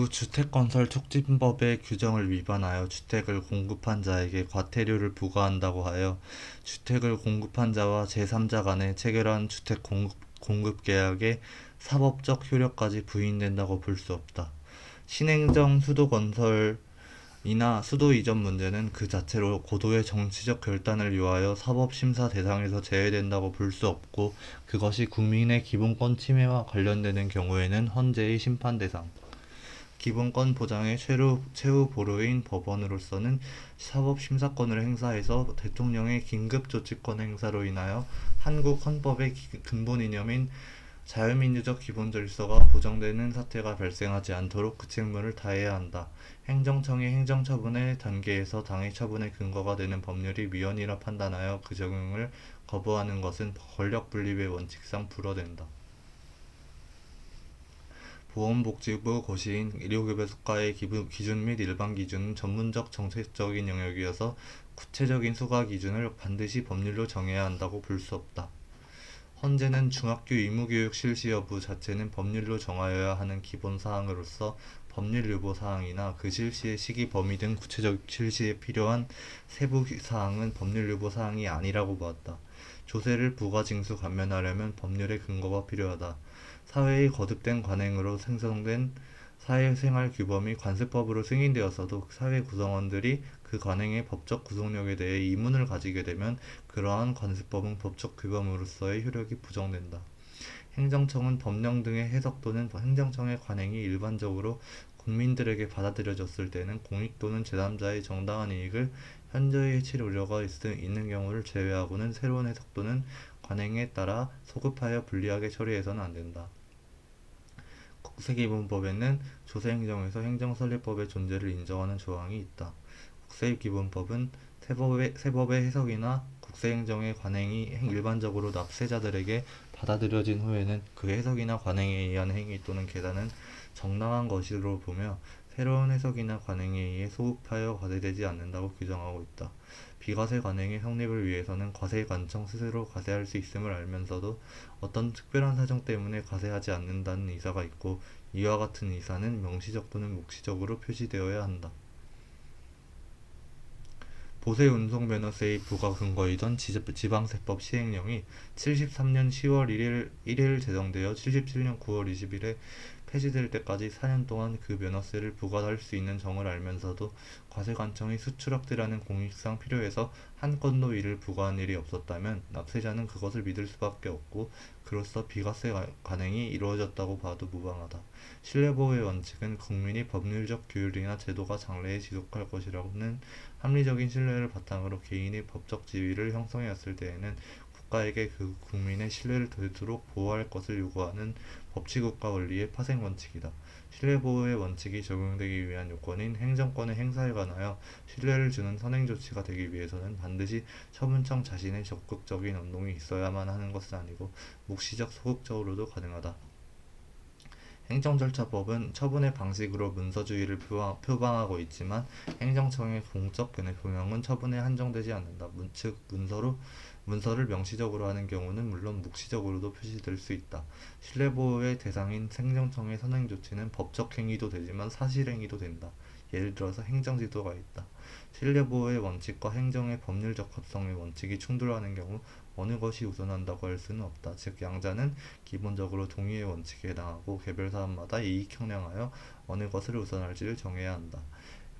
주택건설促진법의 규정을 위반하여 주택을 공급한 자에게 과태료를 부과한다고 하여 주택을 공급한 자와 제3자 간에 체결한 주택 공급 계약의 사법적 효력까지 부인된다고 볼 수 없다. 신행정 수도건설이나 수도 이전 문제는 그 자체로 고도의 정치적 결단을 요하여 사법심사 대상에서 제외된다고 볼 수 없고, 그것이 국민의 기본권 침해와 관련되는 경우에는 헌재의 심판 대상. 기본권 보장의 최후 보루인 법원으로서는 사법심사권을 행사해서 대통령의 긴급조치권 행사로 인하여 한국 헌법의 근본 이념인 자유민주적 기본질서가 보장되는 사태가 발생하지 않도록 그 책무를 다해야 한다. 행정청이 행정처분의 단계에서 당해 처분의 근거가 되는 법률이 위헌이라 판단하여 그 적용을 거부하는 것은 권력분립의 원칙상 불허된다. 보건복지부 고시인 의료급여 수가의 기준 및 일반 기준은 전문적 정책적인 영역이어서 구체적인 수가 기준을 반드시 법률로 정해야 한다고 볼 수 없다. 헌재는 중학교 의무교육 실시 여부 자체는 법률로 정하여야 하는 기본사항으로서 법률 유보 사항이나 그 실시의 시기 범위 등 구체적 실시에 필요한 세부 사항은 법률 유보 사항이 아니라고 보았다. 조세를 부가징수 감면하려면 법률의 근거가 필요하다. 사회의 거듭된 관행으로 생성된 사회생활 규범이 관습법으로 승인되었어도 사회 구성원들이 그 관행의 법적 구속력에 대해 의문을 가지게 되면 그러한 관습법은 법적 규범으로서의 효력이 부정된다. 행정청은 법령 등의 해석 또는 행정청의 관행이 일반적으로 국민들에게 받아들여졌을 때는 공익 또는 제3자의 정당한 이익을 현저히 해칠 우려가 있는 경우를 제외하고는 새로운 해석 또는 관행에 따라 소급하여 불리하게 처리해서는 안 된다. 국세기본법에는 조세행정에서 행정설립법의 존재를 인정하는 조항이 있다. 국세기본법은 세법의 해석이나 국세행정의 관행이 일반적으로 납세자들에게 받아들여진 후에는 그 해석이나 관행에 의한 행위 또는 계산은 정당한 것으로 보며 새로운 해석이나 관행에 의해 소급하여 과세되지 않는다고 규정하고 있다. 비과세 관행의 성립을 위해서는 과세관청 스스로 과세할 수 있음을 알면서도 어떤 특별한 사정 때문에 과세하지 않는다는 의사가 있고, 이와 같은 의사는 명시적 또는 묵시적으로 표시되어야 한다. 보세운송면허세의 부과 근거이던 지방세법 시행령이 73년 10월 1일 제정되어 77년 9월 20일에 폐지될 때까지 4년 동안 그 면허세를 부과할 수 있는 정을 알면서도 과세관청이 수출확대라는 공익상 필요해서 한 건도 이를 부과한 일이 없었다면 납세자는 그것을 믿을 수밖에 없고, 그로써 비과세 관행이 이루어졌다고 봐도 무방하다. 신뢰보호의 원칙은 국민이 법률적 규율이나 제도가 장래에 지속할 것이라는 합리적인 신뢰를 바탕으로 개인의 법적 지위를 형성해왔을 때에는 국가에게 그 국민의 신뢰를 되도록 보호할 것을 요구하는 법치국가 원리의 파생 원칙이다. 신뢰보호의 원칙이 적용되기 위한 요건인 행정권의 행사에 관하여 신뢰를 주는 선행조치가 되기 위해서는 반드시 처분청 자신의 적극적인 운동이 있어야만 하는 것은 아니고 묵시적 소극적으로도 가능하다. 행정절차법은 처분의 방식으로 문서주의를 표방하고 있지만 행정청의 공적 교명은 처분에 한정되지 않는다. 즉 문서를 명시적으로 하는 경우는 물론 묵시적으로도 표시될 수 있다. 신뢰보호의 대상인 행정청의 선행조치는 법적 행위도 되지만 사실행위도 된다. 예를 들어서 행정지도가 있다. 신뢰보호의 원칙과 행정의 법률 적합성의 원칙이 충돌하는 경우 어느 것이 우선한다고 할 수는 없다. 즉 양자는 기본적으로 동의의 원칙에 해당하고 개별 사안마다 이익 형량하여 어느 것을 우선할지를 정해야 한다.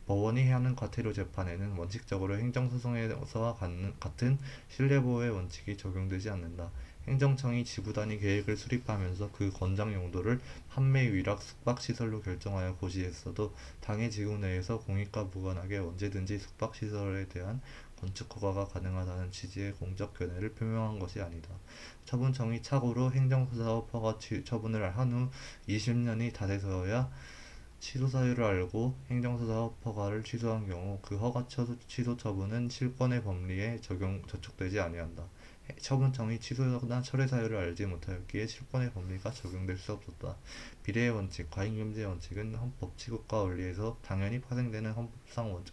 법원이 하는 과태료 재판에는 원칙적으로 행정소송에서와 같은 신뢰보호의 원칙이 적용되지 않는다. 행정청이 지구단위 계획을 수립하면서 그 권장 용도를 판매, 위락, 숙박시설로 결정하여 고시했어도 당해 지구 내에서 공익과 무관하게 언제든지 숙박시설에 대한 건축 허가가 가능하다는 취지의 공적 견해를 표명한 것이 아니다. 처분청이 착오로 행정사업 허가 처분을 한 후 20년이 다 돼서야 취소 사유를 알고 행정사업 허가를 취소한 경우 그 허가 취소 처분은 실권의 법리에 저촉되지 아니한다. 처분청이 취소나 철회 사유를 알지 못하였기에 실권의 법리가 적용될 수 없었다. 비례의 원칙, 과잉금지의 원칙은 법치국가 원리에서 당연히 파생되는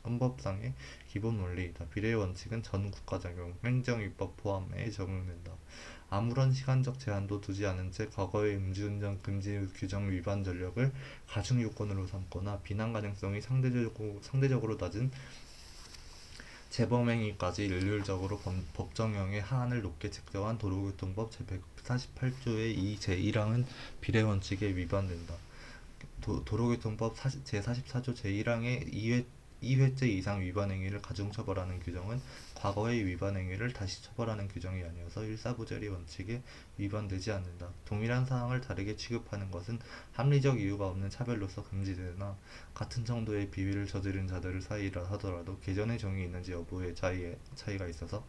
헌법상의 기본 원리이다. 비례의 원칙은 전 국가 적용, 행정입법 포함에 적용된다. 아무런 시간적 제한도 두지 않은 채 과거의 음주운전 금지 규정 위반 전력을 가중 요건으로 삼거나 비난 가능성이 상대적으로 낮은 재범행위까지 일률적으로 법정형의 하한을 높게 책정한 도로교통법 제148조의 2 제1항은 비례원칙에 위반된다. 도로교통법 제44조 제1항의 2회째 이상 위반 행위를 가중 처벌하는 규정은 과거의 위반 행위를 다시 처벌하는 규정이 아니어서 일사부재리 원칙에 위반되지 않는다. 동일한 사항을 다르게 취급하는 것은 합리적 이유가 없는 차별로서 금지되나 같은 정도의 비위를 저지른 자들 사이라 하더라도 개전의 정이 있는지 여부에 차이가 있어서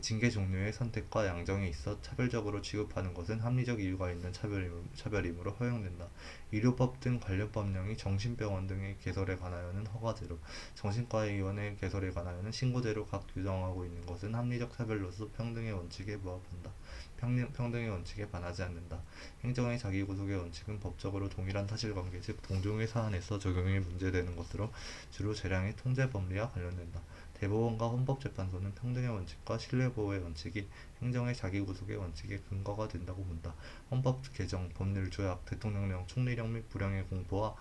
징계 종류의 선택과 양정에 있어 차별적으로 취급하는 것은 합리적 이유가 있는 차별이므로 허용된다. 의료법 등 관련 법령이 정신병원 등의 개설에 관하여는 허가제로, 정신과의원의 개설에 관하여는 신고제로 각 규정하고 있는 것은 합리적 차별로서 평등의 원칙에 부합한다. 평등의 원칙에 반하지 않는다. 행정의 자기구속의 원칙은 법적으로 동일한 사실관계 즉 동종의 사안에서 적용이 문제되는 것으로 주로 재량의 통제법리와 관련된다. 대법원과 헌법재판소는 평등의 원칙과 신뢰보호의 원칙이 행정의 자기구속의 원칙의 근거가 된다고 본다. 헌법 개정, 법률 조약, 대통령령, 총리령 및 불령의 공포와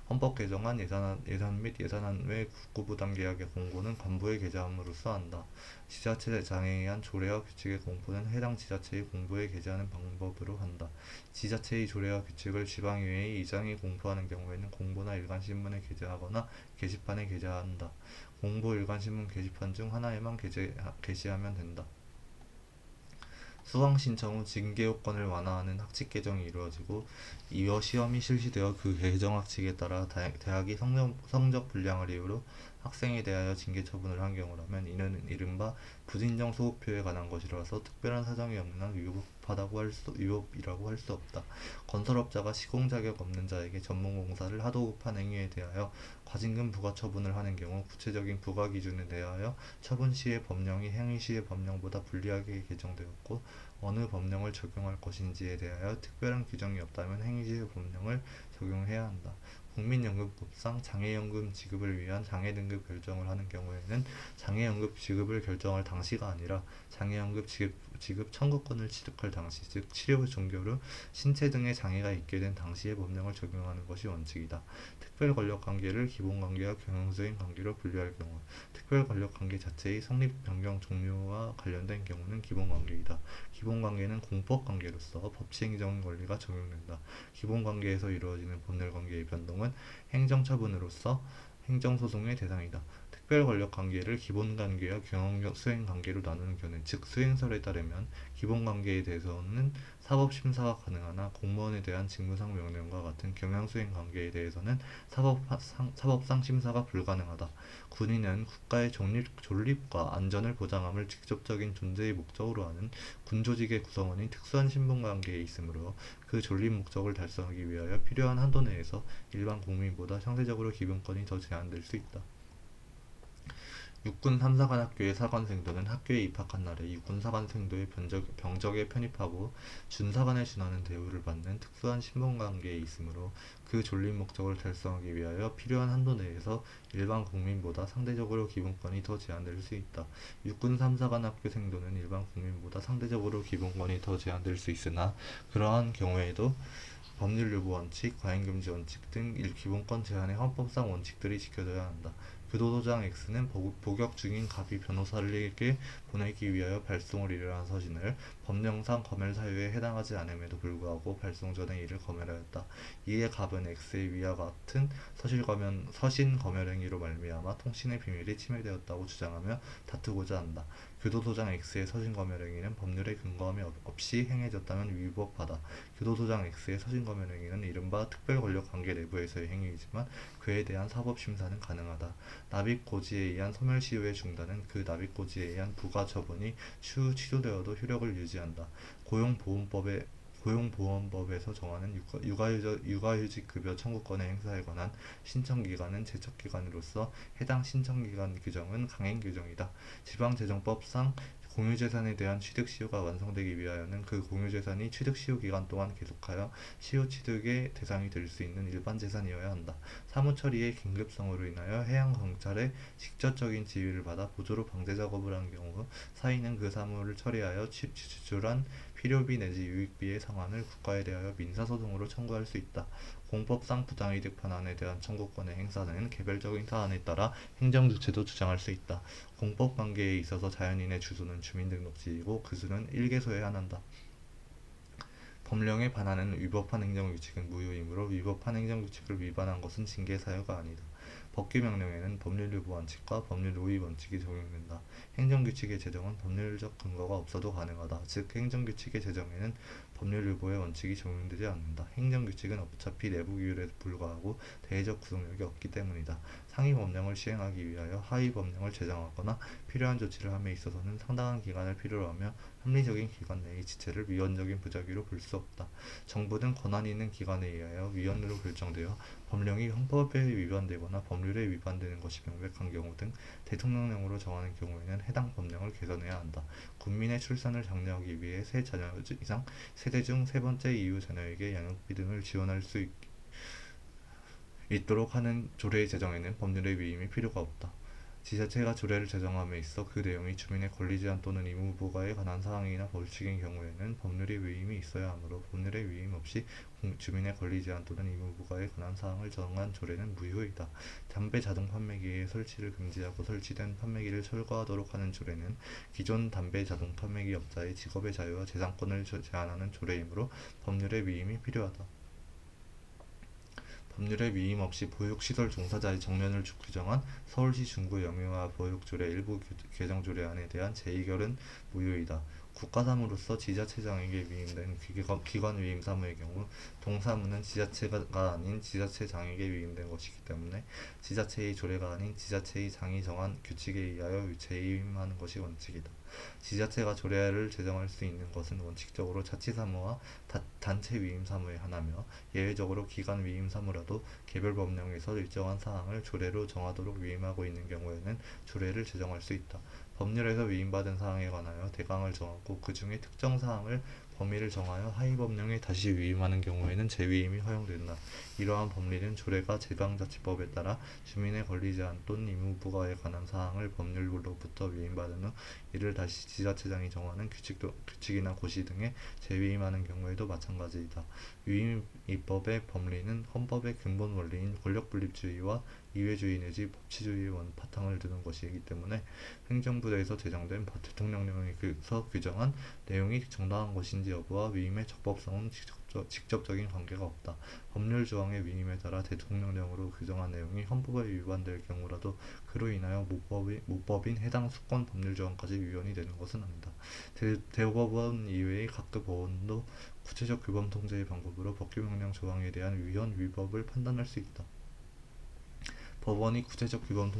헌법 개정안, 예산 및 예산안 외 국구부당 계약의 공고는 간부의 게재함으로써 한다. 지자체 장애에 의한 조례와 규칙의 공포는 해당 지자체의 공보에 게재하는 방법으로 한다. 지자체의 조례와 규칙을 지방의회의 의장이 공포하는 경우에는 공보나 일간신문에 게재하거나 게시판에 게재한다. 공보 일간신문 게시판 중 하나에만 게시하면 된다. 수강 신청 후 징계요건을 완화하는 학칙 개정이 이루어지고 이어 시험이 실시되어 그 개정 학칙에 따라 대학이 성적 불량을 이유로 학생에 대하여 징계 처분을 한 경우라면 이는 이른바 부진정 소급표에 관한 것이라서 특별한 사정이 없는 한 위법이라고 할 수 없다. 건설업자가 시공 자격 없는 자에게 전문공사를 하도급한 행위에 대하여 과징금 부과 처분을 하는 경우 구체적인 부과 기준에 대하여 처분 시의 법령이 행위 시의 법령보다 불리하게 개정되었고 어느 법령을 적용할 것인지에 대하여 특별한 규정이 없다면 행위 시의 법령을 적용해야 한다. 국민연금법상 장애연금 지급을 위한 장애등급 결정을 하는 경우에는 장애연금 지급을 결정할 당시가 아니라 장애연금 지급 청구권을 취득할 당시, 즉 치료 종교로 신체 등의 장애가 있게 된 당시의 법령을 적용하는 것이 원칙이다. 특별권력관계를 기본관계와 경영수행관계로 분류할 경우 특별권력관계 자체의 성립 변경 종류와 관련된 경우는 기본관계이다. 기본관계는 공법관계로서 법치행정 권리가 적용된다. 기본관계에서 이루어지는 법률관계의 변동은 행정처분으로서 행정소송의 대상이다. 특별권력관계를 기본관계와 경영수행관계로 나누는 견해, 즉 수행설에 따르면 기본관계에 대해서는 사법심사가 가능하나 공무원에 대한 직무상 명령과 같은 경영수행관계에 대해서는 사법상 심사가 불가능하다. 군인은 국가의 존립과 안전을 보장함을 직접적인 존재의 목적으로 하는 군조직의 구성원인 특수한 신분관계에 있으므로 그 존립 목적을 달성하기 위하여 필요한 한도 내에서 일반 국민보다 상대적으로 기본권이 더 제한될 수 있다. 육군 3사관 학교의 사관생도는 학교에 입학한 날에 육군 사관생도의 병적에 편입하고 준사관에 준하는 대우를 받는 특수한 신분관계에 있으므로 그 존립 목적을 달성하기 위하여 필요한 한도 내에서 일반 국민보다 상대적으로 기본권이 더 제한될 수 있다. 육군 3사관 학교 생도는 일반 국민보다 상대적으로 기본권이 더 제한될 수 있으나 그러한 경우에도 법률유보 원칙, 과잉금지 원칙 등 기본권 제한의 헌법상 원칙들이 지켜져야 한다. 교도소장 X는 복역 중인 갑이 변호사에게 보내기 위하여 발송을 의뢰한 서신을 법령상 검열 사유에 해당하지 않음에도 불구하고 발송 전에 이를 검열하였다. 이에 갑은 X의 위와 같은 서신 검열 행위로 말미암아 통신의 비밀이 침해되었다고 주장하며 다투고자 한다. 교도소장 X의 서신 검열 행위는 법률에 근거함이 없이 행해졌다면 위법하다. 교도소장 X의 서신 검열 행위는 이른바 특별권력관계 내부에서의 행위이지만 그에 대한 사법심사는 가능하다. 납입고지에 의한 소멸시효의 중단은 그 납입고지에 의한 부가처분이 추후 취소되어도 효력을 유지한다. 고용보험법에서 정하는 육아휴직급여 청구권의 행사에 관한 신청기간은 제척기간으로서 해당 신청기간 규정은 강행규정이다. 지방재정법상 공유재산에 대한 취득시효가 완성되기 위하여는 그 공유재산이 취득시효 기간 동안 계속하여 시효 취득의 대상이 될 수 있는 일반재산이어야 한다. 사무처리의 긴급성으로 인하여 해양경찰의 직접적인 지휘를 받아 보조로 방제작업을 한 경우 사인은 그 사무를 처리하여 지출한 필요비 내지 유익비의 상환을 국가에 대하여 민사소송으로 청구할 수 있다. 공법상 부당이득 판안에 대한 청구권의 행사는 개별적인 사안에 따라 행정주체도 주장할 수 있다. 공법관계에 있어서 자연인의 주소는 주민등록지이고 그 수는 1개소에 한한다. 법령에 반하는 위법한 행정규칙은 무효이므로 위법한 행정규칙을 위반한 것은 징계사유가 아니다. 법규명령에는 법률유보 원칙과 법률로위 원칙이 적용된다. 행정규칙의 제정은 법률적 근거가 없어도 가능하다. 즉 행정규칙의 제정에는 법률유보의 원칙이 적용되지 않는다. 행정규칙은 어차피 내부규율에 불과하고 대외적 구속력이 없기 때문이다. 상위 법령을 시행하기 위하여 하위 법령을 제정하거나 필요한 조치를 함에 있어서는 상당한 기간을 필요로 하며 합리적인 기간 내의 지체를 위헌적인 부작위로 볼 수 없다. 정부는 권한이 있는 기관에 의하여 위헌으로 결정되어 법령이 헌법에 위반되거나 법률에 위반되는 것이 명백한 경우 등 대통령령으로 정하는 경우에는 해당 법령을 개선해야 한다. 국민의 출산을 장려하기 위해 세 자녀 이상 세대 중 세 번째 이후 자녀에게 양육비 등을 지원할 수 있도록 하는 조례의 제정에는 법률의 위임이 필요가 없다. 지자체가 조례를 제정함에 있어 그 내용이 주민의 권리제한 또는 의무 부과에 관한 사항이나 벌칙인 경우에는 법률의 위임이 있어야 하므로 법률의 위임 없이 주민의 권리제한 또는 의무 부과에 관한 사항을 정한 조례는 무효이다. 담배 자동 판매기의 설치를 금지하고 설치된 판매기를 철거하도록 하는 조례는 기존 담배 자동 판매기 업자의 직업의 자유와 재산권을 제한하는 조례이므로 법률의 위임이 필요하다. 법률의 위임 없이 보육시설 종사자의 정년을 규정한 서울시 중구 영유아 보육조례 일부 개정 조례안에 대한 재의결은 무효이다. 국가사무로서 지자체장에게 위임된 기관 위임 사무의 경우 동사무는 지자체가 아닌 지자체장에게 위임된 것이기 때문에 지자체의 조례가 아닌 지자체의 장이 정한 규칙에 의하여 재임하는 것이 원칙이다. 지자체가 조례를 제정할 수 있는 것은 원칙적으로 자치사무와 단체 위임 사무에 한하며 예외적으로 기관 위임 사무라도 개별 법령에서 일정한 사항을 조례로 정하도록 위임하고 있는 경우에는 조례를 제정할 수 있다. 법률에서 위임받은 사항에 관하여 대강을 정하고 그 중에 특정 사항을 범위를 정하여 하위 법령에 다시 위임하는 경우에는 재위임이 허용된다. 이러한 법리는 조례가 지방자치법에 따라 주민의 권리 제한 또는 의무 부과에 관한 사항을 법률로부터 위임받은 후 이를 다시 지자체장이 정하는 규칙이나 고시 등에 재위임하는 경우에도 마찬가지이다. 위임입법의 법리는 헌법의 근본 원리인 권력분립주의와 이회주의 내지 법치주의의 바탕을 두는 것이기 때문에 행정부 내에서 제정된 대통령령에서 규정한 내용이 정당한 것인지 여부와 위임의 적법성은 직접적인 관계가 없다. 법률 조항의 위임에 따라 대통령령으로 규정한 내용이 헌법에 위반될 경우라도 그로 인하여 모법인 해당 수권 법률 조항까지 위헌이 되는 것은 아니다. 대법원 이외의 각급 법원도 구체적 규범 통제의 방법으로 법규명령 조항에 대한 위헌 위법을 판단할 수 있다. 법원이 구체적 규범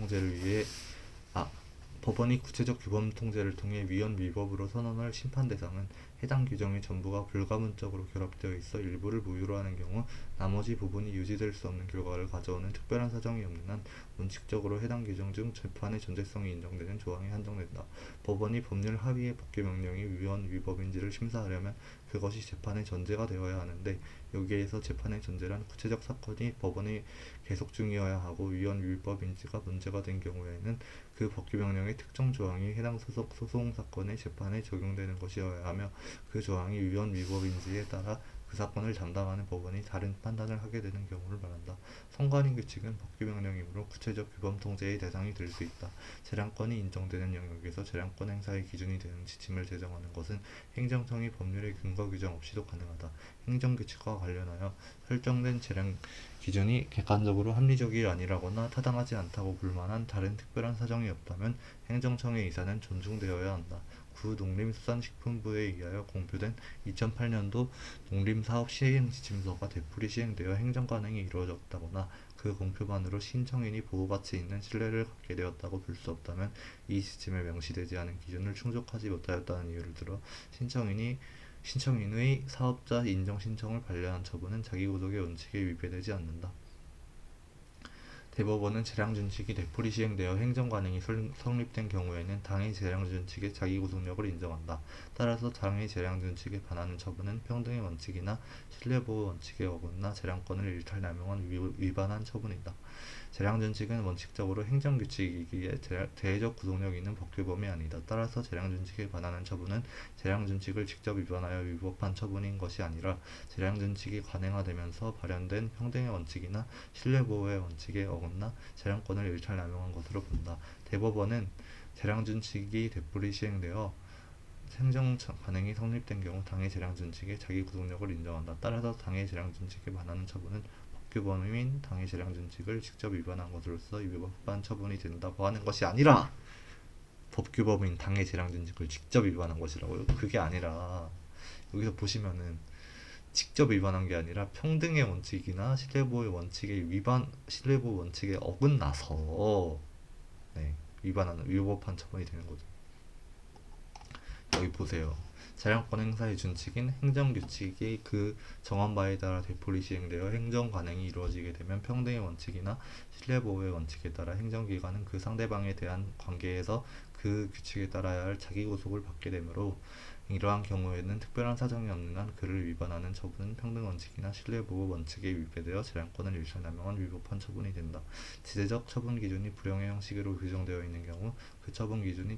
통제를 통해 위헌 위법으로 선언할 심판 대상은 해당 규정의 전부가 불가문적으로 결합되어 있어 일부를 무효로 하는 경우 나머지 부분이 유지될 수 없는 결과를 가져오는 특별한 사정이 없는 한 원칙적으로 해당 규정 중 재판의 전제성이 인정되는 조항에 한정된다. 법원이 법률 하위의 법규명령이 위헌 위법인지를 심사하려면 그것이 재판의 전제가 되어야 하는데 여기에서 재판의 전제란 구체적 사건이 법원에 계속 중이어야 하고 위헌 위법인지가 문제가 된 경우에는 그 법규명령의 특정 조항이 해당 소송 사건의 재판에 적용되는 것이어야 하며 그 조항이 위헌 위법인지에 따라 그 사건을 담당하는 법원이 다른 판단을 하게 되는 경우를 말한다. 선관위 규칙은 법규명령이므로 구체적 규범 통제의 대상이 될 수 있다. 재량권이 인정되는 영역에서 재량권 행사의 기준이 되는 지침을 제정하는 것은 행정청이 법률의 근거 규정 없이도 가능하다. 행정규칙과 관련하여 설정된 재량 기준이 객관적으로 합리적이 아니라거나 타당하지 않다고 볼 만한 다른 특별한 사정이 없다면 행정청의 의사는 존중되어야 한다. 구 농림수산식품부에 의하여 공표된 2008년도 농림사업 시행지침서가 되풀이 시행되어 행정관행이 이루어졌다거나 그 공표만으로 신청인이 보호가치 있는 신뢰를 갖게 되었다고 볼 수 없다면 이 지침에 명시되지 않은 기준을 충족하지 못하였다는 이유를 들어 신청인의 사업자 인정 신청을 반려한 처분은 자기구속의 원칙에 위배되지 않는다. 대법원은 재량준칙이 되풀이 시행되어 행정관행이 성립된 경우에는 당의 재량준칙의 자기구속력을 인정한다. 따라서 당의 재량준칙에 반하는 처분은 평등의 원칙이나 신뢰보호 원칙에 어긋나 재량권을 일탈 남용한 위반한 처분이다. 재량준칙은 원칙적으로 행정규칙이기에 대외적 구속력 있는 법규범이 아니다. 따라서 재량준칙에 반하는 처분은 재량준칙을 직접 위반하여 위법한 처분인 것이 아니라 재량준칙이 관행화되면서 발현된 평등의 원칙이나 신뢰보호의 원칙에 어긋나 재량권을 일탈 남용한 것으로 본다. 대법원은 재량준칙이 되풀이 시행되어 행정 관행이 성립된 경우 당의 재량준칙의 자기구속력을 인정한다. 따라서 당의 재량준칙에 반하는 처분은 법규범인 당의 재량준칙을 직접 위반한 것으로서 위법한 처분이 된다고 하는 것이 아니라 법규범인 당의 재량준칙을 직접 위반한 것이라고요. 그게 아니라 여기서 보시면은 직접 위반한 게 아니라 평등의 원칙이나 신뢰보호의 원칙에 신뢰보호 원칙에 어긋나서 네, 위법한 처분이 되는 거죠. 여기 보세요. 재량권 행사의 준칙인 행정규칙이 그 정한 바에 따라 되풀이 시행되어 행정관행이 이루어지게 되면 평등의 원칙이나 신뢰보호의 원칙에 따라 행정기관은 그 상대방에 대한 관계에서 그 규칙에 따라야 할 자기구속을 받게 되므로 이러한 경우에는 특별한 사정이 없는 한 그를 위반하는 처분은 평등원칙이나 신뢰보호 원칙에 위배되어 재량권을 일탈남용한 위법한 처분이 된다. 지대적 처분 기준이 불용의 형식으로 규정되어 있는 경우 그 처분 기준에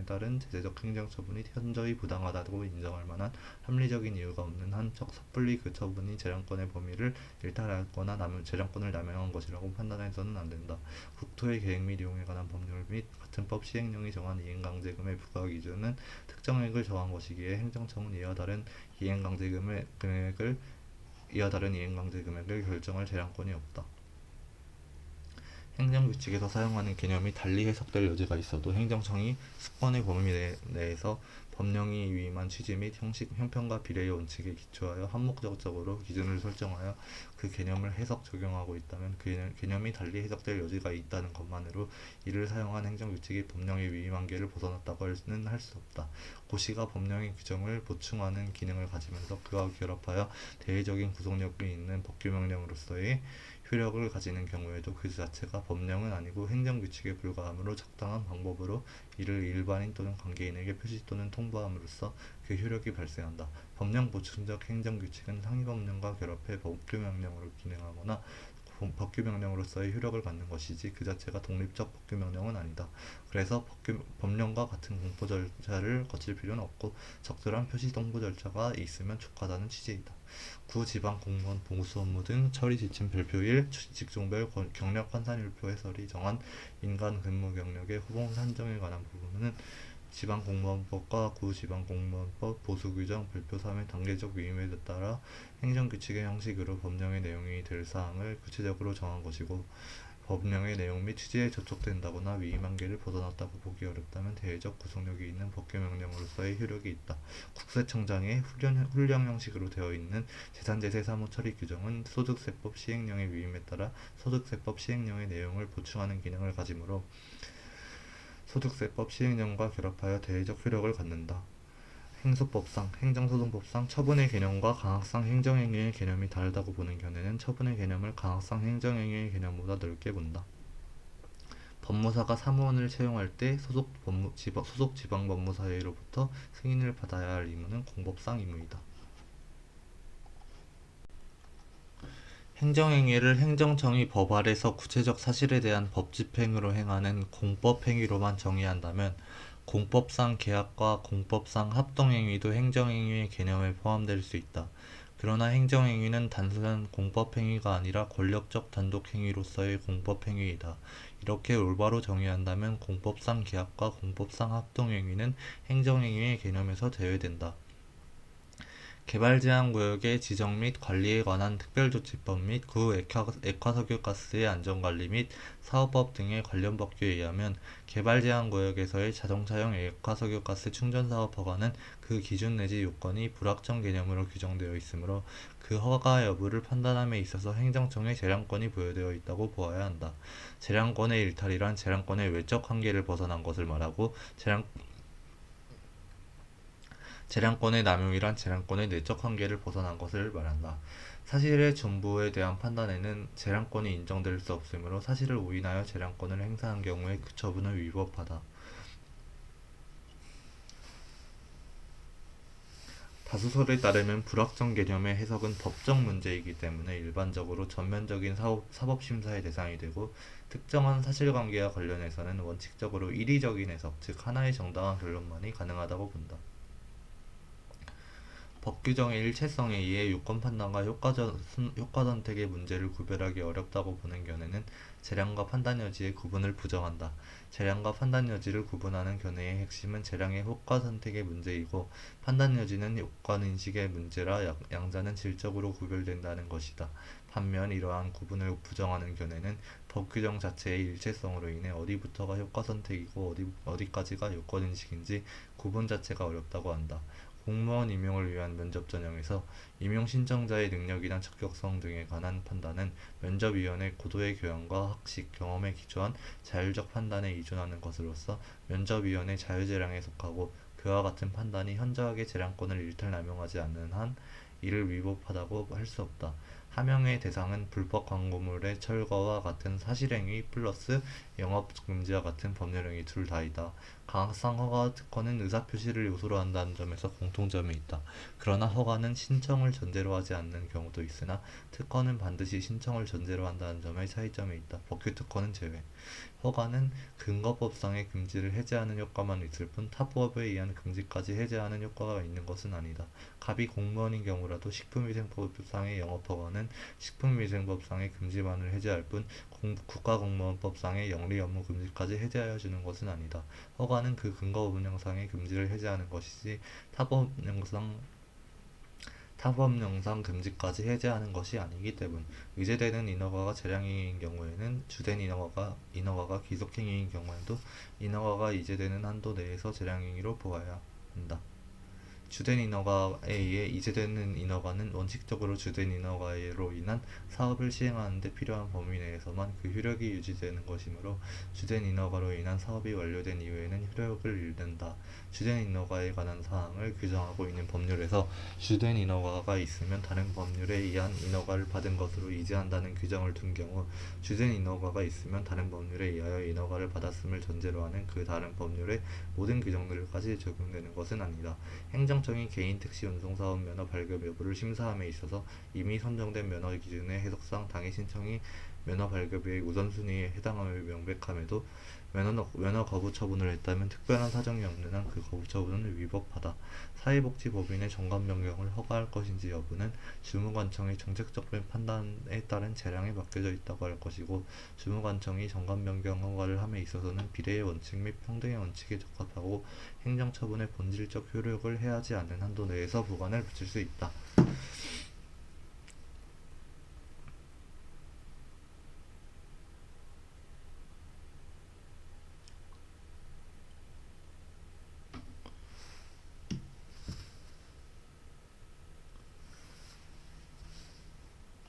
따른 제재적 행정처분이 현저히 부당하다고 인정할 만한 합리적인 이유가 없는 한 섣불리 그 처분이 재량권의 범위를 일탈하거나 재량권을 남용한 것이라고 판단해서는 안 된다. 국토의 계획 및 이용에 관한 법률 및 같은 법 시행령이 정한 이행강제금의 부과 기준은 특정액을 정한 것이기에 행정청은 이와 다른 이행강제금액을 결정할 재량권이 없다. 행정규칙에서 사용하는 개념이 달리 해석될 여지가 있어도 행정청이 수권의 범위 내에서 법령이 위임한 취지 및 형평과 비례의 원칙에 기초하여 한목적으로 기준을 설정하여 그 개념을 해석 적용하고 있다면 그 개념이 달리 해석될 여지가 있다는 것만으로 이를 사용한 행정규칙이 법령의 위임 한계를 벗어났다고는 할 수 없다. 고시가 법령의 규정을 보충하는 기능을 가지면서 그와 결합하여 대외적인 구속력이 있는 법규명령으로서의 효력을 가지는 경우에도 그 자체가 법령은 아니고 행정규칙에 불과하므로 적당한 방법으로 이를 일반인 또는 관계인에게 표시 또는 통보함으로써 그 효력이 발생한다. 법령 보충적 행정규칙은 상위법령과 결합해 법규명령으로 기능하거나 법규명령으로서의 효력을 갖는 것이지 그 자체가 독립적 법규명령은 아니다. 그래서 법령과 같은 공포 절차를 거칠 필요는 없고 적절한 표시 통보 절차가 있으면 족하다는 취지이다. 구 지방 공무원 보수 업무 등 처리 지침 별표일 직종별 경력 환산율표 해설이 정한 인간 근무 경력의 후봉 산정에 관한 부분은 지방공무원법과 구지방공무원법 보수규정 별표 3의 단계적 위임에 따라 행정규칙의 형식으로 법령의 내용이 될 사항을 구체적으로 정한 것이고 법령의 내용 및 취지에 저촉된다거나 위임 한계를 벗어났다고 보기 어렵다면 대외적 구속력이 있는 법규명령으로서의 효력이 있다. 국세청장의 훈령 형식으로 되어 있는 재산제세 사무처리 규정은 소득세법 시행령의 위임에 따라 소득세법 시행령의 내용을 보충하는 기능을 가지므로 소득세법 시행령과 결합하여 대외적 효력을 갖는다. 행소법상, 행정소송법상 처분의 개념과 강학상 행정행위의 개념이 다르다고 보는 견해는 처분의 개념을 강학상 행정행위의 개념보다 넓게 본다. 법무사가 사무원을 채용할 때 소속 지방법무사회로부터 승인을 받아야 할 의무는 공법상 의무이다. 행정행위를 행정청이 법 아래서 구체적 사실에 대한 법집행으로 행하는 공법행위로만 정의한다면 공법상 계약과 공법상 합동행위도 행정행위의 개념에 포함될 수 있다. 그러나 행정행위는 단순한 공법행위가 아니라 권력적 단독행위로서의 공법행위이다. 이렇게 올바로 정의한다면 공법상 계약과 공법상 합동행위는 행정행위의 개념에서 제외된다. 개발제한구역의 지정 및 관리에 관한 특별조치법 및 구 액화석유가스의 안전관리 및 사업법 등의 관련 법규에 의하면 개발제한구역에서의 자동차용 액화석유가스 충전사업 허가는 그 기준 내지 요건이 불확정 개념으로 규정되어 있으므로 그 허가 여부를 판단함에 있어서 행정청의 재량권이 부여되어 있다고 보아야 한다. 재량권의 일탈이란 재량권의 외적 한계를 벗어난 것을 말하고 재량권의 남용이란 재량권의 내적 한계를 벗어난 것을 말한다. 사실의 전부에 대한 판단에는 재량권이 인정될 수 없으므로 사실을 오인하여 재량권을 행사한 경우에 그 처분은 위법하다. 다수설에 따르면 불확정 개념의 해석은 법적 문제이기 때문에 일반적으로 전면적인 사법심사의 대상이 되고 특정한 사실관계와 관련해서는 원칙적으로 이리적인 해석, 즉 하나의 정당한 결론만이 가능하다고 본다. 법 규정의 일체성에 의해 유권 판단과 효과 선택의 문제를 구별하기 어렵다고 보는 견해는 재량과 판단 여지의 구분을 부정한다. 재량과 판단 여지를 구분하는 견해의 핵심은 재량의 효과 선택의 문제이고 판단 여지는 요건 인식의 문제라 양자는 질적으로 구별된다는 것이다. 반면 이러한 구분을 부정하는 견해는 법 규정 자체의 일체성으로 인해 어디부터가 효과 선택이고 어디까지가 요건 인식인지 구분 자체가 어렵다고 한다. 공무원 임용을 위한 면접 전형에서 임용 신청자의 능력이나 적격성 등에 관한 판단은 면접위원의 고도의 교양과 학식, 경험에 기초한 자율적 판단에 의존하는 것으로서 면접위원의 자유재량에 속하고 그와 같은 판단이 현저하게 재량권을 일탈남용하지 않는 한 이를 위법하다고 할 수 없다. 하명의 대상은 불법 광고물의 철거와 같은 사실행위 플러스 영업금지와 같은 법률행위 둘 다이다. 가상허가 특허는 의사표시를 요소로 한다는 점에서 공통점이 있다. 그러나 허가는 신청을 전제로 하지 않는 경우도 있으나 특허는 반드시 신청을 전제로 한다는 점에 차이점이 있다. 법규 특허는 제외. 허가는 근거법상의 금지를 해제하는 효과만 있을 뿐 타법에 의한 금지까지 해제하는 효과가 있는 것은 아니다. 갑이 공무원인 경우라도 식품위생법상의 영업허가는 식품위생법상의 금지만을 해제할 뿐 국가공무원법상의 영리업무 금지까지 해제하여 주는 것은 아니다. 허가는 그 근거법령상의 금지를 해제하는 것이지 타법령상 타법령상 금지까지 해제하는 것이 아니기 때문. 의제되는 인허가가 재량행위인 경우에는 주된 인허가가 귀속행위인 경우에도 인허가가 이제되는 한도 내에서 재량행위로 보아야 한다. 주된 인허가에 의해 이제되는 인허가는 원칙적으로 주된 인허가로 인한 사업을 시행하는 데 필요한 범위 내에서만 그 효력이 유지되는 것이므로 주된 인허가로 인한 사업이 완료된 이후에는 효력을 잃는다. 주된 인허가에 관한 사항을 규정하고 있는 법률에서 주된 인허가가 있으면 다른 법률에 의한 인허가를 받은 것으로 이제한다는 규정을 둔 경우 주된 인허가가 있으면 다른 법률에 의하여 인허가를 받았음을 전제로 하는 그 다른 법률의 모든 규정들까지 적용되는 것은 아니다. 행정청이 개인 택시 운송사업 면허 발급 여부를 심사함에 있어서 이미 선정된 면허 기준의 해석상 당해 신청이 면허 발급의 우선순위에 해당함을 명백함에도 면허 거부 처분을 했다면 특별한 사정이 없는 한 그 거부 처분은 위법하다. 사회복지법인의 정관 변경을 허가할 것인지 여부는 주무관청의 정책적 판단에 따른 재량에 맡겨져 있다고 할 것이고 주무관청이 정관 변경 허가를 함에 있어서는 비례의 원칙 및 평등의 원칙에 적합하고 행정처분의 본질적 효력을 해하지 않는 한도 내에서 보관을 붙일 수 있다.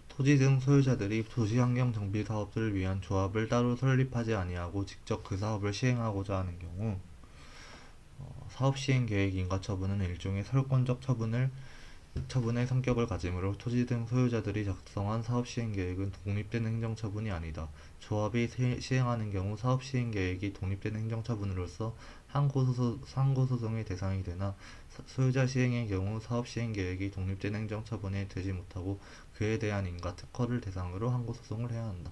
토지 등 소유자들이 도시환경 정비 사업을 위한 조합을 따로 설립하지 아니하고 직접 그 사업을 시행하고자 하는 경우 사업 시행 계획 인가 처분은 일종의 설권적 처분의 성격을 가지므로 토지 등 소유자들이 작성한 사업 시행 계획은 독립된 행정 처분이 아니다. 조합이 시행하는 경우 사업 시행 계획이 독립된 행정 처분으로서 상고소송의 대상이 되나 소유자 시행의 경우 사업 시행 계획이 독립된 행정 처분이 되지 못하고 그에 대한 인가 특허를 대상으로 항고소송을 해야 한다.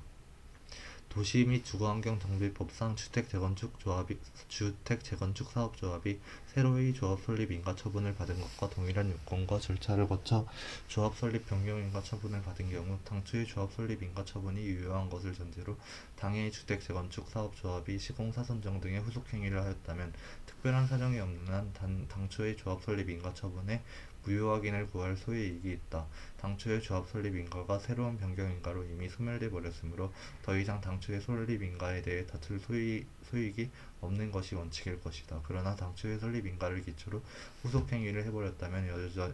도시 및 주거환경정비법상 주택재건축사업조합이 새로이 조합 설립 인가 처분을 받은 것과 동일한 요건과 절차를 거쳐 조합 설립 변경 인가 처분을 받은 경우 당초의 조합 설립 인가 처분이 유효한 것을 전제로 당해의 주택재건축사업조합이 시공사 선정 등의 후속행위를 하였다면 특별한 사정이 없는 한 당초의 조합 설립 인가 처분에 무효 확인을 구할 소유이익이 있다. 당초의 조합 설립 인가가 새로운 변경 인가로 이미 소멸돼 버렸으므로 더 이상 당초의 설립 인가에 대해 다툴 소익이 없는 것이 원칙일 것이다. 그러나 당초의 설립 인가를 기초로 후속 행위를 해버렸다면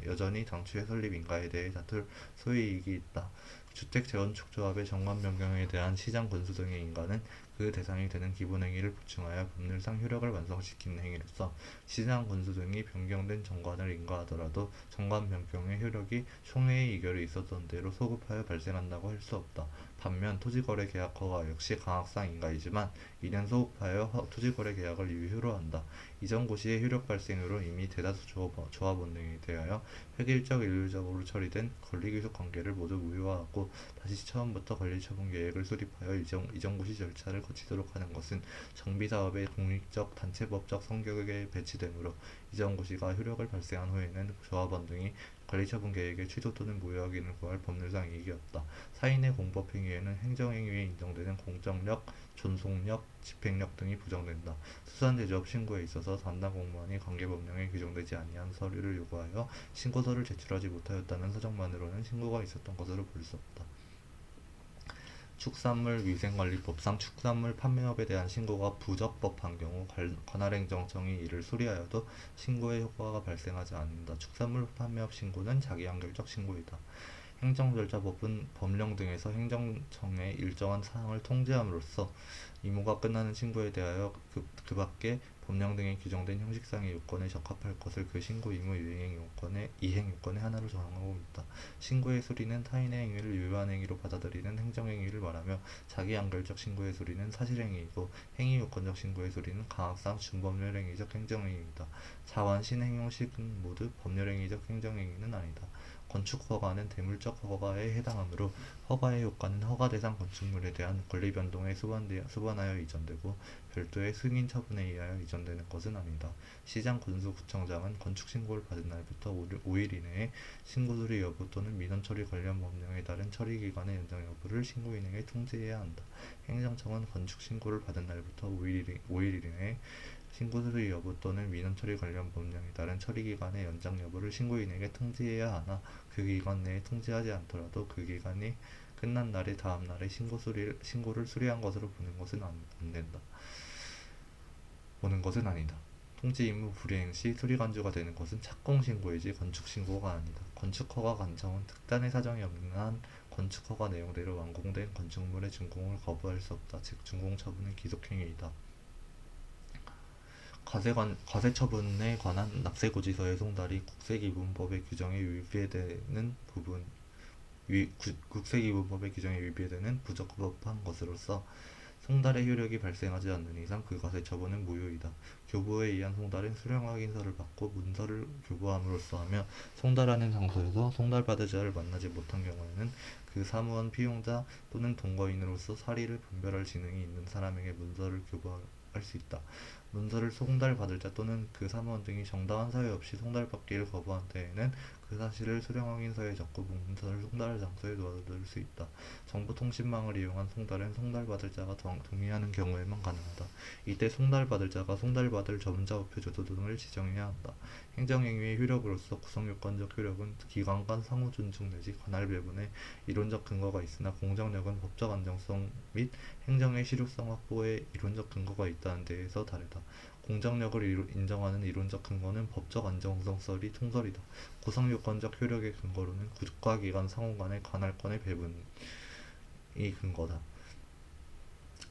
여전히 당초의 설립 인가에 대해 다툴 소유이익이 있다. 주택 재건축 조합의 정관 변경에 대한 시장 군수 등의 인가는 그 대상이 되는 기본 행위를 보충하여 법률상 효력을 완성시키는 행위로서 시장 군수 등이 변경된 정관을 인가하더라도 정관 변경의 효력이 총회의 의결이 있었던 대로 소급하여 발생한다고 할 수 없다. 반면 토지거래 계약 허가 역시 강학상 인가이지만 이는 소급하여 토지거래 계약을 유효로 한다. 이전 고시의 효력 발생으로 이미 대다수 조합원 등에 대하여 획일적 일률적으로 처리된 권리귀속 관계를 모두 무효화하고 다시 처음부터 권리처분 계획을 수립하여 이전 고시 절차를 거치도록 하는 것은 정비사업의 공익적 단체법적 성격에 배치되므로 이전 고시가 효력을 발생한 후에는 조합원 등이 관리처분 계획의 취소 또는 무효 확인을 구할 법률상 이익이 없다. 사인의 공법행위에는 행정행위에 인정되는 공적력, 존속력, 집행력 등이 부정된다. 수산제조업 신고에 있어서 담당 공무원이 관계법령에 규정되지 아니한 서류를 요구하여 신고서를 제출하지 못하였다는 사정만으로는 신고가 있었던 것으로 볼 수 없다. 축산물위생관리법상 축산물 판매업에 대한 신고가 부적법한 경우 관할행정청이 이를 수리하여도 신고의 효과가 발생하지 않는다. 축산물 판매업 신고는 자기한결적 신고이다. 행정절차법은 법령 등에서 행정청의 일정한 사항을 통지함으로써 의무가 끝나는 신고에 대하여 그 밖에 법령 등에 규정된 형식상의 요건에 적합할 것을 그 신고 의무 이행 요건의 하나로 정하고 있다. 신고의 수리는 타인의 행위를 유효한 행위로 받아들이는 행정행위를 말하며 자기한결적 신고의 수리는 사실행위이고 행위요건적 신고의 수리는 강학상 준법률행위적 행정행위이다. 자완 신행형식은 모두 법률행위적 행정행위는 아니다. 건축허가는 대물적 허가에 해당하므로 허가의 효과는 허가 대상 건축물에 대한 권리 변동에 수반하여 이전되고 별도의 승인 처분에 의하여 이전되는 것은 아니다. 시장 군수구청장은 건축신고를 받은 날부터 5일 이내에 신고수리 여부 또는 민원 처리 관련 법령에 따른 처리기간의 연장 여부를 신고인에게 통지해야 한다. 행정청은 건축신고를 받은 날부터 5일 이내에 신고수리 여부 또는 민원 처리 관련 법령에 따른 처리기간의 연장 여부를 신고인에게 통지해야 하나 그 기간 내에 통지하지 않더라도 그 기간이 끝난 날의 다음 날에 신고를 수리한 것으로 보는 것은 아니다. 통지 의무 불이행 시 수리간주가 되는 것은 착공신고이지 건축신고가 아니다. 건축허가 관청은 특단의 사정이 없는 한 건축허가 내용대로 완공된 건축물의 준공을 거부할 수 없다. 즉 준공처분은 기속행위이다. 과세처분에 관한 납세고지서의 송달이 국세기본법의 규정에 위배되는 부적법한 것으로서 송달의 효력이 발생하지 않는 이상 그 과세처분은 무효이다. 교부에 의한 송달은 수령확인서를 받고 문서를 교부함으로써 하며 송달하는 장소에서 송달받을 자를 만나지 못한 경우에는 그 사무원 피용자 또는 동거인으로서 사리를 분별할 지능이 있는 사람에게 문서를 교부할 수 있다. 문서를 송달받을 자 또는 그 사무원 등이 정당한 사유 없이 송달받기를 거부한 때에는 그 사실을 수령확인서에 적고 문서를 송달할 장소에 놓아둘 수 있다. 정보통신망을 이용한 송달은 송달받을 자가 동의하는 경우에만 가능하다. 이때 송달받을 자가 송달받을 전자우표 주소 등을 지정해야 한다. 행정행위의 효력으로서 구성요건적 효력은 기관 간 상호 존중 내지 관할 배분에 이론적 근거가 있으나 공정력은 법적 안정성 및 행정의 실효성 확보에 이론적 근거가 있다는 데에서 다르다. 공정력을 인정하는 이론적 근거는 법적 안정성설이 통설이다. 구성요건적 효력의 근거로는 국가기관 상호 간의 관할권의 배분이 근거다.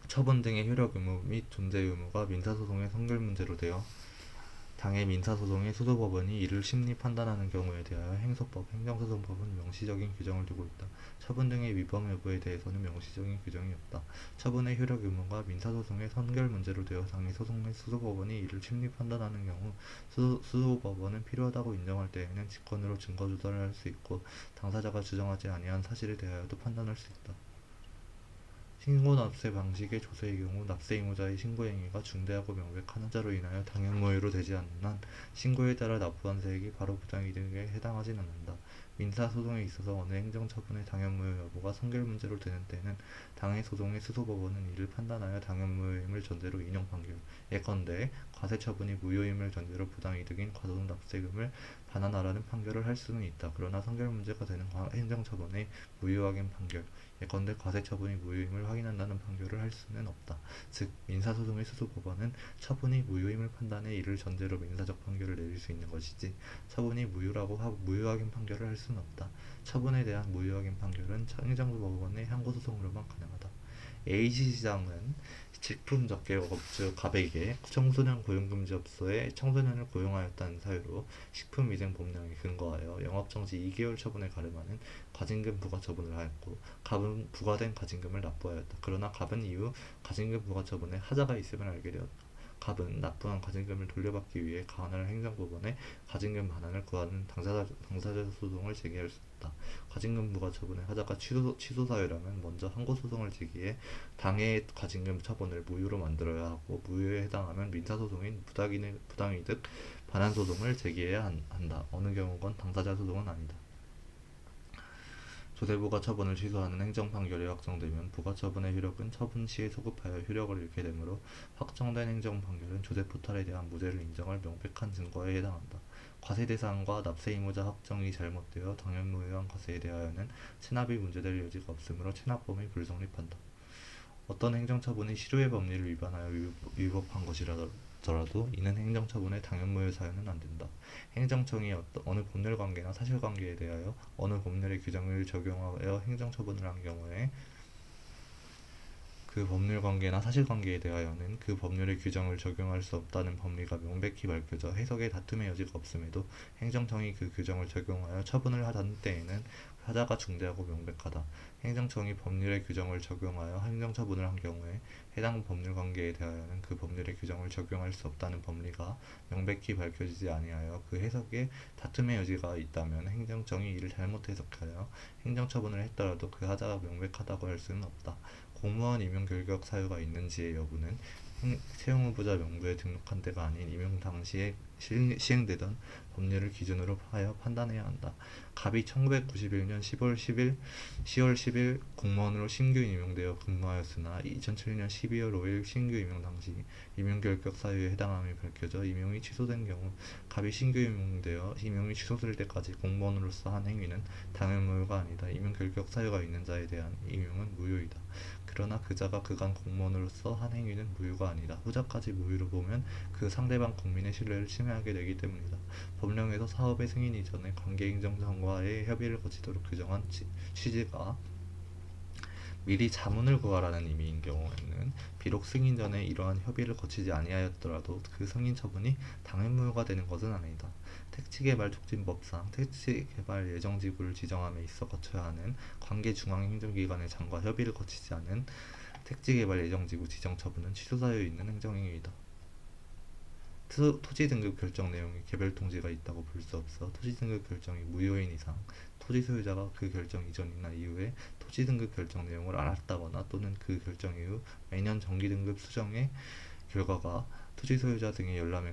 처분 등의 효력 의무 및 존재 의무가 민사소송의 선결 문제로 되어 당해 민사소송의 수도법원이 이를 심리 판단하는 경우에 대하여 행소법, 행정소송법은 명시적인 규정을 두고 있다. 처분 등의 위법 여부에 대해서는 명시적인 규정이 없다. 처분의 효력 의무가 민사소송의 선결 문제로 되어 당해 소송의 수도법원이 이를 심리 판단하는 경우 수도법원은 필요하다고 인정할 때에는 직권으로 증거 조달을 할 수 있고 당사자가 주장하지 아니한 사실에 대하여도 판단할 수 있다. 신고납세 방식의 조세의 경우 납세 의무자의 신고행위가 중대하고 명백한 하자로 인하여 당연무효로 되지 않는 한 신고에 따라 납부한 세액이 바로 부당이득에 해당하진 않는다. 민사소송에 있어서 어느 행정처분의 당연무효 여부가 선결 문제로 되는 때에는 당해 소송의 수소법원은 이를 판단하여 당연무효임을 전제로 인용 판결, 예컨대 과세처분이 무효임을 전제로 부당이득인 과도납세금을 반환하라는 판결을 할 수는 있다. 그러나 선결 문제가 되는 행정처분의 무효확인 판결, 예컨대 과세처분이 무효임을 확인한다는 판결을 할 수는 없다. 즉 민사소송의 수소법원은 처분이 무효임을 판단해 이를 전제로 민사적 판결을 내릴 수 있는 것이지 처분이 무효라고 하고 무효확인 판결을 할 수는 없다. 처분에 대한 무효확인 판결은 행정법원의 항고소송으로만 가능하다. A시장은 식품적개업주 갑에게 청소년 고용금지업소에 청소년을 고용하였다는 사유로 식품위생법령에 근거하여 영업정지 2개월 처분에 가름하는 과징금 부과 처분을 하였고 갑은 부과된 과징금을 납부하였다. 그러나 갑은 이후 과징금 부과 처분에 하자가 있음을 알게 되었다. 갑은 납부한 과징금을 돌려받기 위해 가나라 행정법원에 과징금 반환을 구하는 당사자 소송을 제기할 수 있다. 과징금 부과 처분의 하자가 취소 사유라면 먼저 항고 소송을 제기해 당해의 과징금 처분을 무효로 만들어야 하고 무효에 해당하면 민사소송인 부당이득 반환 소송을 제기해야 한다. 어느 경우건 당사자 소송은 아니다. 조세부가 처분을 취소하는 행정판결이 확정되면 부가처분의 효력은 처분 시에 소급하여 효력을 잃게 되므로 확정된 행정판결은 조세포탈에 대한 무죄를 인정할 명백한 증거에 해당한다. 과세대상과 납세의무자 확정이 잘못되어 당연무효한 과세에 대하여는 체납이 문제될 여지가 없으므로 체납범이 불성립한다. 어떤 행정처분이 실효의 법리를 위반하여 위법한 것이라더라도 이는 행정처분의 당연무효 사유는 안 된다. 행정청이 어느 법률관계나 사실관계에 대하여 어느 법률의 규정을 적용하여 행정처분을 한 경우에 그 법률관계나 사실관계에 대하여는 그 법률의 규정을 적용할 수 없다는 법리가 명백히 밝혀져 해석에 다툼의 여지가 없음에도 행정청이 그 규정을 적용하여 처분을 하던 때에는 하자가 중대하고 명백하다. 행정청이 법률의 규정을 적용하여 행정처분을 한 경우에 해당 법률관계에 대하여는 그 법률의 규정을 적용할 수 없다는 법리가 명백히 밝혀지지 아니하여 그 해석에 다툼의 여지가 있다면 행정청이 이를 잘못 해석하여 행정처분을 했더라도 그 하자가 명백하다고 할 수는 없다. 공무원 임용 결격 사유가 있는지의 여부는 채용후보자 명부에 등록한 때가 아닌 임용 당시에 시행되던 법률을 기준으로 하여 판단해야 한다. 갑이 1991년 10월 10일 공무원으로 신규 임용되어 근무하였으나 2007년 12월 5일 신규 임용 당시 임용 결격 사유에 해당함이 밝혀져 임용이 취소된 경우 갑이 신규 임용되어 임용이 취소될 때까지 공무원으로서 한 행위는 당연무효가 아니다. 임용 결격 사유가 있는 자에 대한 임용은 무효이다. 그러나 그 자가 그간 공무원으로서 한 행위는 무효가 아니다. 후자까지 무효로 보면 그 상대방 국민의 신뢰를 침해하게 되기 때문이다. 법령에서 사업의 승인 이전에 관계행정청과의 협의를 거치도록 규정한 취지가 미리 자문을 구하라는 의미인 경우에는 비록 승인 전에 이러한 협의를 거치지 아니하였더라도 그 승인 처분이 당연무효가 되는 것은 아니다. 택지개발촉진법상 택지개발 예정지구를 지정함에 있어 거쳐야 하는 관계중앙행정기관의 장과 협의를 거치지 않은 택지개발 예정지구 지정 처분은 취소사유 있는 행정행위이다. 토지 등급 결정 내용에 개별 통지가 있다고 볼 수 없어 토지 등급 결정이 무효인 이상 토지 소유자가 그 결정 이전이나 이후에 토지 등급 결정 내용을 알았다거나 또는 그 결정 이후 매년 정기 등급 수정의 결과가 토지 소유자 등의 열람에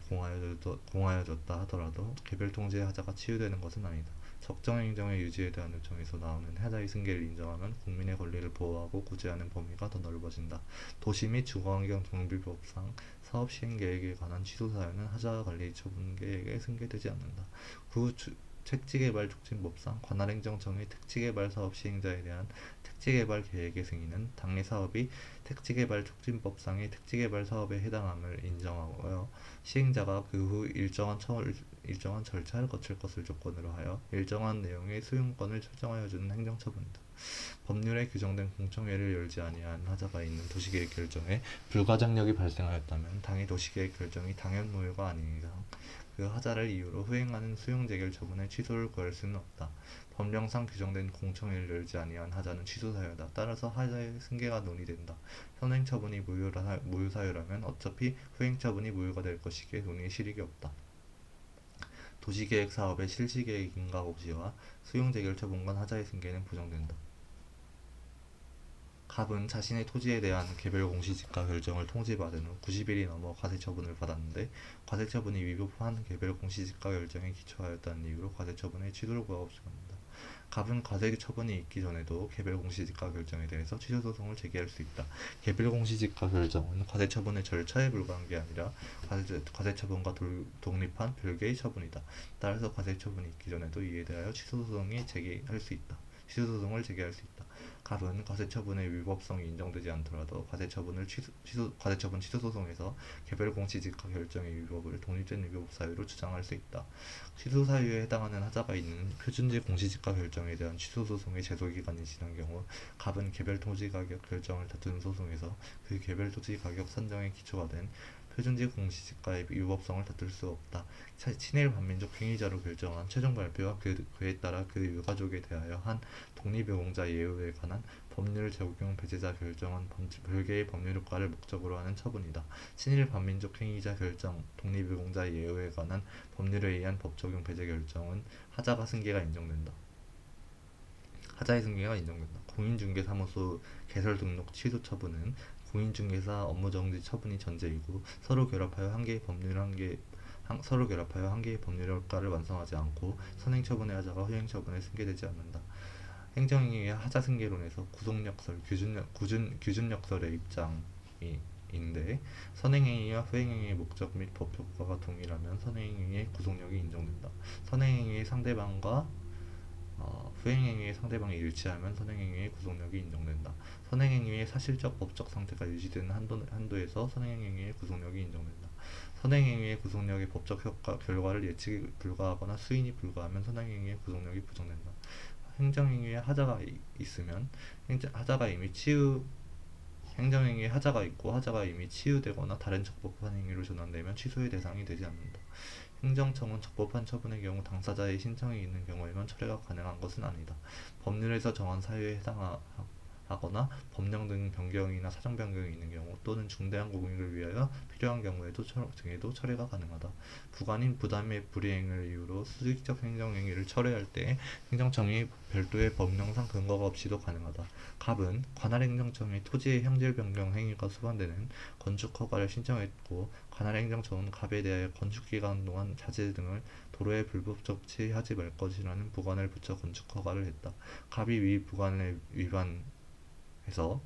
공하여졌다 하더라도 개별 통지의 하자가 치유되는 것은 아니다. 적정 행정의 유지에 대한 요청에서 나오는 하자의 승계를 인정하면 국민의 권리를 보호하고 구제하는 범위가 더 넓어진다. 도시 및 주거환경정비법상 사업 시행 계획에 관한 취소 사유는 하자 관리 처분 계획에 승계되지 않는다. 택지개발촉진법상 관할행정청의 택지개발 사업 시행자에 대한 택지개발 계획의 승인은 당해 사업이 택지개발촉진법상의 택지개발 사업에 해당함을 인정하여 시행자가 그 후 일정한 절차를 거칠 것을 조건으로 하여 일정한 내용의 수용권을 설정하여 주는 행정처분이다. 법률에 규정된 공청회를 열지 아니한 하자가 있는 도시계획 결정에 불가장력이 발생하였다면 당해 도시계획 결정이 당연무효가 아닌 이상 그 하자를 이유로 후행하는 수용재결 처분의 취소를 구할 수는 없다. 법령상 규정된 공청회를 열지 아니한 하자는 취소사유다. 따라서 하자의 승계가 논의된다. 현행처분이 무효사유라면 어차피 후행처분이 무효가 될 것이기에 논의의 실익이 없다. 도시계획 사업의 실시계획 인가고시와 수용재결 처분간 하자의 승계는 부정된다. 갑은 자신의 토지에 대한 개별 공시지가 결정을 통지받은 후 90일이 넘어 과세처분을 받았는데 과세처분이 위법한 개별 공시지가 결정에 기초하였다는 이유로 과세처분의 취소를 구하고자 합니다. 갑은 과세처분이 있기 전에도 개별 공시지가 결정에 대해서 취소소송을 제기할 수 있다. 개별 공시지가 결정은 과세처분의 절차에 불과한 게 아니라 과세처분과 독립한 별개의 처분이다. 따라서 과세처분이 있기 전에도 이에 대하여 취소소송을 제기할 수 있다. 갑은 과세처분의 위법성이 인정되지 않더라도 과세처분 취소 소송에서 개별 공시지가 결정의 위법을 독립된 위법 사유로 주장할 수 있다. 취소 사유에 해당하는 하자가 있는 표준지 공시지가 결정에 대한 취소 소송의 제소 기간이 지난 경우 갑은 개별 토지 가격 결정을 다투는 소송에서 그 개별 토지 가격 산정에 기초가 된 표준지 공시지가의 위법성을 다툴 수 없다. 친일 반민족 행위자로 결정한 최종 발표와 그에 따라 그 유가족에 대하여 한 독립유공자 예우에 관한 법률 적용 배제자 결정은 별개의 법률 효과를 목적으로 하는 처분이다. 친일 반민족 행위자 결정, 독립유공자 예우에 관한 법률에 의한 법 적용 배제 결정은 하자의 승계가 인정된다. 공인중개사무소 개설 등록 취소 처분은 공인중개사 업무정지 처분이 전제이고 서로 결합하여 한 개의 법률 효과를 완성하지 않고 선행처분의 하자가 후행처분에 승계되지 않는다. 행정행위의 하자승계론에서 구속역설, 규준역설의 입장인데 선행행위와 후행행위의 목적 및 법효과가 동일하면 선행행위의 구속력이 인정된다. 선행행위의 상대방과 후행행위의 상대방이 일치하면 선행행위의 구속력이 인정된다. 선행행위의 사실적 법적 상태가 유지되는 한도에서 선행행위의 구속력이 인정된다. 선행행위의 구속력의 법적 결과를 예측이 불가하거나 수인이 불가하면 선행행위의 구속력이 부정된다. 행정행위에 하자가 있으면 행정행위에 하자가 있고 하자가 이미 치유되거나 다른 적법한 행위로 전환되면 취소의 대상이 되지 않는다. 행정청은 적법한 처분의 경우 당사자의 신청이 있는 경우에만 철회가 가능한 것은 아니다. 법률에서 정한 사유에 해당하거나 법령 등 변경이나 사정 변경이 있는 경우 또는 중대한 공익을 위하여 필요한 경우에도 철회가 가능하다. 부관인 부담의 불이행을 이유로 수직적 행정행위를 철회할 때 행정청이 별도의 법령상 근거가 없이도 가능하다. 갑은 관할행정청이 토지의 형질 변경 행위가 수반되는 건축허가를 신청했고 관할행정청은 갑에 대하여 건축기간 동안 자재 등을 도로에 불법적 채하지 말 것이라는 부관을 붙여 건축허가를 했다. 갑이 위 부관을 위반해서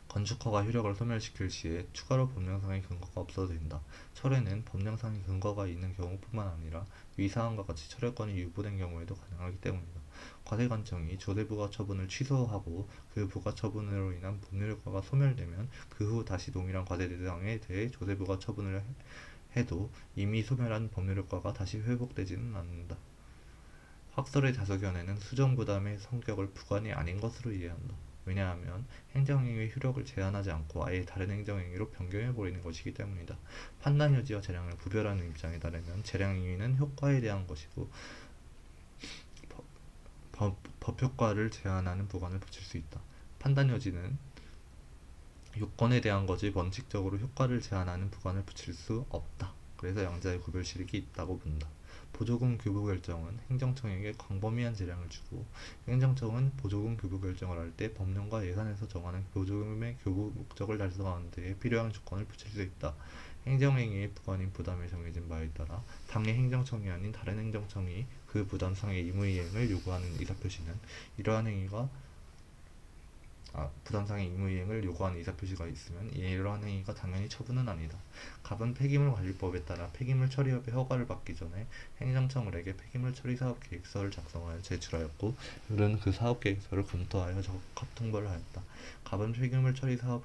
건축허가 효력을 소멸시킬 시에 추가로 법령상의 근거가 없어도 된다. 철회는 법령상의 근거가 있는 경우뿐만 아니라 위 사항과 같이 철회권이 유보된 경우에도 가능하기 때문이다. 과세관청이 조세부가 처분을 취소하고 그 부가 처분으로 인한 법률 효과가 소멸되면 그 후 다시 동일한 과세 대상에 대해 조세부가 처분을 해도 이미 소멸한 법률 효과가 다시 회복되지는 않는다. 확설의 다소견에는 수정부담의 성격을 부관이 아닌 것으로 이해한다. 왜냐하면 행정행위의 효력을 제한하지 않고 아예 다른 행정행위로 변경해버리는 것이기 때문이다. 판단요지와 재량을 구별하는 입장에 따르면 재량행위는 효과에 대한 것이고 법효과를 제한하는 부관을 붙일 수 있다. 판단요지는 요건에 대한 거지 원칙적으로 효과를 제한하는 부관을 붙일 수 없다. 그래서 양자의 구별실익이 있다고 본다. 보조금 교부 결정은 행정청에게 광범위한 재량을 주고 행정청은 보조금 교부 결정을 할 때 법령과 예산에서 정하는 보조금의 교부 목적을 달성하는 데에 필요한 조건을 붙일 수 있다. 행정행위의 부관인 부담이 정해진 바에 따라 당의 행정청이 아닌 다른 행정청이 그 부담상의 의무이행을 요구하는 의사표시는 부담상의 의무이행을 요구하는 의사표시가 있으면 이러한 행위가 당연히 처분은 아니다. 갑은 폐기물관리법에 따라 폐기물 처리업의 허가를 받기 전에 행정청을에게 폐기물 처리 사업 계획서를 작성하여 제출하였고 을은 그 사업 계획서를 검토하여 적합 통보를 하였다. 갑은 폐기물 처리업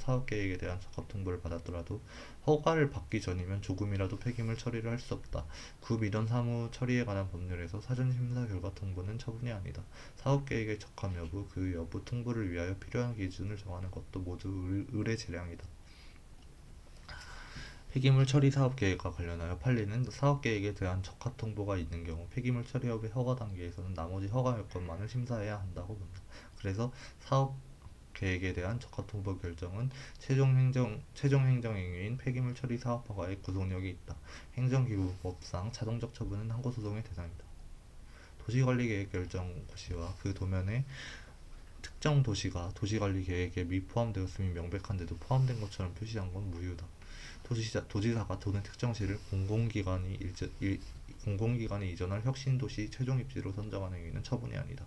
사업 계획에 대한 적합 통보를 받았더라도 허가를 받기 전이면 조금이라도 폐기물 처리를 할 수 없다. 구 민원 사무 처리에 관한 법률에서 사전 심사 결과 통보는 처분이 아니다. 사업 계획의 적합 여부, 그 여부 통보를 위하여 필요한 기준을 정하는 것도 모두 을의 재량이다. 폐기물 처리 사업 계획과 관련하여 판례는 사업 계획에 대한 적합 통보가 있는 경우 폐기물 처리업의 허가 단계에서는 나머지 허가 요건만을 심사해야 한다고 본다. 그래서 사업 계획에 대한 적합 통보 결정은 최종 행정행위인 폐기물 처리 사업 허가에 구속력이 있다. 행정기구법상 자동적 처분은 항고소송의 대상이다. 도시관리계획 결정 고시와 그 도면에 특정 도시가 도시관리계획에 미포함되었음이 명백한데도 포함된 것처럼 표시한 건 무효다. 도지사가 도는 특정시를 공공기관에 이전할 혁신도시 최종 입지로 선정하는 행위는 처분이 아니다.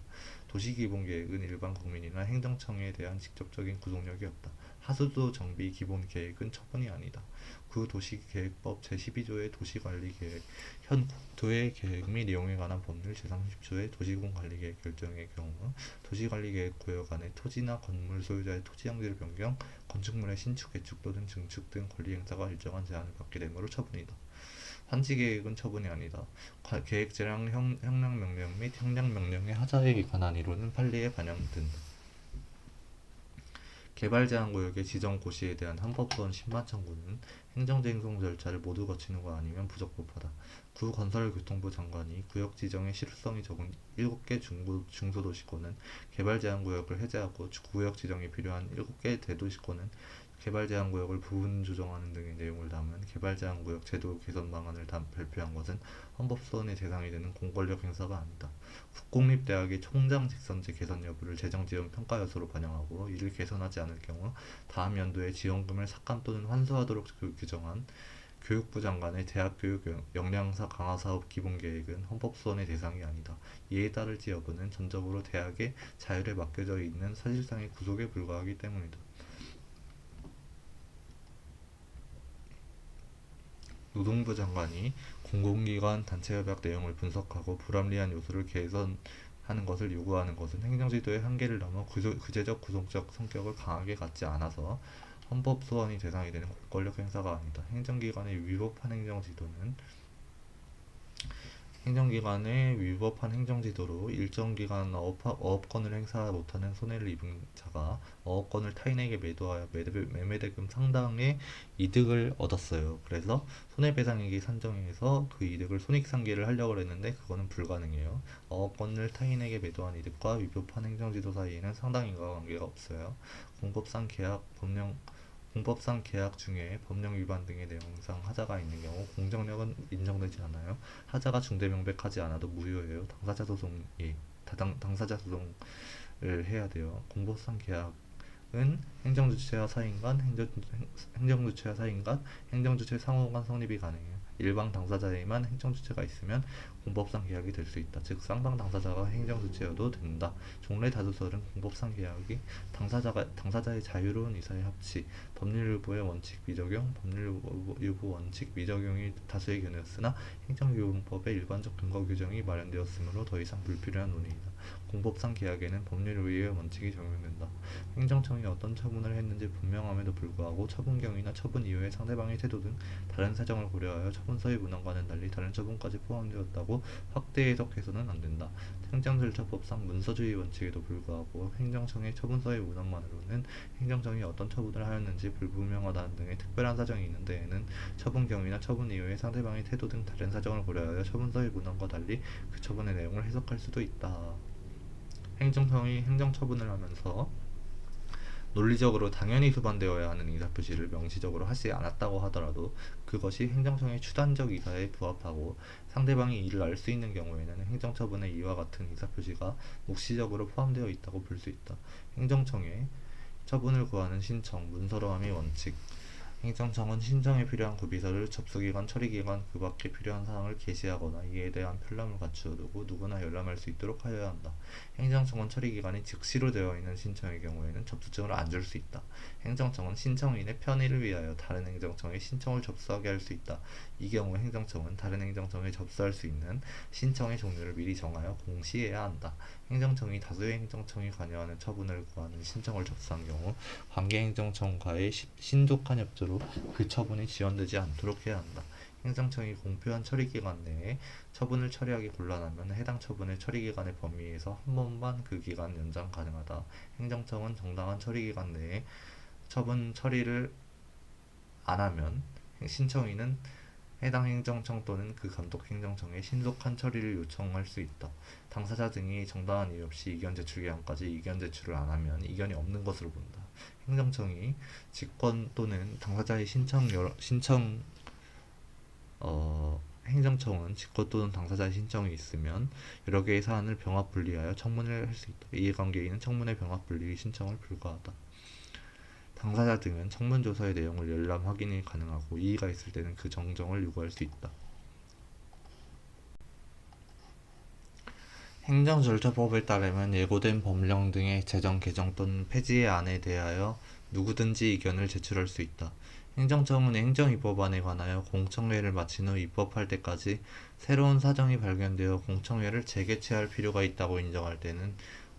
도시기본계획은 일반 국민이나 행정청에 대한 직접적인 구속력이 없다. 하수도 정비 기본계획은 처분이 아니다. 구도시계획법 제12조의 도시관리계획, 현 국토의 계획 및 이용에 관한 법률 제30조의 도시공관리계획 결정의 경우 도시관리계획 구역 안에 토지나 건물 소유자의 토지용지를 변경, 건축물의 신축, 개축 또는 증축 등 권리행사가 일정한 제한을 받게 되므로 처분이다. 환지계획은 처분이 아니다. 계획재량 형량명령 및 형량명령의 하자에 관한 이론은 판례에 반영된다. 개발제한구역의 지정 고시에 대한 항법소원 신반 청구는 행정쟁송 절차를 모두 거치는 거 아니면 부적법하다. 구건설교통부 장관이 구역 지정의 실효성이 적은 7개 중소도시권은 개발제한구역을 해제하고 구역 지정이 필요한 7개 대도시권은 개발제한구역을 부분 조정하는 등의 내용을 담은 개발제한구역 제도 개선 방안을 발표한 것은 헌법소원의 대상이 되는 공권력 행사가 아니다. 국공립대학의 총장 직선제 개선 여부를 재정지원 평가 요소로 반영하고 이를 개선하지 않을 경우 다음 연도에 지원금을 삭감 또는 환수하도록 규정한 교육부 장관의 대학교육 역량사 강화사업 기본계획은 헌법소원의 대상이 아니다. 이에 따를지 여부는 전적으로 대학의 자율에 맡겨져 있는 사실상의 구속에 불과하기 때문이다. 노동부 장관이 공공기관 단체협약 내용을 분석하고 불합리한 요소를 개선하는 것을 요구하는 것은 행정지도의 한계를 넘어 구제적 구속적 성격을 강하게 갖지 않아서 헌법소원이 대상이 되는 공권력 행사가 아니다. 행정기관의 위법한 행정지도로 일정 기간 어업권을 행사 못하는 손해를 입은 자가 어업권을 타인에게 매도하여 매매대금 상당의 이득을 얻었어요. 그래서 손해배상액이 산정해서 그 이득을 손익상계를 하려고 했는데 그거는 불가능해요. 어업권을 타인에게 매도한 이득과 위법한 행정지도 사이에는 상당 인과관계가 없어요. 공법상 계약 중에 법령 위반 등의 내용상 하자가 있는 경우 공정력은 인정되지 않아요. 하자가 중대명백하지 않아도 무효예요. 당사자 소송을 해야 돼요. 공법상 계약은 행정주체와 사인 간, 행정주체 상호 간 성립이 가능해요. 일방 당사자에만 행정주체가 있으면 공법상 계약이 될 수 있다. 즉 쌍방 당사자가 행정주체여도 된다. 종래 다수설은 공법상 계약이 당사자의 자유로운 의사의 합치, 법률일부의 원칙 미적용, 법률일부 원칙 미적용이 다수의 견해였으나 행정기본법에 일반적 근거 규정이 마련되었으므로 더 이상 불필요한 논의이다. 공법상 계약에는 법률의의 원칙이 적용된다. 행정청이 어떤 처분을 했는지 분명함에도 불구하고 처분 경위나 처분 이후의 상대방의 태도 등 다른 사정을 고려하여 처분서의 문헌과는 달리 다른 처분까지 포함되었다고 확대 해석해서는 안 된다. 행정절차법상 문서주의 원칙에도 불구하고 행정청의 처분서의 문헌만으로는 행정청이 어떤 처분을 하였는지 불분명하다는 등의 특별한 사정이 있는 데에는 처분 경위나 처분 이후의 상대방의 태도 등 다른 사정을 고려하여 처분서의 문헌과 달리 그 처분의 내용을 해석할 수도 있다. 행정청이 행정처분을 하면서 논리적으로 당연히 수반되어야 하는 의사표시를 명시적으로 하지 않았다고 하더라도 그것이 행정청의 추단적 의사에 부합하고 상대방이 이를 알 수 있는 경우에는 행정처분에 이와 같은 의사표시가 묵시적으로 포함되어 있다고 볼 수 있다. 행정청에 처분을 구하는 신청, 문서로함의 원칙. 행정청은 신청에 필요한 구비서를 접수기관, 처리기관 그 밖에 필요한 사항을 게시하거나 이에 대한 편람을 갖추어 두고 누구나 열람할 수 있도록 하여야 한다. 행정청은 처리기관이 즉시로 되어 있는 신청의 경우에는 접수증을 안 줄 수 있다. 행정청은 신청인의 편의를 위하여 다른 행정청에 신청을 접수하게 할 수 있다. 이 경우 행정청은 다른 행정청에 접수할 수 있는 신청의 종류를 미리 정하여 공시해야 한다. 행정청이 다수의 행정청이 관여하는 처분을 구하는 신청을 접수한 경우 관계 행정청과의 신속한 협조로 그 처분이 지연되지 않도록 해야 한다. 행정청이 공표한 처리기간 내에 처분을 처리하기 곤란하면 해당 처분의 처리기간의 범위에서 한 번만 그 기간 연장 가능하다. 행정청은 정당한 처리기간 내에 처분 처리를 안 하면 신청인은 해당 행정청 또는 그 감독 행정청에 신속한 처리를 요청할 수 있다. 당사자 등이 정당한 이유 없이 이견 제출 기한까지 이견 제출을 안 하면 이견이 없는 것으로 본다. 행정청이 직권 또는 당사자의 행정청은 직권 또는 당사자의 신청이 있으면 여러 개의 사안을 병합 분리하여 청문을 할 수 있다. 이해관계인은 청문회 병합 분리 신청을 불가하다. 당사자 등은 청문조서의 내용을 열람 확인이 가능하고 이의가 있을 때는 그 정정을 요구할 수 있다. 행정절차법에 따르면 예고된 법령 등의 제정, 개정 또는 폐지의 안에 대하여 누구든지 의견을 제출할 수 있다. 행정청은 행정입법안에 관하여 공청회를 마친 후 입법할 때까지 새로운 사정이 발견되어 공청회를 재개최할 필요가 있다고 인정할 때는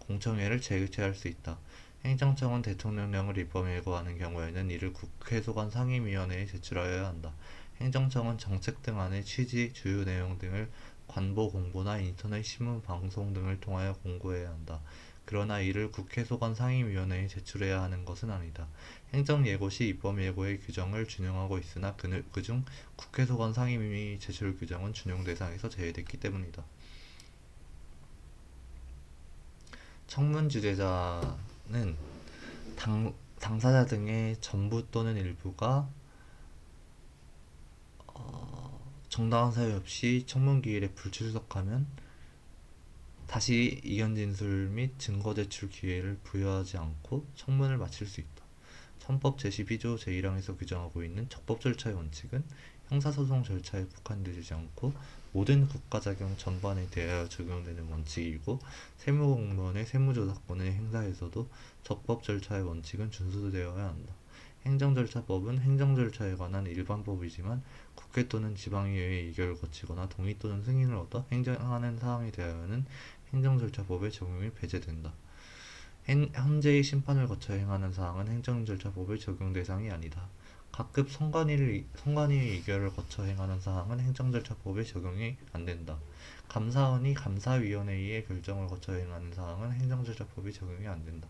공청회를 재개최할 수 있다. 행정청은 대통령령을 입법 예고하는 경우에는 이를 국회 소관 상임위원회에 제출하여야 한다. 행정청은 정책 등 안의 취지, 주요 내용 등을 관보 공보나 인터넷 신문 방송 등을 통하여 공고해야 한다. 그러나 이를 국회 소관 상임위원회에 제출해야 하는 것은 아니다. 행정예고 시 입법예고의 규정을 준용하고 있으나 그중 국회 소관 상임위 제출 규정은 준용 대상에서 제외됐기 때문이다. 청문 주재자는 당사자 등의 전부 또는 일부가 정당한 사유 없이 청문기일에 불출석하면 다시 이견 진술 및 증거 제출 기회를 부여하지 않고 청문을 마칠 수 있다. 헌법 제12조 제1항에서 규정하고 있는 적법 절차의 원칙은 형사소송 절차에 국한되지 않고 모든 국가작용 전반에 대하여 적용되는 원칙이고 세무공무원의 세무조사권을 행사에서도 적법 절차의 원칙은 준수되어야 한다. 행정절차법은 행정절차에 관한 일반법이지만 국회 또는 지방의회의 의결을 거치거나 동의 또는 승인을 얻어 행정하는 사항에 대하여는 행정절차법의 적용이 배제된다. 현재의 심판을 거쳐 행하는 사항은 행정절차법의 적용 대상이 아니다. 각급 선관위의 의결을 거쳐 행하는 사항은 행정절차법의 적용이 안된다. 감사원이 감사위원회의 결정을 거쳐 행하는 사항은 행정절차법이 적용이 안된다.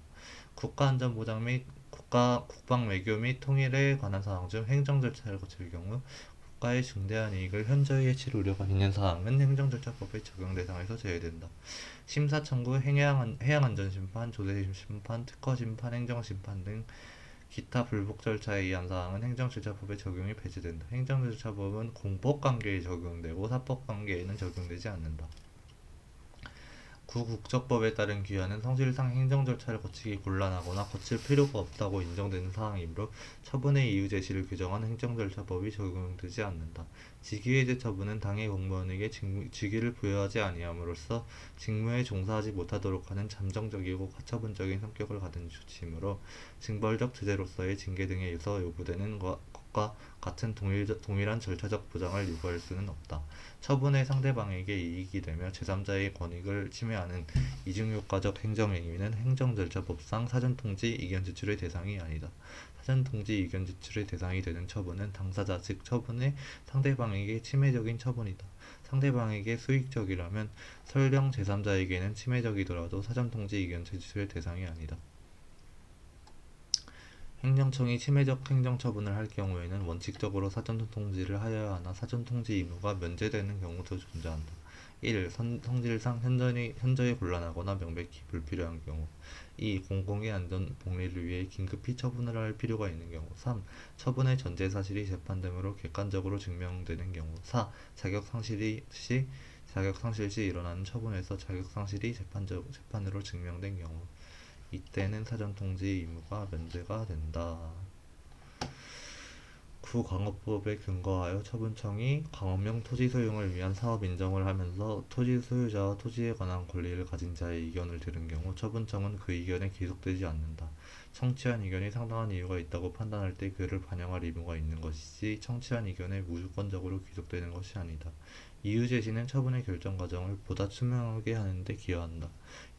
국가안전보장 및 국방 외교 및 통일에 관한 사항 중 행정절차를 거칠 경우 국가의 중대한 이익을 현저히 해칠 우려가 있는 사항은 행정절차법의 적용 대상에서 제외된다. 심사 청구, 해양안전심판, 조세심판, 특허심판, 행정심판 등 기타 불복 절차에 의한 사항은 행정절차법의 적용이 배제된다. 행정절차법은 공법관계에 적용되고 사법관계에는 적용되지 않는다. 구국적법에 따른 귀환은 성질상 행정절차를 거치기 곤란하거나 거칠 필요가 없다고 인정되는 사항이므로 처분의 이유 제시를 규정한 행정절차법이 적용되지 않는다. 직위해제 처분은 당해 공무원에게 직위를 부여하지 아니함으로써 직무에 종사하지 못하도록 하는 잠정적이고 가처분적인 성격을 가진 조치이므로 징벌적 제재로서의 징계 등에 있어 요구되는 것과 같은 동일한 절차적 보장을 요구할 수는 없다. 처분의 상대방에게 이익이 되며 제3자의 권익을 침해하는 이중효과적 행정행위는 행정절차법상 사전통지 이견 제출의 대상이 아니다. 사전통지 이견 제출의 대상이 되는 처분은 당사자 즉 처분의 상대방에게 침해적인 처분이다. 상대방에게 수익적이라면 설령 제3자에게는 침해적이더라도 사전통지 이견 제출의 대상이 아니다. 행정청이 침해적 행정처분을 할 경우에는 원칙적으로 사전통지를 하여야 하나 사전통지 의무가 면제되는 경우도 존재한다. 1. 성질상 현저히 곤란하거나 명백히 불필요한 경우 2. 공공의 안전 복리를 위해 긴급히 처분을 할 필요가 있는 경우 3. 처분의 전제 사실이 재판 등으로 객관적으로 증명되는 경우 4. 자격상실 시 일어나는 처분에서 자격상실이 재판으로 증명된 경우 이때는 사전통지 의무가 면제가 된다. 구광업법에 근거하여 처분청이 광업용 토지 소유를 위한 사업 인정을 하면서 토지 소유자와 토지에 관한 권리를 가진 자의 의견을 들은 경우 처분청은 그 의견에 기속되지 않는다. 청취한 의견이 상당한 이유가 있다고 판단할 때 그를 반영할 의무가 있는 것이지 청취한 의견에 무조건적으로 기속되는 것이 아니다. 이유 제시는 처분의 결정 과정을 보다 투명하게 하는 데 기여한다.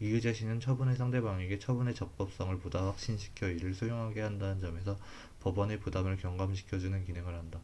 이유 제시는 처분의 상대방에게 처분의 적법성을 보다 확신시켜 이를 수용하게 한다는 점에서 법원의 부담을 경감시켜주는 기능을 한다.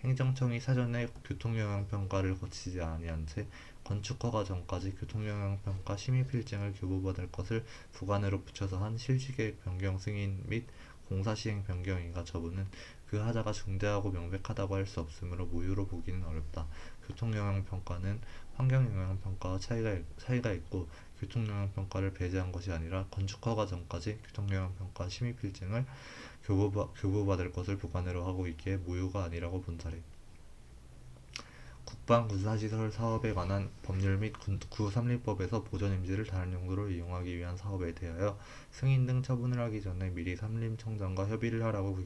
행정청이 사전에 교통영향평가를 거치지 아니한 채 건축허가 전까지 교통영향평가 심의필증을 교부받을 것을 부관으로 붙여서 한 실시계획 변경 승인 및 공사시행 변경인가 처분은 그 하자가 중대하고 명백하다고 할 수 없으므로 무효로 보기는 어렵다. 교통영향평가는 환경영향평가와 차이가 있고 교통영향평가를 배제한 것이 아니라 건축허가 전까지 교통영향평가 심의필증을 교부받을 것을 부관으로 하고 있기에 무효가 아니라고 본 사례. 국방군사시설 사업에 관한 법률 및 구삼림법에서 보존임지를 다른 용도로 이용하기 위한 사업에 대하여 승인 등 처분을 하기 전에 미리 산림청장과 협의를 하라고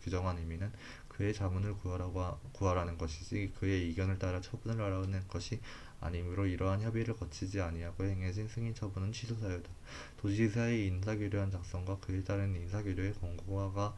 규정한 의미는 그의 자문을 구하라는 것이지 그의 의견을 따라 처분을 하라는 것이 아니므로 이러한 협의를 거치지 아니하고 행해진 승인 처분은 취소 사유다. 도지사의 인사규례안 작성과 그에 따른 인사규례의 공고가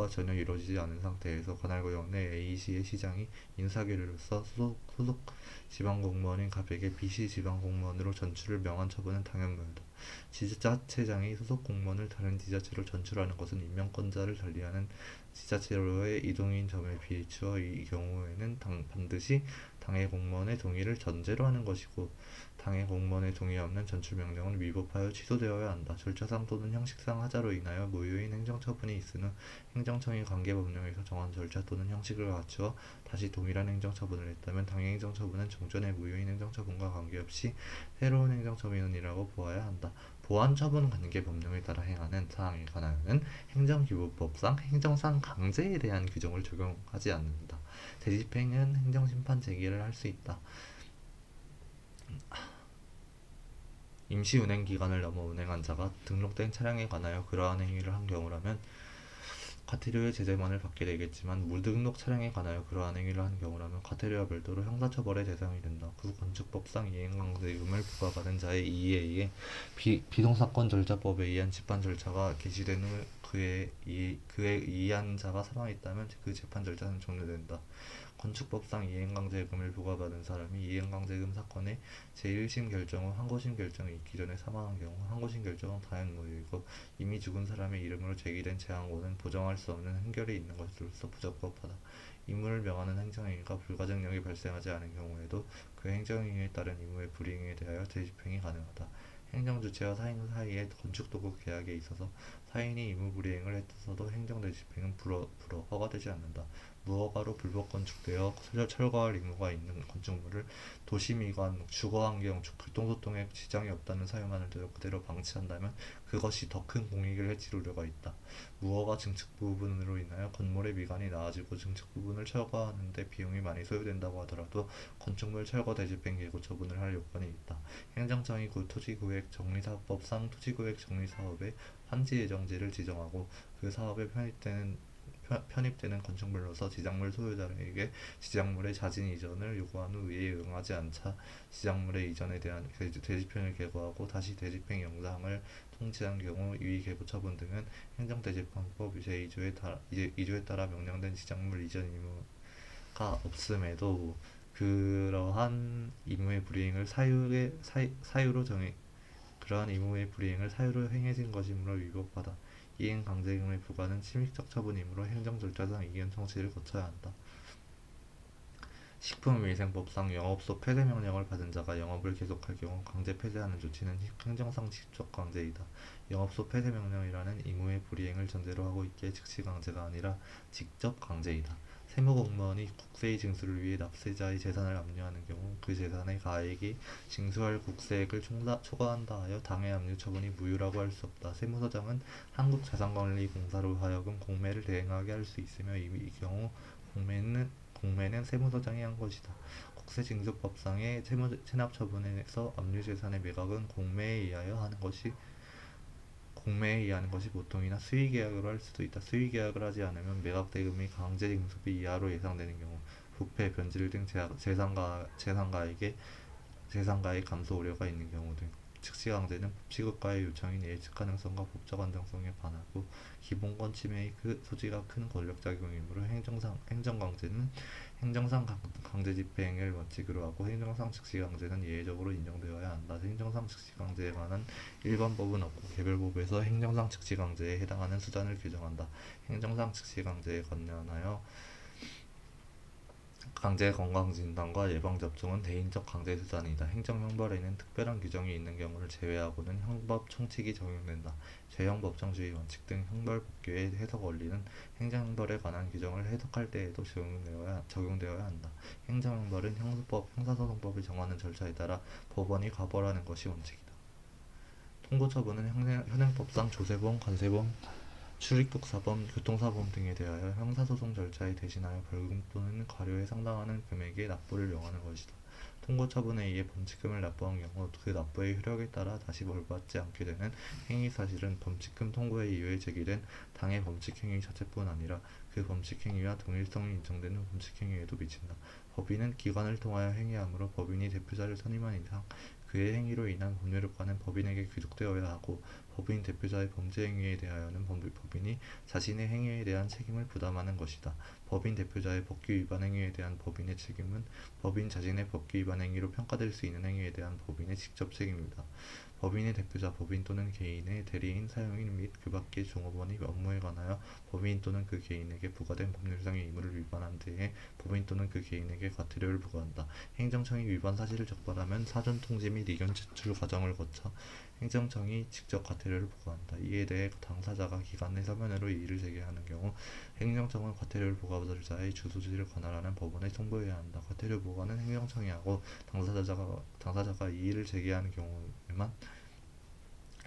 전혀 이루어지지 않은 상태에서 관할구역 내 A시의 시장이 인사규례로서 소속 지방공무원인 갑에게 B시 지방공무원으로 전출을 명한 처분은 당연무효다. 지자체장이 소속 공무원을 다른 지자체로 전출하는 것은 임명권자를 달리하는 지자체로의 이동인 점에 비추어 이 경우에는 반드시 당해 공무원의 동의를 전제로 하는 것이고 당해 공무원의 동의 없는 전출 명령은 위법하여 취소되어야 한다. 절차상 또는 형식상 하자로 인하여 무효인 행정처분이 있은 후 행정청이 관계법령에서 정한 절차 또는 형식을 갖추어 다시 동일한 행정처분을 했다면 당해 행정처분은 종전의 무효인 행정처분과 관계없이 새로운 행정처분이라고 보아야 한다. 보완처분 관계법령에 따라 행하는 사항에 관하여는 행정기부법상 행정상 강제에 대한 규정을 적용하지 않는다. 대집행은 행정심판 제기를 할 수 있다. 임시운행 기간을 넘어 운행한 자가 등록된 차량에 관하여 그러한 행위를 한 경우라면 과태료의 제재만을 받게 되겠지만 무등록 차량에 관하여 그러한 행위를 한 경우라면 과태료와 별도로 형사처벌의 대상이 된다. 구건축법상 이행강제금을 부과받은 자의 이의에 의해 비동사건 절차법에 의한 집행 절차가 개시된 후 그에 의한 자가 사망했다면 그 재판 절차는 종료된다. 건축법상 이행강제금을 부과받은 사람이 이행강제금 사건의 제1심 결정 후 항고심 결정이 있기 전에 사망한 경우 항고심 결정은 다행무효이고 이미 죽은 사람의 이름으로 제기된 재항고는 보정할 수 없는 흔결이 있는 것으로서 부적법하다. 임무를 명하는 행정행위가 불가증력이 발생하지 않은 경우에도 그 행정행위에 따른 임무의 불이행에 대하여 재집행이 가능하다. 행정주체와 사인 사이의 건축도급 계약에 있어서 사인이 임무 불이행을 했어도 행정대집행은 불허 허가되지 않는다. 무허가로 불법 건축되어 철거할 의무가 있는 건축물을 도시미관, 주거환경, 교통소통에 지장이 없다는 사유만을 들어 그대로 방치한다면 그것이 더 큰 공익을 해칠 우려가 있다. 무허가 증축 부분으로 인하여 건물의 미관이 나아지고 증축 부분을 철거하는 데 비용이 많이 소요된다고 하더라도 건축물 철거 대집행 계고 처분을 할 요건이 있다. 행정청이 토지구획정리사업법상 토지구획 정리사업의 환지 예정지를 지정하고 그 사업에 편입되는 건축물로서 지작물 소유자에게 지작물의 자진 이전을 요구한 후 이에 응하지 않자 지작물의 이전에 대한 대집행을 계고하고 다시 대집행 영장을 통지한 경우 위 계고 처분 등은 행정대집행법 제2조에 따라 명령된 지작물 이전 의무가 없음에도 그러한 의무의 불이행을 사유로 행해진 것이므로 위법하다. 이행강제금의 부과는 침익적 처분이므로 행정절차상 이견 청취를 거쳐야 한다. 식품위생법상 영업소 폐쇄명령을 받은 자가 영업을 계속할 경우 강제 폐쇄하는 조치는 행정상 직접 강제이다. 영업소 폐쇄명령이라는 의무의 불이행을 전제로 하고 있기에 즉시 강제가 아니라 직접 강제이다. 세무공무원이 국세의 징수를 위해 납세자의 재산을 압류하는 경우 그 재산의 가액이 징수할 국세액을 초과한다 하여 당해 압류 처분이 무효라고 할 수 없다. 세무서장은 한국자산관리공사로 하여금 공매를 대행하게 할 수 있으며 이 경우 공매는 세무서장이 한 것이다. 국세징수법상의 체납처분에서 압류재산의 매각은 공매에 의하는 것이 보통이나 수의계약으로 할 수도 있다. 수의계약을 하지 않으면 매각대금이 강제징수비 이하로 예상되는 경우 부패, 변질 등 재산가액 감소 우려가 있는 경우 등 즉시강제는 법치국가의 요청인 예측 가능성과 법적 안정성에 반하고 기본권 침해의 소지가 큰 권력작용이므로 행정강제는 행정상 강제집행을 원칙으로 하고 행정상 즉시강제는 예외적으로 인정되어야 한다. 행정상 즉시강제에 관한 일반법은 없고 개별법에서 행정상 즉시강제에 해당하는 수단을 규정한다. 행정상 즉시강제에 관련하여 강제 건강진단과 예방접종은 대인적 강제수단이다. 행정형벌에는 특별한 규정이 있는 경우를 제외하고는 형법 총칙이 적용된다. 죄형 법정주의 원칙 등 형벌법규의 해석 원리는 행정형벌에 관한 규정을 해석할 때에도 적용되어야 한다. 행정형벌은 형소법, 형사소송법이 정하는 절차에 따라 법원이 가벌하는 것이 원칙이다. 통고처분은 현행법상 조세범, 관세범, 출입국사범, 교통사범 등에 대하여 형사소송 절차에 대신하여 벌금 또는 과료에 상당하는 금액의 납부를 명하는 것이다. 통고 처분에 의해 범칙금을 납부한 경우 그 납부의 효력에 따라 다시 벌받지 않게 되는 행위 사실은 범칙금 통고의 이유에 제기된 당해 범칙행위 자체뿐 아니라 그 범칙행위와 동일성이 인정되는 범칙행위에도 미친다. 법인은 기관을 통하여 행위하므로 법인이 대표자를 선임한 이상 그의 행위로 인한 법률효과는 법인에게 귀속되어야 하고 법인 대표자의 범죄 행위에 대하여는 법인이 자신의 행위에 대한 책임을 부담하는 것이다. 법인 대표자의 법규 위반 행위에 대한 법인의 책임은 법인 자신의 법규 위반 행위로 평가될 수 있는 행위에 대한 법인의 직접 책임이다. 법인의 대표자, 법인 또는 개인의 대리인, 사용인 및 그 밖의 종업원이 업무에 관하여 법인 또는 그 개인에게 부과된 법률상의 의무를 위반한 데에 법인 또는 그 개인에게 과태료를 부과한다. 행정청이 위반 사실을 적발하면 사전 통지 및 의견 제출 과정을 거쳐 행정청이 직접 과태료를 부과한다. 이에 대해 당사자가 기관 내 서면으로 이의를 제기하는 경우 행정청은 과태료를 부과받을 자의 주소지를 관할하는 법원에 통보해야 한다. 과태료 부과는 행정청이 하고 당사자가 이의를 제기하는 경우에만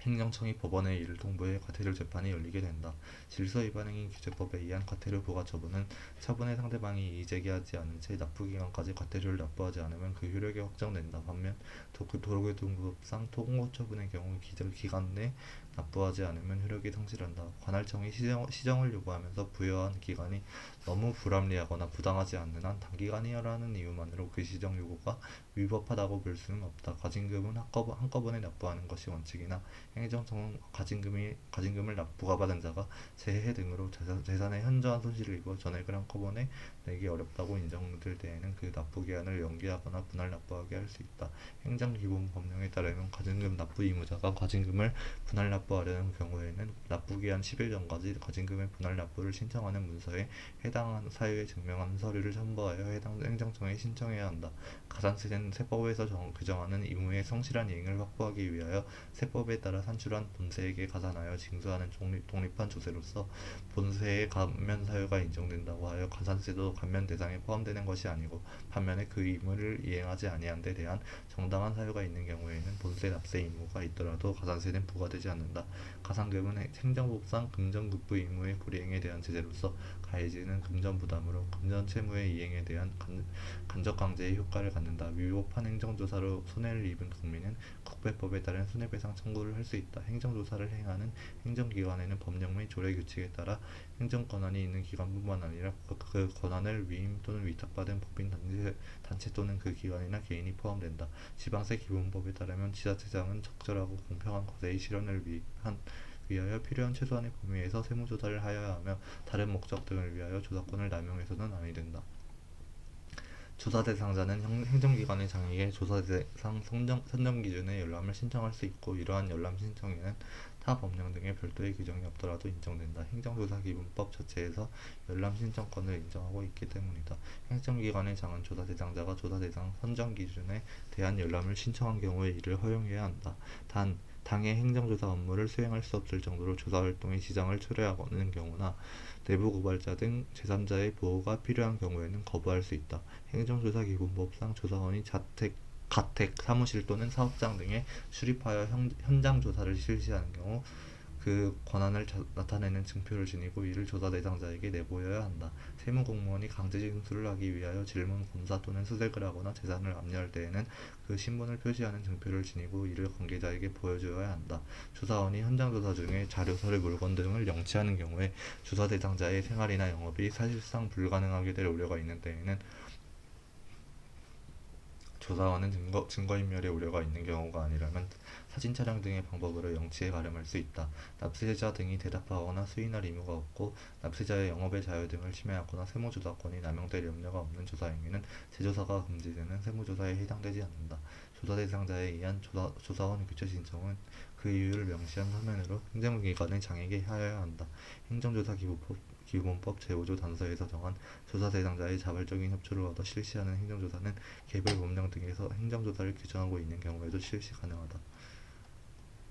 행정청이 법원에 이를 통보해 과태료 재판이 열리게 된다. 질서위반행위 규제법에 의한 과태료 부과 처분은 처분의 상대방이 이의 제기하지 않은 채 납부기간까지 과태료를 납부하지 않으면 그 효력이 확정된다. 반면 도로교통법상 통고 처분의 경우 기간 내 납부하지 않으면 효력이 상실한다. 관할청이 시정을 요구하면서 부여한 기간이 너무 불합리하거나 부당하지 않는 한 단기간이라는 이유만으로 그 시정 요구가 위법하다고 볼 수는 없다. 과징금은 한꺼번에 납부하는 것이 원칙이나 행정청은 과징금을 부과받은 자가 재해 등으로 재산의 현저한 손실을 입어 전액을 한꺼번에 내기 어렵다고 인정될 때에는 그 납부기한을 연기하거나 분할 납부하게 할 수 있다. 행정기본법령에 따르면 과징금 납부 의무자가 과징금을 분할 납부하려는 경우에는 납부기한 10일 전까지 과징금의 분할 납부를 신청하는 문서에 해당 사유에 증명하는 서류를 첨부하여 해당 행정청에 신청해야 한다. 가산세는 세법에서 규정하는 의무의 성실한 이행을 확보하기 위하여 세법에 따라 산출한 본세에게 가산하여 징수하는 독립한 조세로서 본세의 감면 사유가 인정된다고 하여 가산세도 감면 대상에 포함되는 것이 아니고 반면에 그 의무를 이행하지 아니한 데 대한 정당한 사유가 있는 경우에는 본세 납세 의무가 있더라도 가산세는 부과되지 않는다. 가산금은 행정법상 금전급부 의무의 불이행에 대한 제재로서 가해지는 금전부담으로 금전채무의 이행에 대한 간접강제의 효과를 갖는다. 위법한 행정조사로 손해를 입은 국민은 국배법에 따른 손해배상 청구를 할 수 있다. 행정조사를 행하는 행정기관에는 법령 및 조례규칙에 따라 행정권한이 있는 기관뿐만 아니라 그 권한을 위임 또는 위탁받은 법인 단체 또는 그 기관이나 개인이 포함된다. 지방세 기본법에 따르면 지자체장은 적절하고 공평한 과세의 실현을 위하여 필요한 최소한의 범위에서 세무조사를 하여야 하며 다른 목적 등을 위하여 조사권을 남용해서는 아니 된다. 조사 대상자는 행정기관의 장에게 조사 대상 선정 기준의 열람을 신청할 수 있고 이러한 열람 신청에는 타 법령 등의 별도의 규정이 없더라도 인정된다. 행정조사기본법 자체에서 열람 신청권을 인정하고 있기 때문이다. 행정기관의 장은 조사 대상자가 조사 대상 선정 기준에 대한 열람을 신청한 경우에 이를 허용해야 한다. 단 당의 행정조사 업무를 수행할 수 없을 정도로 조사활동에 지장을 초래하는 경우나 내부 고발자 등 제3자의 보호가 필요한 경우에는 거부할 수 있다. 행정조사기본법상 조사원이 가택, 사무실 또는 사업장 등에 출입하여 현장 조사를 실시하는 경우 그 권한을 나타내는 증표를 지니고 이를 조사 대상자에게 내보여야 한다. 세무공무원이 강제 징수를 하기 위하여 질문, 검사 또는 수색을 하거나 재산을 압류할 때에는 그 신분을 표시하는 증표를 지니고 이를 관계자에게 보여주어야 한다. 조사원이 현장 조사 중에 자료, 서류, 물건 등을 영치하는 경우에 조사 대상자의 생활이나 영업이 사실상 불가능하게 될 우려가 있는 때에는 조사원은 증거인멸의 우려가 있는 경우가 아니라면 사진 촬영 등의 방법으로 영치에 가름할 수 있다. 납세자 등이 대답하거나 수인할 의무가 없고 납세자의 영업의 자유 등을 침해하거나 세무조사권이 남용될 염려가 없는 조사행위는 재조사가 금지되는 세무조사에 해당되지 않는다. 조사 대상자에 의한 조사원 교체 신청은 그 이유를 명시한 서면으로 행정기관의 장에게 하여야 한다. 행정조사기본법 제5조 단서에서 정한 조사 대상자의 자발적인 협조를 얻어 실시하는 행정조사는 개별 법령 등에서 행정조사를 규정하고 있는 경우에도 실시 가능하다.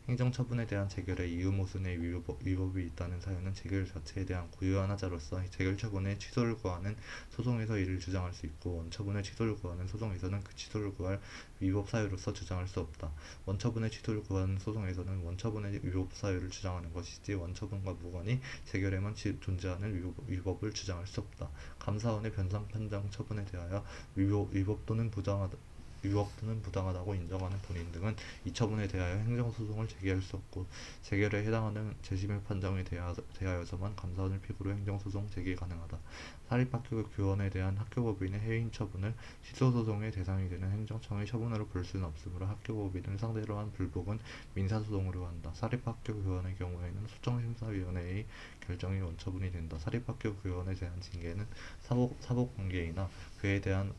행정처분에 대한 재결의 이유 모순의 위법이 있다는 사유는 재결 자체에 대한 고유한 하자로서 재결처분의 취소를 구하는 소송에서 이를 주장할 수 있고, 원처분의 취소를 구하는 소송에서는 그 취소를 구할 위법 사유로서 주장할 수 없다. 원처분의 취소를 구하는 소송에서는 원처분의 위법 사유를 주장하는 것이지, 원처분과 무관히 재결에만 존재하는 위법을 주장할 수 없다. 감사원의 변상 판정 처분에 대하여 위법 또는 부당하다고 인정하는 본인 등은 이 처분에 대하여 행정소송을 제기할 수 없고, 재결에 해당하는 재심의 판정에 대하여서만 감사원을 필요로 행정소송 제기 가능하다. 사립학교 교원에 대한 학교법인의 해임 처분을 시소소송의 대상이 되는 행정청의 처분으로 볼 수는 없으므로 학교법인을 상대로 한 불복은 민사소송으로 한다. 사립학교 교원의 경우에는 소청심사위원회의 결정이 원처분이 된다. 사립학교 교원에 대한 징계는 사법관계이나 그에 대한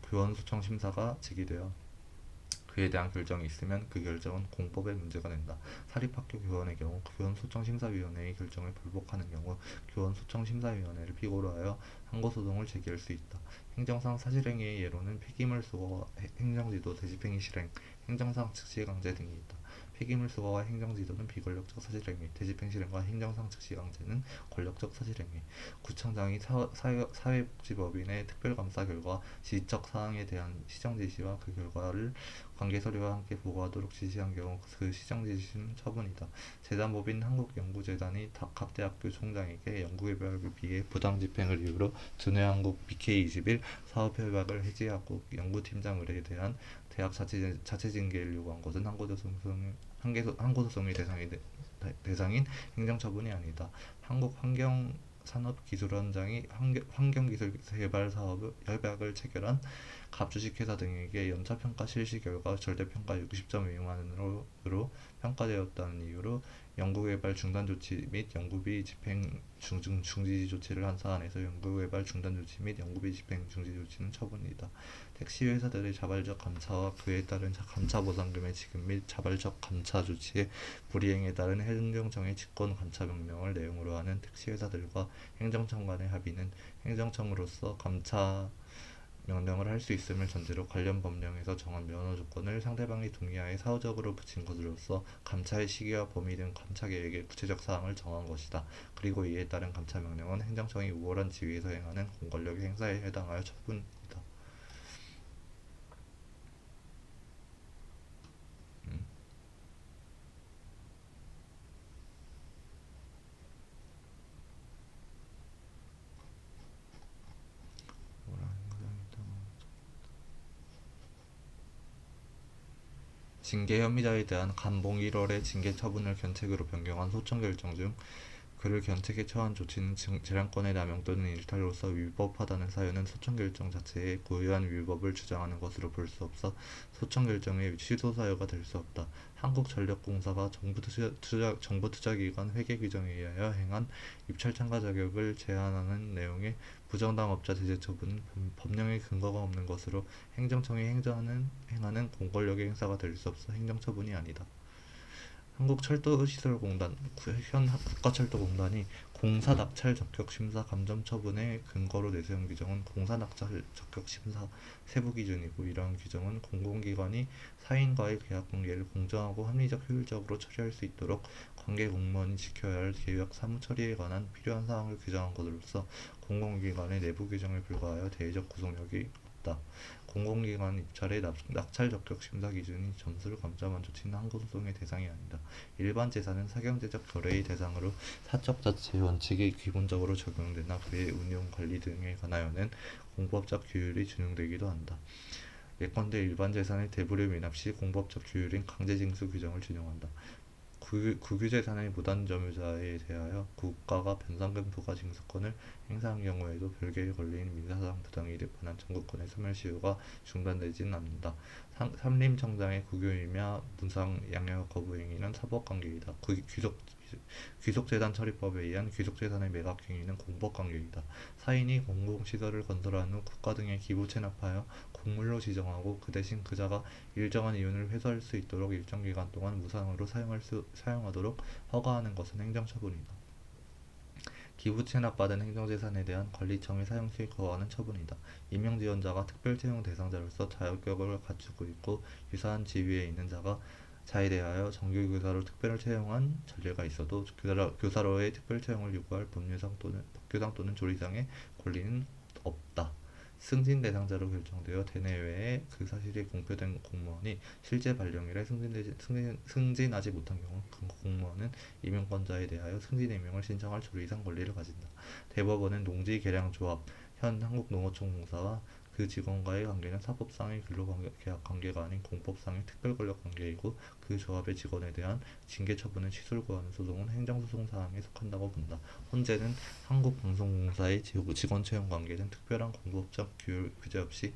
교원 소청 심사가 제기되어 그에 대한 결정이 있으면 그 결정은 공법의 문제가 된다. 사립학교 교원의 경우 교원소청심사위원회의 결정을 불복하는 경우 교원소청심사위원회를 필요로 하여 항고소송을 제기할 수 있다. 행정상 사실행위의 예로는 폐기물 수거와 행정지도, 대집행위 실행, 행정상 즉시강제 등이 있다. 폐기물 수거와 행정지도는 비권력적 사실행위, 대집행 실행과 행정상 즉시강제는 권력적 사실행위. 구청장이 사회복지법인의 특별감사 결과 지적 사항에 대한 시정지시와 그 결과를 관계서류와 함께 보고하도록 지시한 경우 그 시정지시는 처분이다. 재단법인 한국연구재단이 각 대학교 총장에게 연구개발을 위해 부당집행을 이유로 두뇌한국 BK21 사업협약을 해지하고 연구팀장 을에 대한 대학 자체징계를 요구한 것은 항고소송의 대상인 행정처분이 아니다. 한국환경산업기술원장이 환경기술개발 협약을 체결한 갑주식회사 등에게 연차평가 실시 결과 절대평가 60점 미만으로 평가되었다는 이유로 연구개발 중단 조치 및 연구비 집행 중지 조치를 한 사안에서 연구개발 중단 조치 및 연구비 집행 중지 조치는 처분이다. 택시회사들의 자발적 감차와 그에 따른 감차 보상금의 지급 및 자발적 감차 조치의 불이행에 따른 행정청의 직권 감차 명령을 내용으로 하는 택시회사들과 행정청 간의 합의는 행정청으로서 감차 명령을 할 수 있음을 전제로 관련 법령에서 정한 면허 조건을 상대방이 동의하에 사후적으로 붙인 것으로서 감차의 시기와 범위 등 감차 계획의 구체적 사항을 정한 것이다. 그리고 이에 따른 감차 명령은 행정청이 우월한 지위에서 행하는 공권력의 행사에 해당하여 처분이다. 징계 혐의자에 대한 감봉 1월의 징계 처분을 견책으로 변경한 소청 결정 중 그를 견책에 처한 조치는 재량권의 남용 또는 일탈로서 위법하다는 사유는 소청 결정 자체에 고유한 위법을 주장하는 것으로 볼 수 없어 소청 결정의 취소 사유가 될 수 없다. 한국전력공사가 정부 투자기관 회계 규정에 의하여 행한 입찰 참가 자격을 제한하는 내용의 부정당 업자 제재 처분은 법령의 근거가 없는 것으로 행정청이 행하는 공권력의 행사가 될 수 없어 행정처분이 아니다. 한국철도시설공단 현 국가철도공단이 공사 낙찰 적격 심사 감점 처분의 근거로 내세운 규정은 공사 낙찰 적격 심사 세부 기준이고, 이러한 규정은 공공기관이 사인과의 계약 관계를 공정하고 합리적 효율적으로 처리할 수 있도록 관계 공무원이 지켜야 할 계약 사무 처리에 관한 필요한 사항을 규정한 것으로서 공공기관의 내부 규정에 불과하여 대외적 구속력이 없다. 공공기관 입찰의 낙찰 적격 심사 기준이 점수를 감점한 조치는 항고소송의 대상이 아니다. 일반 재산은 사경제적 거래의 대상으로 사적 자치 원칙이 기본적으로 적용되나 그의 운용 관리 등에 관하여는 공법적 규율이 준용되기도 한다. 예컨대 일반 재산의 대부를 미납 시 공법적 규율인 강제징수 규정을 준용한다. 국유재산의 무단점유자에 대하여 국가가 변상금 부과 징수권을 행사한 경우에도 별개의 권리인 민사상 부당이익에 관한 청구권의 소멸시효가 중단되지는 않는다. 산림청장의 국유이며 무상 양육 거부 행위는 사법관계이다. 귀속재단 처리법에 의한 귀속재산의 매각 행위는 공법관계이다. 사인이 공공시설을 건설한 후 국가 등에 기부 체납하여 공물로 지정하고 그 대신 그자가 일정한 이윤을 회수할 수 있도록 일정 기간 동안 무상으로 사용하도록 허가하는 것은 행정처분이다. 기부 체납받은 행정재산에 대한 관리청의 사용 수익 거부하는 처분이다. 임명지원자가 특별채용 대상자로서 자격을 갖추고 있고 유사한 지위에 있는 자가 자에 대하여 정규교사로 특별 채용한 전례가 있어도 교사로의 특별 채용을 요구할 법규상 또는 조리상의 권리는 없다. 승진 대상자로 결정되어 대내외에 그 사실이 공표된 공무원이 실제 발령일에 승진하지 못한 경우 그 공무원은 임용권자에 대하여 승진 임용을 신청할 조리상 권리를 가진다. 대법원은 농지계량조합 현 한국농어촌공사와 그 직원과의 관계는 사법상의 근로계약 관계가 아닌 공법상의 특별권력 관계이고 그 조합의 직원에 대한 징계 처분은 취소를 구하는 소송은 행정소송 사항에 속한다고 본다. 헌재는 한국방송공사의 직원 채용 관계는 특별한 공법적 규제 없이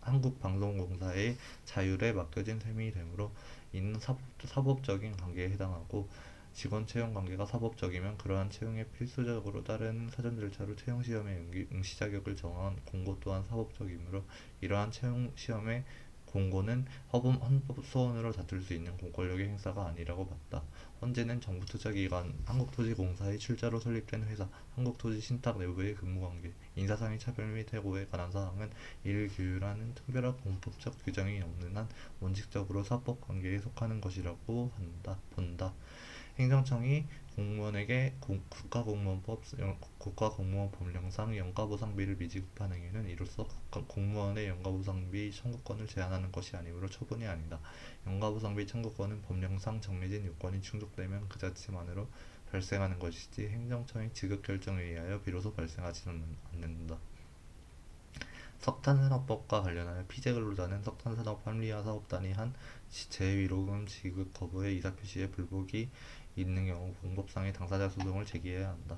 한국방송공사의 자율에 맡겨진 셈이 되므로 이는 사법적인 관계에 해당하고 직원 채용 관계가 사법적이면 그러한 채용에 필수적으로 따르는 사전 절차로 채용 시험의 응시 자격을 정한 공고 또한 사법적이므로 이러한 채용 시험의 공고는 헌법 소원으로 다툴 수 있는 공권력의 행사가 아니라고 봤다. 헌재는 정부투자기관 한국토지공사의 출자로 설립된 회사 한국토지신탁 내부의 근무관계, 인사상의 차별 및 해고에 관한 사항은 이를 규율하는 특별한 공법적 규정이 없는 한 원칙적으로 사법관계에 속하는 것이라고 본다. 행정청이 공무원에게 국가공무원법령상 연가보상비를 미지급한 행위는 이로써 공무원의 연가보상비 청구권을 제한하는 것이 아니므로 처분이 아니다. 연가보상비 청구권은 법령상 정해진 요건이 충족되면 그 자체만으로 발생하는 것이지 행정청의 지급결정에 의하여 비로소 발생하지는 않는다. 석탄산업법과 관련하여 피재근로자는 석탄산업 합리화 사업단이 한 재위로금 지급 거부의 의사표시에 불복이 있는 경우 공법상의 당사자 소송을 제기해야 한다.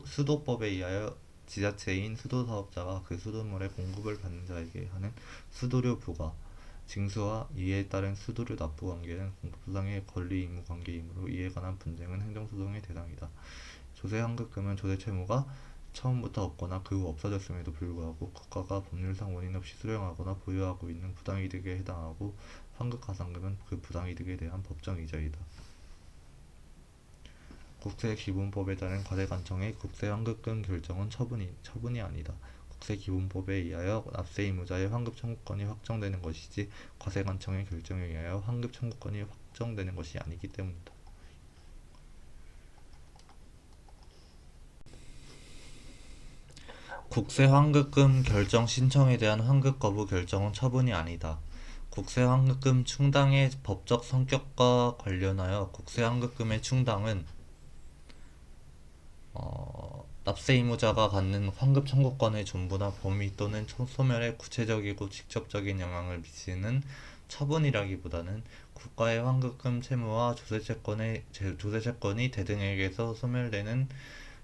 수도법에 의하여 지자체인 수도사업자가 그 수도물의 공급을 받는 자에게 하는 수도료 부과, 징수와 이에 따른 수도료 납부 관계는 공법상의 권리 의무 관계이므로 이에 관한 분쟁은 행정소송의 대상이다. 조세환급금은 조세채무가 처음부터 없거나 그 후 없어졌음에도 불구하고 국가가 법률상 원인 없이 수령하거나 보유하고 있는 부당이득에 해당하고 환급가상금은 그 부당이득에 대한 법정이자이다. 국세기본법에 따른 과세관청의 국세환급금 결정은 처분이 아니다. 국세기본법에 의하여 납세의무자의 환급 청구권이 확정되는 것이지 과세관청의 결정에 의하여 환급 청구권이 확정되는 것이 아니기 때문이다. 국세환급금 결정 신청에 대한 환급 거부 결정은 처분이 아니다. 국세환급금 충당의 법적 성격과 관련하여 국세환급금의 충당은 납세의무자가 갖는 환급 청구권의 전부나 범위 또는 소멸에 구체적이고 직접적인 영향을 미치는 처분이라기보다는 국가의 환급금 채무와 조세채권이 대등에게서 소멸되는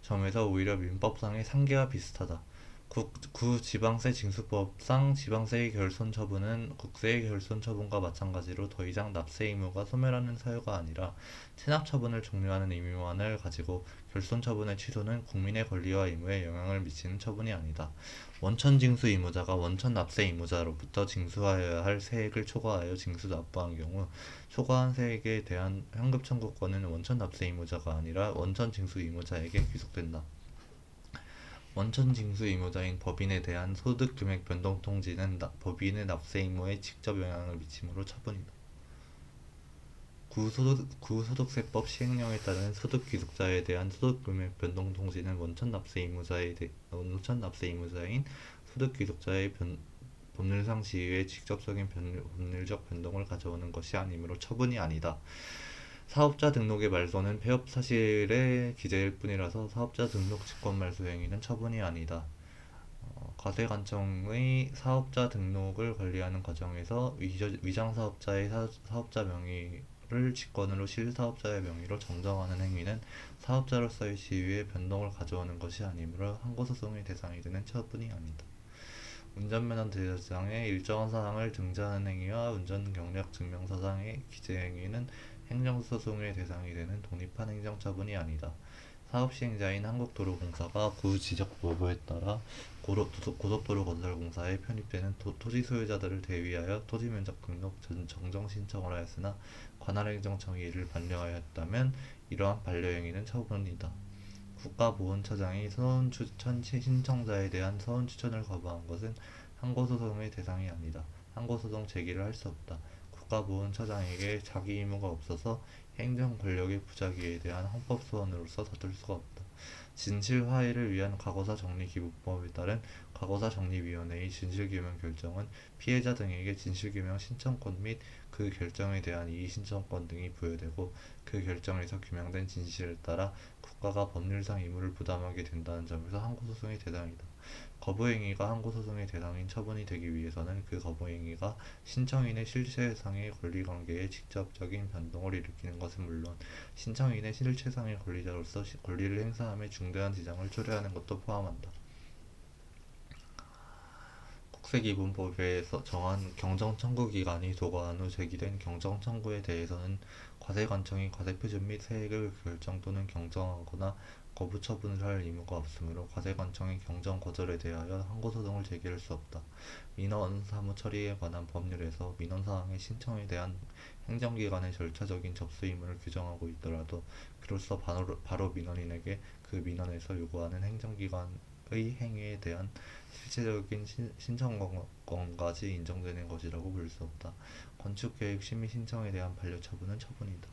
점에서 오히려 민법상의 상계와 비슷하다. 구지방세 징수법상 지방세의 결손 처분은 국세의 결손 처분과 마찬가지로 더 이상 납세 의무가 소멸하는 사유가 아니라 체납 처분을 종료하는 의무만을 가지고 결손 처분의 취소는 국민의 권리와 의무에 영향을 미치는 처분이 아니다. 원천 징수 의무자가 원천 납세 의무자로부터 징수하여야 할 세액을 초과하여 징수 납부한 경우 초과한 세액에 대한 환급 청구권은 원천 납세 의무자가 아니라 원천 징수 의무자에게 귀속된다. 원천 징수 의무자인 법인에 대한 소득 금액 변동 통지는 법인의 납세 의무에 직접 영향을 미치므로 처분이다. 구소득세법 시행령에 따른 소득 귀속자에 대한 소득 금액 변동 통지는 원천 납세 의무자인 소득 귀속자의 법률상 지위에 직접적인 법률적 변동을 가져오는 것이 아니므로 처분이 아니다. 사업자 등록의 말소는 폐업 사실의 기재일 뿐이라서 사업자 등록 직권 말소 행위는 처분이 아니다. 과세관청의 사업자 등록을 관리하는 과정에서 위장 사업자의 사업자 명의를 직권으로 실사업자의 명의로 정정하는 행위는 사업자로서의 지위에 변동을 가져오는 것이 아니므로 항고소송의 대상이 되는 처분이 아니다. 운전면허 대장에 일정한 사항을 등재하는 행위와 운전경력 증명서상의 기재 행위는 행정소송의 대상이 되는 독립한 행정처분이 아니다. 사업시행자인 한국도로공사가 구지적법에 따라 고속도로건설공사에 편입되는 토지 소유자들을 대위하여 토지면적 등록 정정 신청을 하였으나 관할행정청이 이를 반려하였다면 이러한 반려행위는 처분이다. 국가보훈처장이 서운추천 신청자에 대한 서운추천을 거부한 것은 항고소송의 대상이 아니다. 항고소송 제기를 할 수 없다. 국가보훈처장에게 자기 의무가 없어서 행정 권력의 부작위에 대한 헌법 소원으로서 다툴 수가 없다. 진실 화해를 위한 과거사 정리 기부법에 따른 과거사 정리위원회의 진실규명 결정은 피해자 등에게 진실규명 신청권 및 그 결정에 대한 이의 신청권 등이 부여되고 그 결정에서 규명된 진실에 따라 국가가 법률상 의무를 부담하게 된다는 점에서 항고소송의 대상이다. 거부행위가 항고소송의 대상인 처분이 되기 위해서는 그 거부행위가 신청인의 실체상의 권리관계에 직접적인 변동을 일으키는 것은 물론 신청인의 실체상의 권리자로서 권리를 행사함에 중대한 지장을 초래하는 것도 포함한다. 국세기본법에서 정한 경정청구기간이 도과한 후 제기된 경정청구에 대해서는 과세관청이 과세표준 및 세액을 결정 또는 경정하거나 거부 처분을 할 의무가 없으므로 과세관청의 경정 거절에 대하여 항고소송을 제기할 수 없다. 민원사무 처리에 관한 법률에서 민원사항의 신청에 대한 행정기관의 절차적인 접수 의무를 규정하고 있더라도 그로써 바로 민원인에게 그 민원에서 요구하는 행정기관의 행위에 대한 실체적인 신청권까지 인정되는 것이라고 볼 수 없다. 건축계획 심의 신청에 대한 반려처분은 처분이다.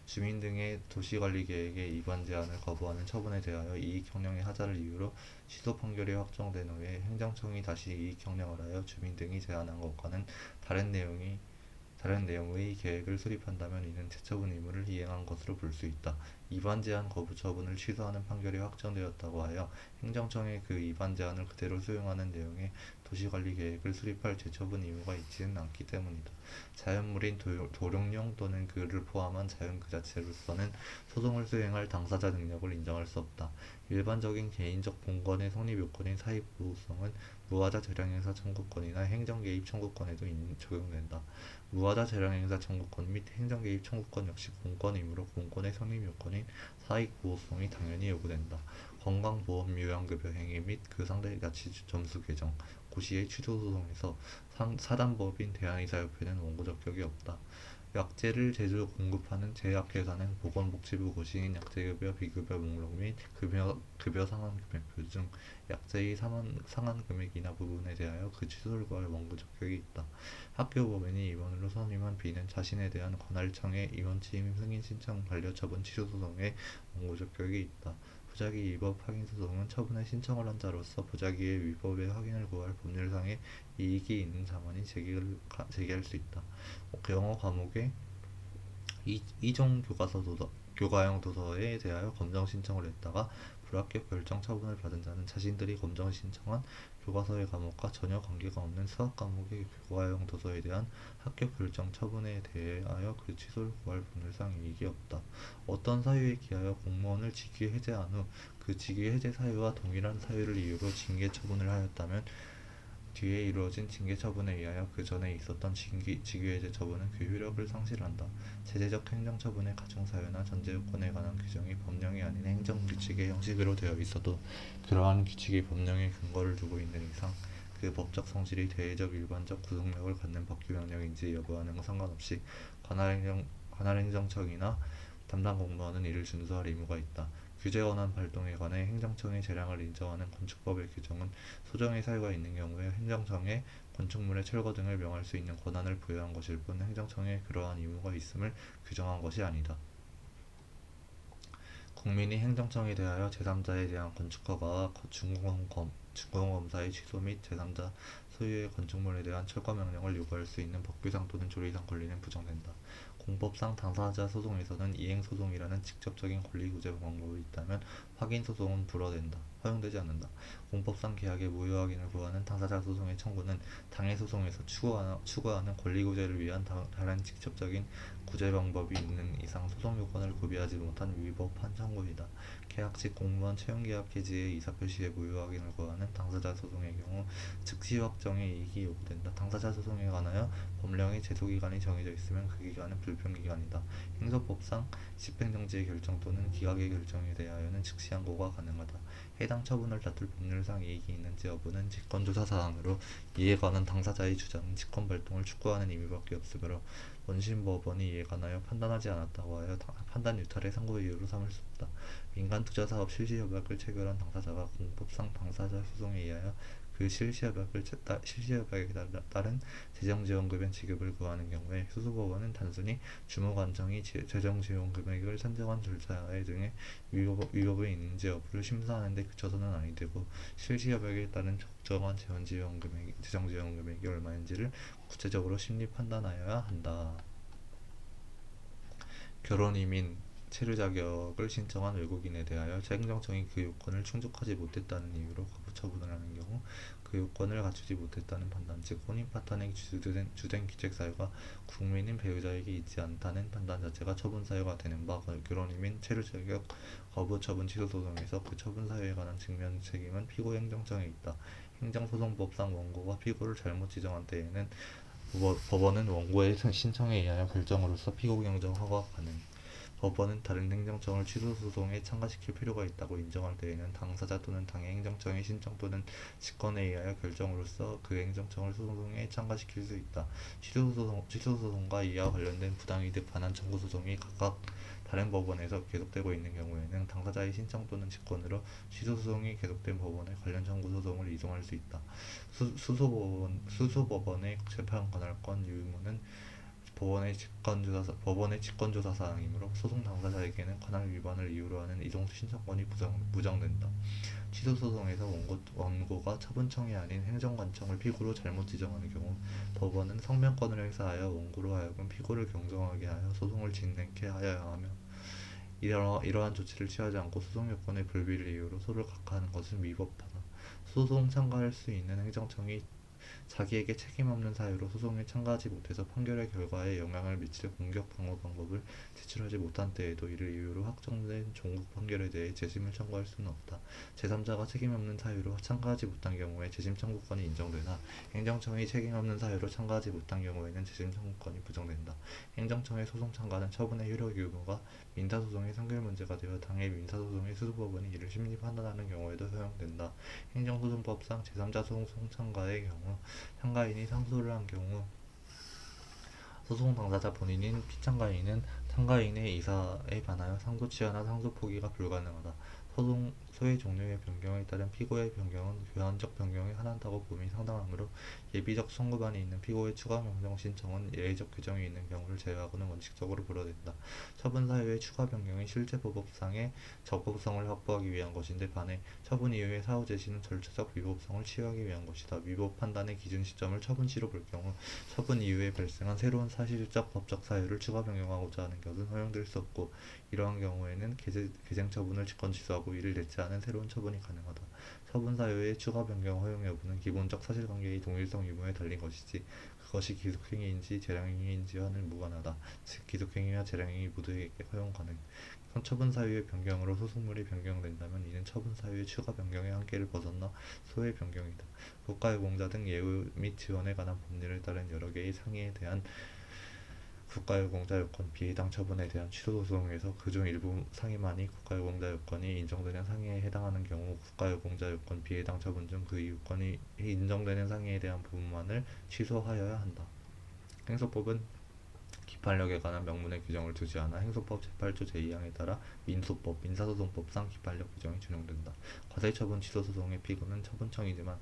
주민 등의 도시관리계획의 위반 제한을 거부하는 처분에 대하여 이익형량의 하자를 이유로 취소 판결이 확정된 후에 행정청이 다시 이익형량을 하여 주민 등이 제안한 것과는 다른 내용의 계획을 수립한다면 이는 재처분 의무를 이행한 것으로 볼 수 있다. 위반 제한 거부 처분을 취소하는 판결이 확정되었다고 하여 행정청의 그 위반 제한을 그대로 수용하는 내용의 도시관리 계획을 수립할 재처분 의무가 있지는 않기 때문이다. 자연물인 도룡령 또는 그를 포함한 자연 그 자체로서는 소송을 수행할 당사자 능력을 인정할 수 없다. 일반적인 개인적 본권의 성립 요건인 사익보호성은 무하자 재량행사 청구권이나 행정개입 청구권에도 적용된다. 무하자 재량행사 청구권 및 행정개입 청구권 역시 공권이므로 공권의 성립 요건인 사익보호성이 당연히 요구된다. 건강보험 요양급여 행위 및 그 상대 가치 점수 개정, 고시의 취소소송에서 사단법인 대한의사협회는 원고 적격이 없다. 약제를 제조 공급하는 제약회사는 보건복지부 고시인 약제급여 비급여 목록 및 급여 상한금액표 중 약제의 상한금액 인하 부분에 대하여 그 취소를 구할 원고 적격이 있다. 학교법인이 임원으로 선임한 B는 자신에 대한 관할청의 임원 취임 승인 신청 반려처분 취소소송에 원고 적격이 있다. 부작위 위법 확인 소송은 처분에 신청을 한 자로서 부작위의 위법의 확인을 구할 법률상의 이익이 있는 자만이 제기할 수 있다. 영어 과목의 이종 교과형 도서에 대하여 검정 신청을 했다가 불합격 결정 처분을 받은 자는 자신들이 검정 신청한 교과서의 과목과 전혀 관계가 없는 수학 과목의 교과형 도서에 대한 합격 결정 처분에 대하여 그 취소를 구할 법률상 이익이 없다. 어떤 사유에 기하여 공무원을 직위 해제한 후 그 직위 해제 사유와 동일한 사유를 이유로 징계 처분을 하였다면 뒤에 이루어진 징계 처분에 의하여 그 전에 있었던 직위해제 처분은 그 효력을 상실한다. 제재적 행정처분의 가중사유나 전제요건에 관한 규정이 법령이 아닌 행정규칙의 형식으로 되어 있어도 그러한 규칙이 법령에 근거를 두고 있는 이상 그 법적 성질이 대외적 일반적 구속력을 갖는 법규명령인지 여부와는 상관없이 관할행정청이나 담당 공무원은 이를 준수할 의무가 있다. 규제권한 발동에 관해 행정청의 재량을 인정하는 건축법의 규정은 소정의 사유가 있는 경우에 행정청에 건축물의 철거 등을 명할 수 있는 권한을 부여한 것일 뿐 행정청에 그러한 의무가 있음을 규정한 것이 아니다. 국민이 행정청에 대하여 제3자에 대한 건축허가와 준공검사의 취소 및 제3자 소유의 건축물에 대한 철거 명령을 요구할 수 있는 법규상 또는 조리상 권리는 부정된다. 공법상 당사자 소송에서는 이행소송이라는 직접적인 권리구제 방법이 있다면 확인소송은 허용되지 않는다. 공법상 계약의 무효 확인을 구하는 당사자 소송의 청구는 당해 소송에서 추구하는 권리구제를 위한 다른 직접적인 구제 방법이 있는 이상 소송 요건을 구비하지 못한 위법한 청구이다. 계약직 공무원 채용계약 해지의 의사표시의 무효 확인을 구하는 당사자 소송의 경우 즉시 확정의 이익이 요구된다. 당사자 소송에 관하여 법령의 제소기간이 정해져 있으면 그 기간은 불평기간이다. 행소법상 집행정지의 결정 또는 기각의 결정에 대하여는 즉시 항고가 가능하다. 해당 처분을 다툴 법률상 이익이 있는지 여부는 직권조사 사항으로 이에 관한 당사자의 주장은 직권발동을 촉구하는 의미밖에 없으므로 원심법원이 이에 관하여 판단하지 않았다고 하여 판단 유탈의 상고 이유로 삼을 수 없다. 민간투자사업 실시협약을 체결한 당사자가 공법상 당사자 소송에 의하여 그 실시협약에 따른 재정지원금의 지급을 구하는 경우에 수수법원은 단순히 주무관청이 재정지원금액을 산정한 절차에 등의 위법이 있는지 여부를 심사하는 데 그쳐서는 아니 되고 실시협약에 따른 적정한 재정지원금액이 얼마인지를 구체적으로 심리 판단하여야 한다. 결혼, 이민, 체류 자격을 신청한 외국인에 대하여 행정청이 그 요건을 충족하지 못했다는 이유로 거부 처분을 하는 경우 그 요건을 갖추지 못했다는 판단, 즉 혼인 파탄의 주된 기책 사유가 국민인 배우자에게 있지 않다는 판단 자체가 처분 사유가 되는 바, 결혼, 이민, 체류 자격 거부 처분 취소 소송에서 그 처분 사유에 관한 직면 책임은 피고 행정청에 있다. 행정소송법상 원고가 피고를 잘못 지정한 때에는 법원은 원고의 신청에 의하여 결정으로써 피고 경정 허가 가능. 법원은 다른 행정청을 취소 소송에 참가시킬 필요가 있다고 인정할 때에는 당사자 또는 당의 행정청의 신청 또는 직권에 의하여 결정으로써 그 행정청을 소송에 참가시킬 수 있다. 취소 소송과 이와 관련된 부당이득 반환 청구 소송이 각각 다른 법원에서 계속되고 있는 경우에는 당사자의 신청 또는 직권으로 취소 소송이 계속된 법원에 관련 청구 소송을 이송할 수 있다. 수소법원의 재판 관할권 유무는 법원의 직권조사 사항이므로 소송 당사자에게는 관할 위반을 이유로 하는 이송 신청권이 부정된다. 취소 소송에서 원고가 처분청이 아닌 행정관청을 피고로 잘못 지정하는 경우 법원은 성명권을 행사하여 원고로 하여금 피고를 경정하게 하여 소송을 진행케 하여야 하며 이러한 조치를 취하지 않고 소송 요건의 불비를 이유로 소를 각하하는 것은 위법하다. 소송 참가할 수 있는 행정청이 자기에게 책임 없는 사유로 소송에 참가하지 못해서 판결의 결과에 영향을 미칠 공격 방어 방법을 제출하지 못한 때에도 이를 이유로 확정된 종국 판결에 대해 재심을 청구할 수는 없다. 제3자가 책임 없는 사유로 참가하지 못한 경우에 재심 청구권이 인정되나 행정청이 책임 없는 사유로 참가하지 못한 경우에는 재심 청구권이 부정된다. 행정청의 소송 참가는 처분의 효력 유무가 민사소송의 선결 문제가 되어 당해 민사소송의 수수법원이 이를 심리 판단하는 경우에도 허용된다. 행정소송법상 제3자 소송 참가의 경우 참가인이 상소를 한 경우 소송 당사자 본인인 피참가인은 참가인의 이사에 반하여 상소 취하나 상소 포기가 불가능하다. 소의 종류의 변경에 따른 피고의 변경은 교환적 변경에 한한다고 봄이 상당하므로 예비적 청구반이 있는 피고의 추가 변경 신청은 예외적 규정이 있는 경우를 제외하고는 원칙적으로 불허된다. 처분 사유의 추가 변경이 실제 보법상의 적법성을 확보하기 위한 것인데 반해 처분 이후의 사후 제시는 절차적 위법성을 치유하기 위한 것이다. 위법 판단의 기준 시점을 처분 시로 볼 경우 처분 이후에 발생한 새로운 사실적 법적 사유를 추가 변경하고자 하는 것은 허용될 수 없고 이러한 경우에는 개정 처분을 직권 취소하고 이를 대체하는 새로운 처분이 가능하다. 처분 사유의 추가 변경 허용 여부는 기본적 사실관계의 동일성 유무에 달린 것이지 그것이 기속행위인지 재량행위인지와는 무관하다. 즉 기속행위와 재량행위 모두에게 허용 가능. 처분 사유의 변경으로 소송물이 변경된다면 이는 처분 사유의 추가 변경의 한계를 벗어나 소의 변경이다. 국가유공자 등 예우 및 지원에 관한 법률에 따른 여러 개의 상해에 대한 국가유공자 요건 비해당 처분에 대한 취소소송에서 그중 일부 상해만이 국가유공자 요건이 인정되는 상해에 해당하는 경우 국가유공자 요건 비해당 처분 중 그 요건이 인정되는 상해에 대한 부분만을 취소하여야 한다. 행소법은 기판력에 관한 명문의 규정을 두지 않아 행소법 제8조 제2항에 따라 민사소송법상 기판력 규정이 준용된다. 과세처분 취소소송의 피고는 처분청이지만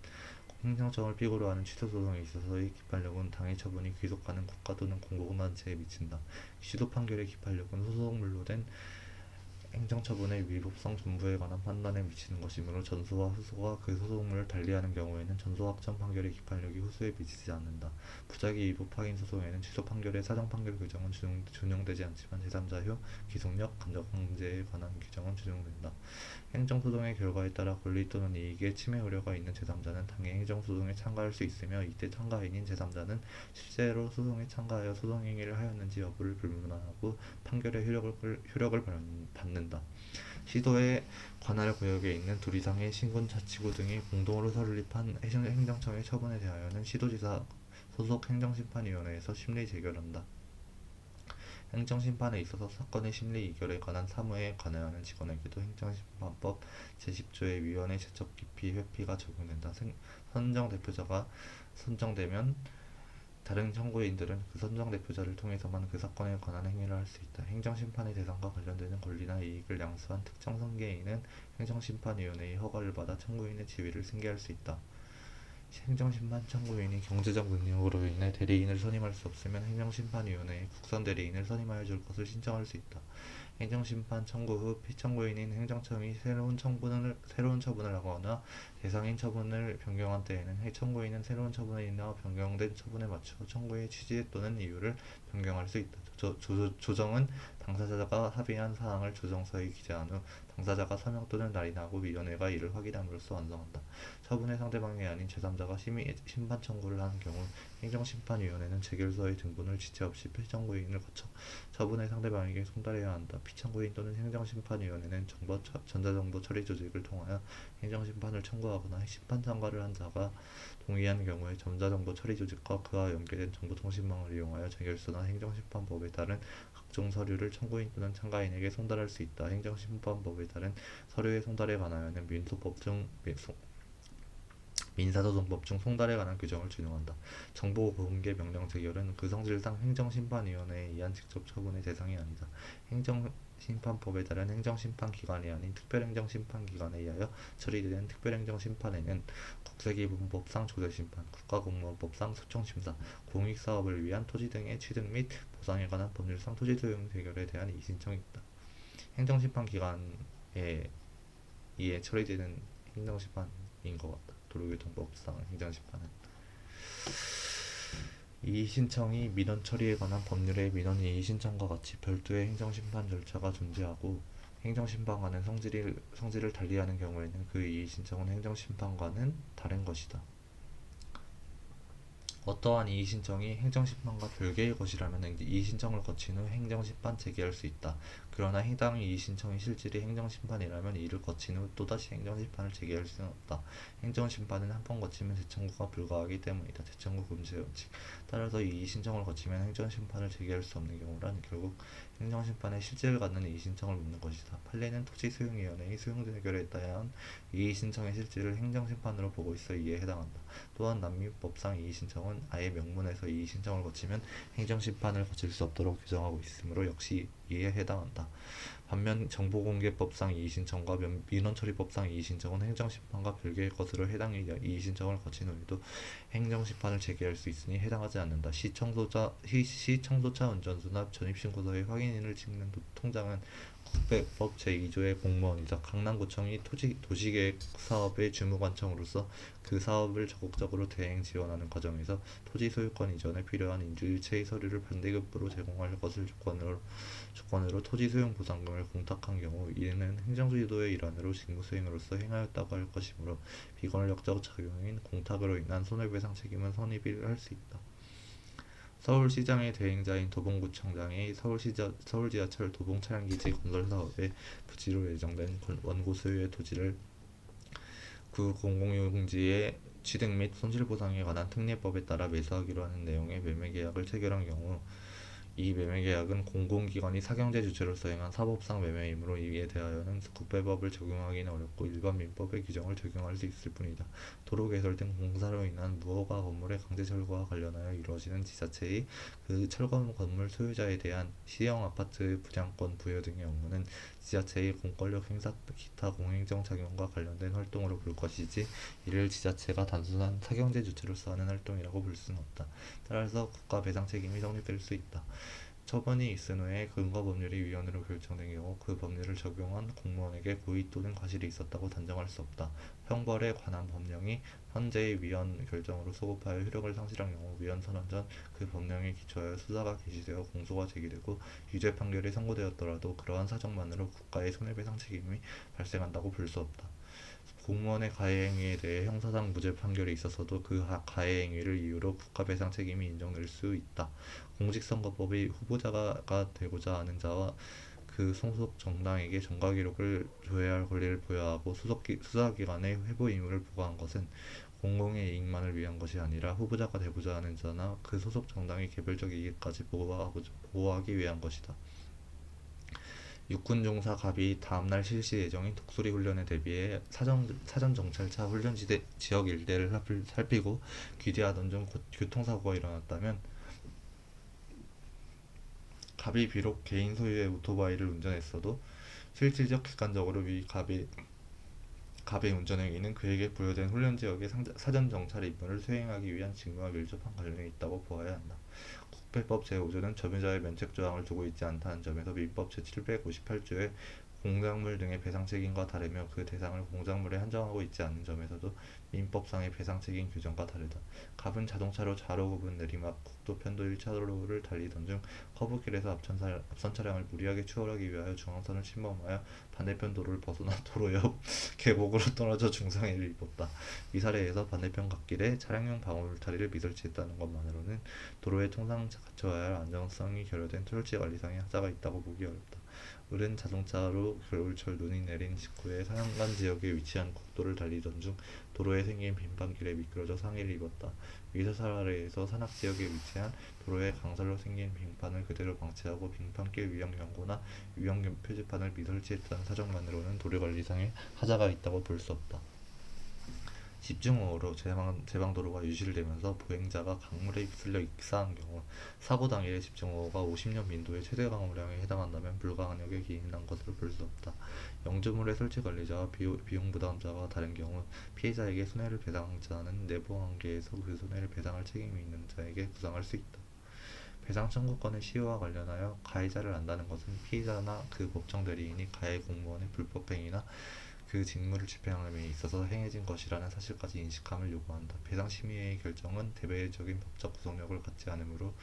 행정청을 피고로 하는 취소소송에 있어서의 기판력은 당해 처분이 귀속하는 국가 또는 공공단체에 미친다. 취소 판결의 기판력은 소송물로 된 행정처분의 위법성 전부에 관한 판단에 미치는 것이므로 전소와 후소가 그 소송물을 달리하는 경우에는 전소 확정 판결의 기판력이 후소에 미치지 않는다. 부작위 위법 확인 소송에는 취소 판결의 사정 판결 규정은 준용되지 않지만 제3자효, 기속력, 간접강제에 관한 규정은 준용된다. 행정소송의 결과에 따라 권리 또는 이익에 침해 우려가 있는 제3자는 당해 행정소송에 참가할 수 있으며 이때 참가인인 제3자는 실제로 소송에 참가하여 소송행위를 하였는지 여부를 불문하고 판결의 효력을 받는다. 시도의 관할 구역에 있는 둘 이상의 신군자치구 등이 공동으로 설립한 행정청의 처분에 대하여는 시도지사 소속 행정심판위원회에서 심리 재결한다. 행정심판에 있어서 사건의 심리 이결에 관한 사무에 관여하는 직원에게도 행정심판법 제10조의 위원회 제적 기피 회피가 적용된다. 선정 대표자가 선정되면 다른 청구인들은 그 선정 대표자를 통해서만 그 사건에 관한 행위를 할 수 있다. 행정심판의 대상과 관련되는 권리나 이익을 양수한 특정 승계인은 행정심판위원회의 허가를 받아 청구인의 지위를 승계할 수 있다. 행정심판 청구인이 경제적 능력으로 인해 대리인을 선임할 수 없으면 행정심판위원회에 국선 대리인을 선임하여 줄 것을 신청할 수 있다. 행정심판 청구 후 피청구인인 행정청이 새로운 처분을 하거나 대상인 처분을 변경한 때에는 청구인은 새로운 처분이나 변경된 처분에 맞춰 청구의 취지 또는 이유를 변경할 수 있다. 조정은 당사자가 합의한 사항을 조정서에 기재한 후 당사자가 서명 또는 날인하고 위원회가 이를 확인함으로써 완성한다. 처분의 상대방이 아닌 제3자가 심판 청구를 하는 경우 행정심판위원회는 재결서의 등본을 지체 없이 피청구인을 거쳐 처분의 상대방에게 송달해야 한다. 피청구인 또는 행정심판위원회는 전자정보 처리 조직을 통하여 행정심판을 청구하거나 심판 참가를 한 자가 동의한 경우에 전자정보 처리 조직과 그와 연계된 정보통신망을 이용하여 재결서나 행정심판법에 따른 각종 서류를 청구인 또는 참가인에게 송달할 수 있다. 행정심판법에 따른 서류의 송달에 관하여는 민사소송법 중 송달에 관한 규정을 준용한다. 정보 공개 명령 재결은 그 성질상 행정심판위원회에 의한 직접 처분의 대상이 아니다. 행정심판법에 따른 행정심판기관이 아닌 특별행정심판기관에 의하여 처리되는 특별행정심판에는 국세기본법상 조세심판, 국가공무원법상 소청심사, 공익사업을 위한 토지 등의 취득 및 보상에 관한 법률상 토지소용 재결에 대한 이의신청이 있다. 행정심판기관에 의해 처리되는 행정심판인 것 같다. 도로교통법상 행정심판은 이의신청이 민원 처리에 관한 법률의 민원 이의신청과 같이 별도의 행정심판 절차가 존재하고 행정심판과는 성질을 달리하는 경우에는 그 이의신청은 행정심판과는 다른 것이다. 어떠한 이의신청이 행정심판과 별개의 것이라면 이의신청을 거친 후 행정심판 제기할 수 있다. 그러나 해당 이의신청의 실질이 행정심판이라면 이를 거친 후 또다시 행정심판을 제기할 수는 없다. 행정심판은 한 번 거치면 재청구가 불가하기 때문이다. 재청구 금지 원칙. 따라서 이의신청을 거치면 행정심판을 제기할 수 없는 경우란 결국 행정심판의 실질을 갖는 이의신청을 묻는 것이다. 판례는 토지소용위원회의 소용재결에 따른 이의신청의 실질을 행정심판으로 보고 있어 이에 해당한다. 또한 남민법상 이의신청은 아예 명문에서 이의신청을 거치면 행정심판을 거칠 수 없도록 규정하고 있으므로 역시 이에 해당한다. 반면 정보공개법상 이의신청과 민원처리법상 이의신청은 행정심판과 별개의 것으로 해당 이의신청을 거친 후에도 행정심판을 제기할 수 있으니 해당하지 않는다. 시청소차 운전수나 전입신고서에 확인인을 찍는 통장은 국배법 제2조의 공무원이자 강남구청이 도시계획사업의 주무관청으로서 그 사업을 적극적으로 대행 지원하는 과정에서 토지 소유권 이전에 필요한 인주일체의 서류를 반대급부로 제공할 것을 조건으로 토지 소용 보상금을 공탁한 경우 이는 행정주도의 일환으로 직무수행으로서 행하였다고 할 것이므로 비권력적 작용인 공탁으로 인한 손해배상 책임은 성립을 할 수 있다. 서울시장의 대행자인 도봉구청장이 서울지하철 도봉차량기지 건설사업의 부지로 예정된 원고 소유의 토지를 구 공공용지의 취득 및 손실보상에 관한 특례법에 따라 매수하기로 하는 내용의 매매계약을 체결한 경우 이 매매계약은 공공기관이 사경제 주체로 수행한 사법상 매매이므로 이에 대하여는 국배법을 적용하기는 어렵고 일반 민법의 규정을 적용할 수 있을 뿐이다. 도로 개설 등 공사로 인한 무허가 건물의 강제 철거와 관련하여 이루어지는 지자체의 그 철거 건물 소유자에 대한 시형 아파트 분양권 부여 등의 업무는 지자체의 공권력 행사 기타 공행정 작용과 관련된 활동으로 볼 것이지 이를 지자체가 단순한 사경제 주체로서 하는 활동이라고 볼 수는 없다. 따라서 국가 배상 책임이 성립될 수 있다. 처분이 있은 후에 근거법률이 위헌으로 결정된 경우 그 법률을 적용한 공무원에게 고의 또는 과실이 있었다고 단정할 수 없다. 형벌에 관한 법령이 헌재의 위헌 결정으로 소급하여 효력을 상실한 경우 위헌 선언 전 그 법령에 기초하여 수사가 개시되어 공소가 제기되고 유죄 판결이 선고되었더라도 그러한 사정만으로 국가의 손해배상 책임이 발생한다고 볼 수 없다. 공무원의 가해행위에 대해 형사상 무죄 판결이 있었어도 그 가해행위를 이유로 국가배상 책임이 인정될 수 있다. 공직선거법이 후보자가 되고자 하는 자와 그 소속 정당에게 정가기록을 조회할 권리를 부여하고 수사기관에 회부 의무를 부과한 것은 공공의 이익만을 위한 것이 아니라 후보자가 되고자 하는 자나 그 소속 정당의 개별적 이익까지 보호하기 위한 것이다. 육군종사 갑이 다음날 실시 예정인 독수리 훈련에 대비해 사전 정찰차 훈련 지역 일대를 살피고 귀대하던 중 교통사고가 일어났다면 갑이 비록 개인 소유의 오토바이를 운전했어도 실질적 객관적으로 위 갑의 갑의 운전행위는 그에게 부여된 훈련지역의 사전 정찰 임무를 수행하기 위한 직무와 밀접한 관련이 있다고 보아야 한다. 국회법 제5조는 점유자의 면책 조항을 두고 있지 않다는 점에서 민법 제758조의 공작물 등의 배상 책임과 다르며 그 대상을 공작물에 한정하고 있지 않은 점에서도 민법상의 배상 책임 규정과 다르다. 갑은 자동차로 좌로 굽은 내리막 국도 편도 1차로를 달리던 중 커브길에서 앞선 차량을 무리하게 추월하기 위하여 중앙선을 침범하여 반대편 도로를 벗어나 도로 옆 계곡으로 떨어져 중상해를 입었다. 이 사례에서 반대편 갓길에 차량용 방울 울타리를 미설치했다는 것만으로는 도로에 통상 갖춰야 할 안정성이 결여된 설치관리상의 하자가 있다고 보기 어렵다. 을은 자동차로 겨울철 눈이 내린 직후에 산간 지역에 위치한 국도를 달리던 중 도로에 생긴 빈판길에 미끄러져 상해를 입었다. 위서 사례에서 산악지역에 위치한 도로에 강살로 생긴 빙판을 그대로 방치하고 빙판길 위험 경고나 위험 표지판을 미설치했다는 사정만으로는 도로관리상의 하자가 있다고 볼 수 없다. 집중호우로 제방도로가 유실되면서 보행자가 강물에 휩쓸려 익사한 경우 사고 당일의 집중호우가 50년 민도의 최대 강우량에 해당한다면 불가항력에 기인한 것으로 볼 수 없다. 영주물의 설치 관리자와 비용 부담자가 다른 경우 피해자에게 손해를 배상하지 않은 내부관계에서 그 손해를 배상할 책임이 있는 자에게 구상할 수 있다. 배상 청구권의 시효와 관련하여 가해자를 안다는 것은 피해자나 그 법정 대리인이 가해 공무원의 불법행위나 그 직무를 집행함에 있어서 행해진 것이라는 사실까지 인식함을 요구한다. 배상심의회의 결정은 대외적인 법적 구속력을 갖지 않으므로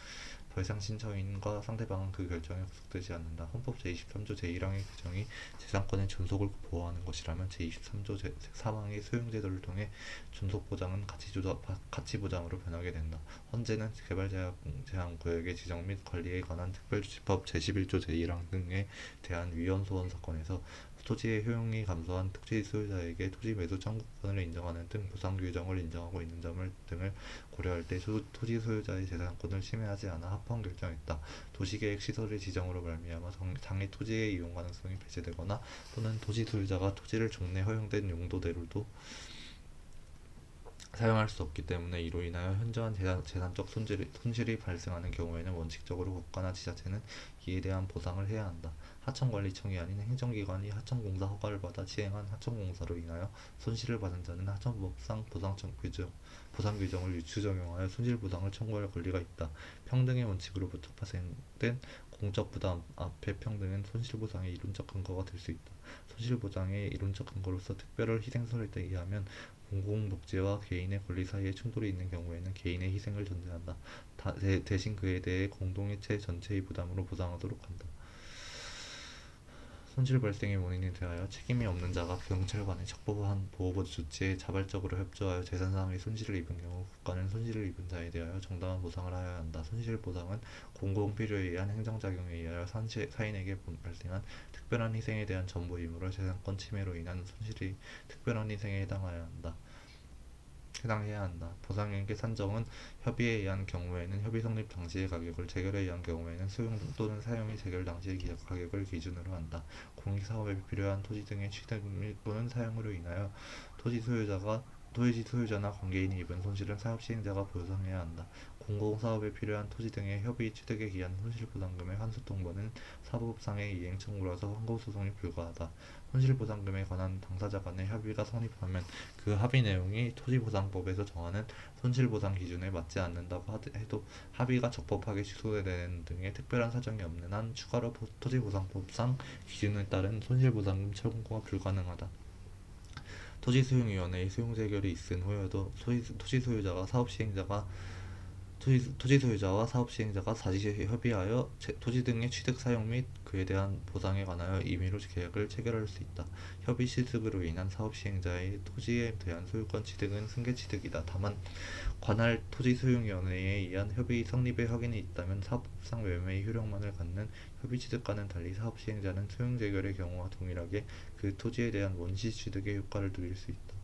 배상 신청인과 상대방은 그 결정에 구속되지 않는다. 헌법 제23조 제1항의 규정이 재산권의 존속을 보호하는 것이라면 제23조 제3항의 소용제도를 통해 존속보장은 가치보장으로 변하게 된다. 헌재는 개발제한구역의 지정 및 관리에 관한 특별조치법 제11조 제1항 등에 대한 위헌소원 사건에서 토지의 효용이 감소한 토지 소유자에게 토지 매수 청구권을 인정하는 등 보상 규정을 인정하고 있는 점을 등을 고려할 때 토지 소유자의 재산권을 침해하지 않아 합헌 결정했다. 도시계획 시설의 지정으로 말미암아 장애 토지의 이용 가능성이 배제되거나 또는 토지 소유자가 토지를 종래 허용된 용도대로도 사용할 수 없기 때문에 이로 인하여 현저한 재산적 손실이 발생하는 경우에는 원칙적으로 국가나 지자체는 이에 대한 보상을 해야 한다. 하천관리청이 아닌 행정기관이 하천공사 허가를 받아 시행한 하천공사로 인하여 손실을 받은 자는 하천법상 보상 규정을 유추 적용하여 손실보상을 청구할 권리가 있다. 평등의 원칙으로부터 파생된 공적 부담 앞의 평등은 손실보상의 이론적 근거가 될 수 있다. 손실보상의 이론적 근거로서 특별한 희생설에 의하면 공공복지와 개인의 권리 사이에 충돌이 있는 경우에는 개인의 희생을 전제한다. 대신 그에 대해 공동의 전체의 부담으로 보상하도록 한다. 손실 발생의 원인에 대하여 책임이 없는 자가 경찰관의 적법한 보호 조치에 자발적으로 협조하여 재산상의 손실을 입은 경우 국가는 손실을 입은 자에 대하여 정당한 보상을 하여야 한다. 손실보상은 공공필요에 의한 행정작용에 의하여 사인에게 발생한 특별한 희생에 대한 전부이므로 재산권 침해로 인한 손실이 특별한 희생에 해당해야 한다. 보상액의 산정은 협의에 의한 경우에는 협의 성립 당시의 가격을, 재결에 의한 경우에는 소용 또는 사용이 재결 당시의 가격을 기준으로 한다. 공익사업에 필요한 토지 등의 취득 또는 사용으로 인하여 토지 소유자나 관계인이 입은 손실은 사업시행자가 보상해야 한다. 공공사업에 필요한 토지 등의 협의 취득에 기한 손실보상금의 환수통보는 사법상의 이행 청구라서 환고소송이 불가하다. 손실보상금에 관한 당사자 간의 합의가 성립하면 그 합의 내용이 토지보상법에서 정하는 손실보상 기준에 맞지 않는다고 해도 합의가 적법하게 취소되는 등의 특별한 사정이 없는 한 추가로 토지보상법상 기준에 따른 손실보상금 청구가 불가능하다. 토지수용위원회의 수용재결이 있은 후에도 토지소유자와 사업시행자가 다시 협의하여 토지 등의 취득 사용 및 그에 대한 보상에 관하여 임의로 계약을 체결할 수 있다. 협의 취득으로 인한 사업시행자의 토지에 대한 소유권 취득은 승계취득이다. 다만 관할 토지수용위원회에 의한 협의 성립의 확인이 있다면 사법상 매매의 효력만을 갖는 협의 취득과는 달리 사업시행자는 소용재결의 경우와 동일하게 그 토지에 대한 원시 취득의 효과를 누릴 수 있다.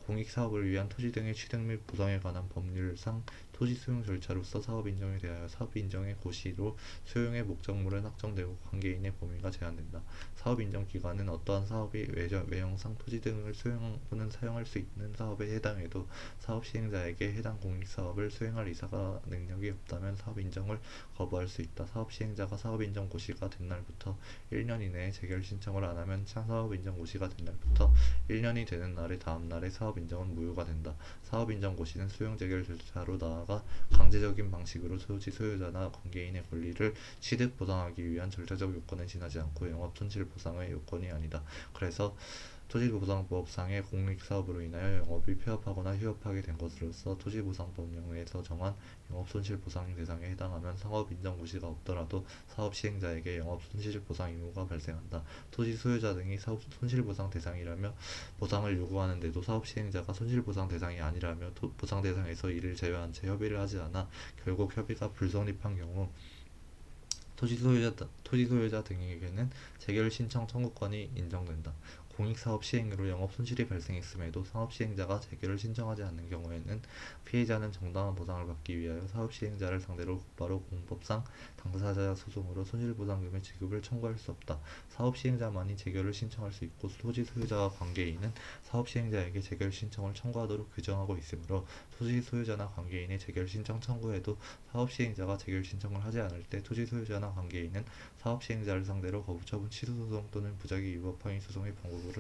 공익사업을 위한 토지 등의 취득 및 보상에 관한 법률상 토지 소용 절차로서 사업 인정에 대하여 사업 인정의 고시로 소용의 목적물은 확정되고 관계인의 범위가 제한된다. 사업 인정 기간은 어떠한 사업이 외형상 토지 등을 소용 또는 사용할 수 있는 사업에 해당해도 사업 시행자에게 해당 공익사업을 수행할 의사가 능력이 없다면 사업 인정을 거부할 수 있다. 사업 시행자가 사업 인정 고시가 된 날부터 1년 이내에 재결 신청을 안 하면 사업 인정 고시가 된 날부터 1년이 되는 날의 다음 날에 사업 인정은 무효가 된다. 사업 인정 고시는 수용 재결 절차로 나아가 강제적인 방식으로 토지 소유자나 관계인의 권리를 취득 보상하기 위한 절차적 요건에 지나지 않고 영업 손실 보상의 요건이 아니다. 그래서 토지보상법상의 공익사업으로 인하여 영업이 폐업하거나 휴업하게 된 것으로서 토지보상법령에서 정한 영업손실보상 대상에 해당하면 상업인정고시가 없더라도 사업 시행자에게 영업손실보상 의무가 발생한다. 토지 소유자 등이 사업 손실보상 대상이라며 보상을 요구하는데도 사업 시행자가 손실보상 대상이 아니라며 보상 대상에서 이를 제외한 채 협의를 하지 않아 결국 협의가 불성립한 경우 토지소유자 등에게는 재결 신청 청구권이 인정된다. 공익사업 시행으로 영업손실이 발생했음에도 사업시행자가 재결을 신청하지 않는 경우에는 피해자는 정당한 보상을 받기 위하여 사업시행자를 상대로 곧바로 공법상 당사자 소송으로 손실보상금의 지급을 청구할 수 없다. 사업시행자만이 재결을 신청할 수 있고 토지소유자와 관계인은 사업시행자에게 재결 신청을 청구하도록 규정하고 있으므로 토지소유자나 관계인의 재결 신청 청구에도 사업시행자가 재결 신청을 하지 않을 때 토지소유자나 관계인은 사업시행자를 상대로 거부처분 취소소송 또는 부작위 위법 항의 소송의 방법으로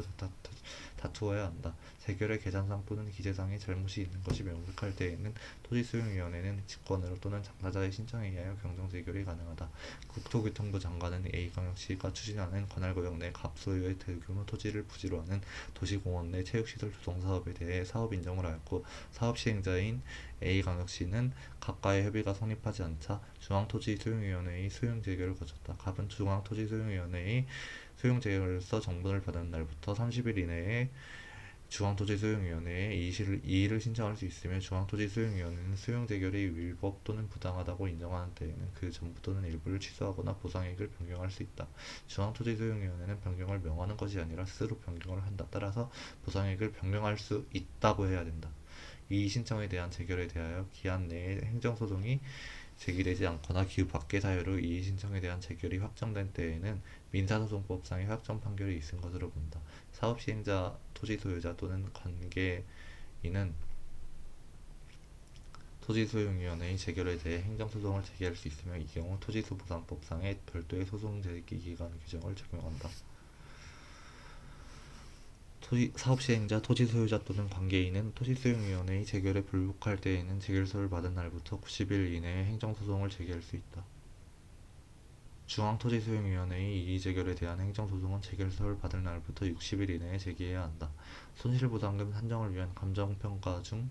다투어야 한다. 재결의 계산상 또는 기재상의 잘못이 있는 것이 명백할 때에는 토지수용위원회는 직권으로 또는 당사자의 신청에 의하여 경정재결이 가능하다. 국토교통부 장관은 A광역시가 추진하는 관할구역 내 갑소유의 대규모 토지를 부지로 하는 도시공원 내 체육시설 조성사업에 대해 사업 인정을 하였고 사업시행자인 A광역시는 갑과의 협의가 성립하지 않자 중앙토지수용위원회의 수용재결을 거쳤다. 갑은 중앙토지수용위원회의 수용재결로서 정본을 받은 날부터 30일 이내에 중앙토지수용위원회에 이의를 신청할 수 있으며 중앙토지수용위원회는 수용재결이 위법 또는 부당하다고 인정하는 때에는 그 전부 또는 일부를 취소하거나 보상액을 변경할 수 있다. 중앙토지수용위원회는 변경을 명하는 것이 아니라 스스로 변경을 한다. 따라서 보상액을 변경할 수 있다고 해야 된다. 이의 신청에 대한 재결에 대하여 기한 내에 행정소송이 제기되지 않거나 그 밖의 사유로 이의 신청에 대한 재결이 확정된 때에는 민사소송법상의 확정 판결이 있은 것으로 본다. 사업시행자, 토지소유자 또는 관계인은 토지소용위원회의 재결에 대해 행정소송을 제기할 수 있으며 이 경우 토지소보상법상의 별도의 소송 제기 기간 규정을 적용한다. 사업시행자, 토지소유자 또는 관계인은 토지수용위원회의 재결에 불복할 때에는 재결서를 받은 날부터 90일 이내에 행정소송을 제기할 수 있다. 중앙토지수용위원회의 이의 재결에 대한 행정소송은 재결서를 받은 날부터 60일 이내에 제기해야 한다. 손실보상금 산정을 위한 감정평가 중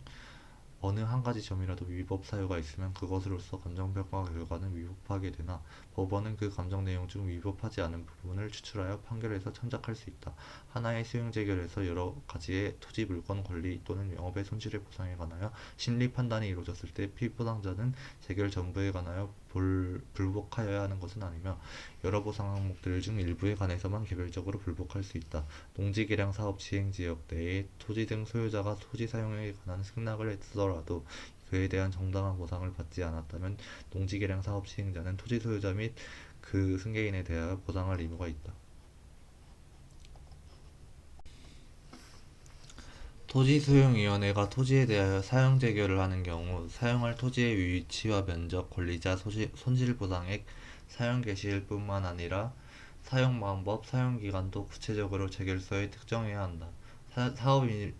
어느 한 가지 점이라도 위법 사유가 있으면 그것으로서 감정평가 결과는 위법하게 되나 법원은 그 감정 내용 중 위법하지 않은 부분을 추출하여 판결에서 참작할 수 있다. 하나의 수용재결에서 여러 가지의 토지 물권 권리 또는 영업의 손실의 보상에 관하여 심리 판단이 이루어졌을 때 피보상자는 재결 전부에 관하여 불복하여야 하는 것은 아니며 여러 보상 항목들 중 일부에 관해서만 개별적으로 불복할 수 있다. 농지개량 사업 시행지역 내에 토지 등 소유자가 토지 사용에 관한 승낙을 했더라도 그에 대한 정당한 보상을 받지 않았다면 농지개량 사업 시행자는 토지 소유자 및 그 승계인에 대하여 보상할 의무가 있다. 토지수용위원회가 토지에 대하여 사용재결을 하는 경우 사용할 토지의 위치와 면적, 권리자, 손실보상액, 사용개시일 뿐만 아니라 사용방법, 사용기간도 구체적으로 재결서에 특정해야 한다.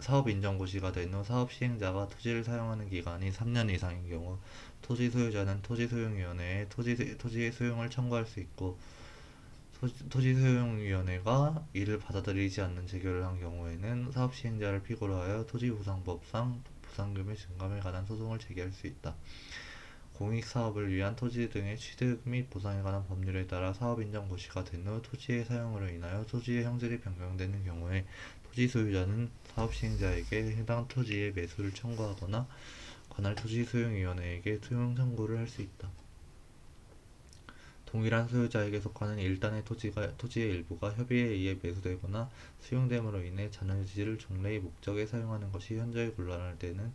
사업인정고시가 된 후 사업시행자가 토지를 사용하는 기간이 3년 이상인 경우 토지소유자는 토지소용위원회에 토지의 소용을 청구할 수 있고 토지소용위원회가 이를 받아들이지 않는 재결을 한 경우에는 사업시행자를 필요로 하여 토지보상법상 보상금의 증감에 관한 소송을 제기할 수 있다. 공익사업을 위한 토지 등의 취득 및 보상에 관한 법률에 따라 사업인정고시가 된 후 토지의 사용으로 인하여 토지의 형질이 변경되는 경우에 토지소유자는 사업시행자에게 해당 토지의 매수를 청구하거나 관할 토지소용위원회에게 소용 청구를 할 수 있다. 동일한 소유자에게 속하는 일단의 토지의 일부가 협의에 의해 매수되거나 수용됨으로 인해 자녀지를 종래의 목적에 사용하는 것이 현저히 곤란할 때는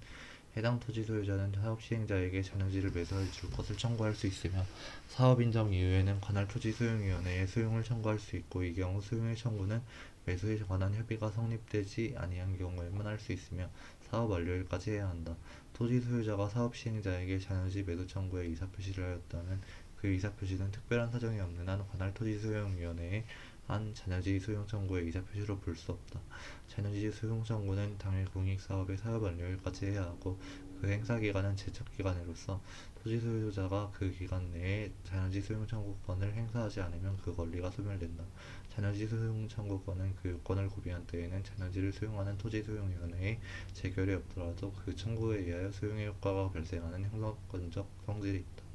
해당 토지 소유자는 사업 시행자에게 잔여지를 매수해 줄 것을 청구할 수 있으며 사업 인정 이후에는 관할 토지소유위원회에 소용을 청구할 수 있고 이 경우 소용의 청구는 매수에 관한 협의가 성립되지 아니한 경우에만 할 수 있으며 사업 완료일까지 해야 한다. 토지 소유자가 사업 시행자에게 잔여지 매도 청구에 의사표시를 하였다면 그 의사표시는 특별한 사정이 없는 한 관할 토지소유위원회에 한 잔여지 소용 청구의 의사표시로 볼 수 없다. 잔여지 소용 청구는 당일 공익사업의 사업 완료일까지 해야 하고 그 행사기간은 제척기간으로서 토지 소유자가 그 기간 내에 잔여지 소용 청구권을 행사하지 않으면 그 권리가 소멸된다. 잔여지 소용 청구권은 그 요건을 구비한 때에는 잔여지를 소용하는 토지 소용위원회의 재결이 없더라도 그 청구에 의하여 소용의 효과가 발생하는 형사권적 성질이 있다.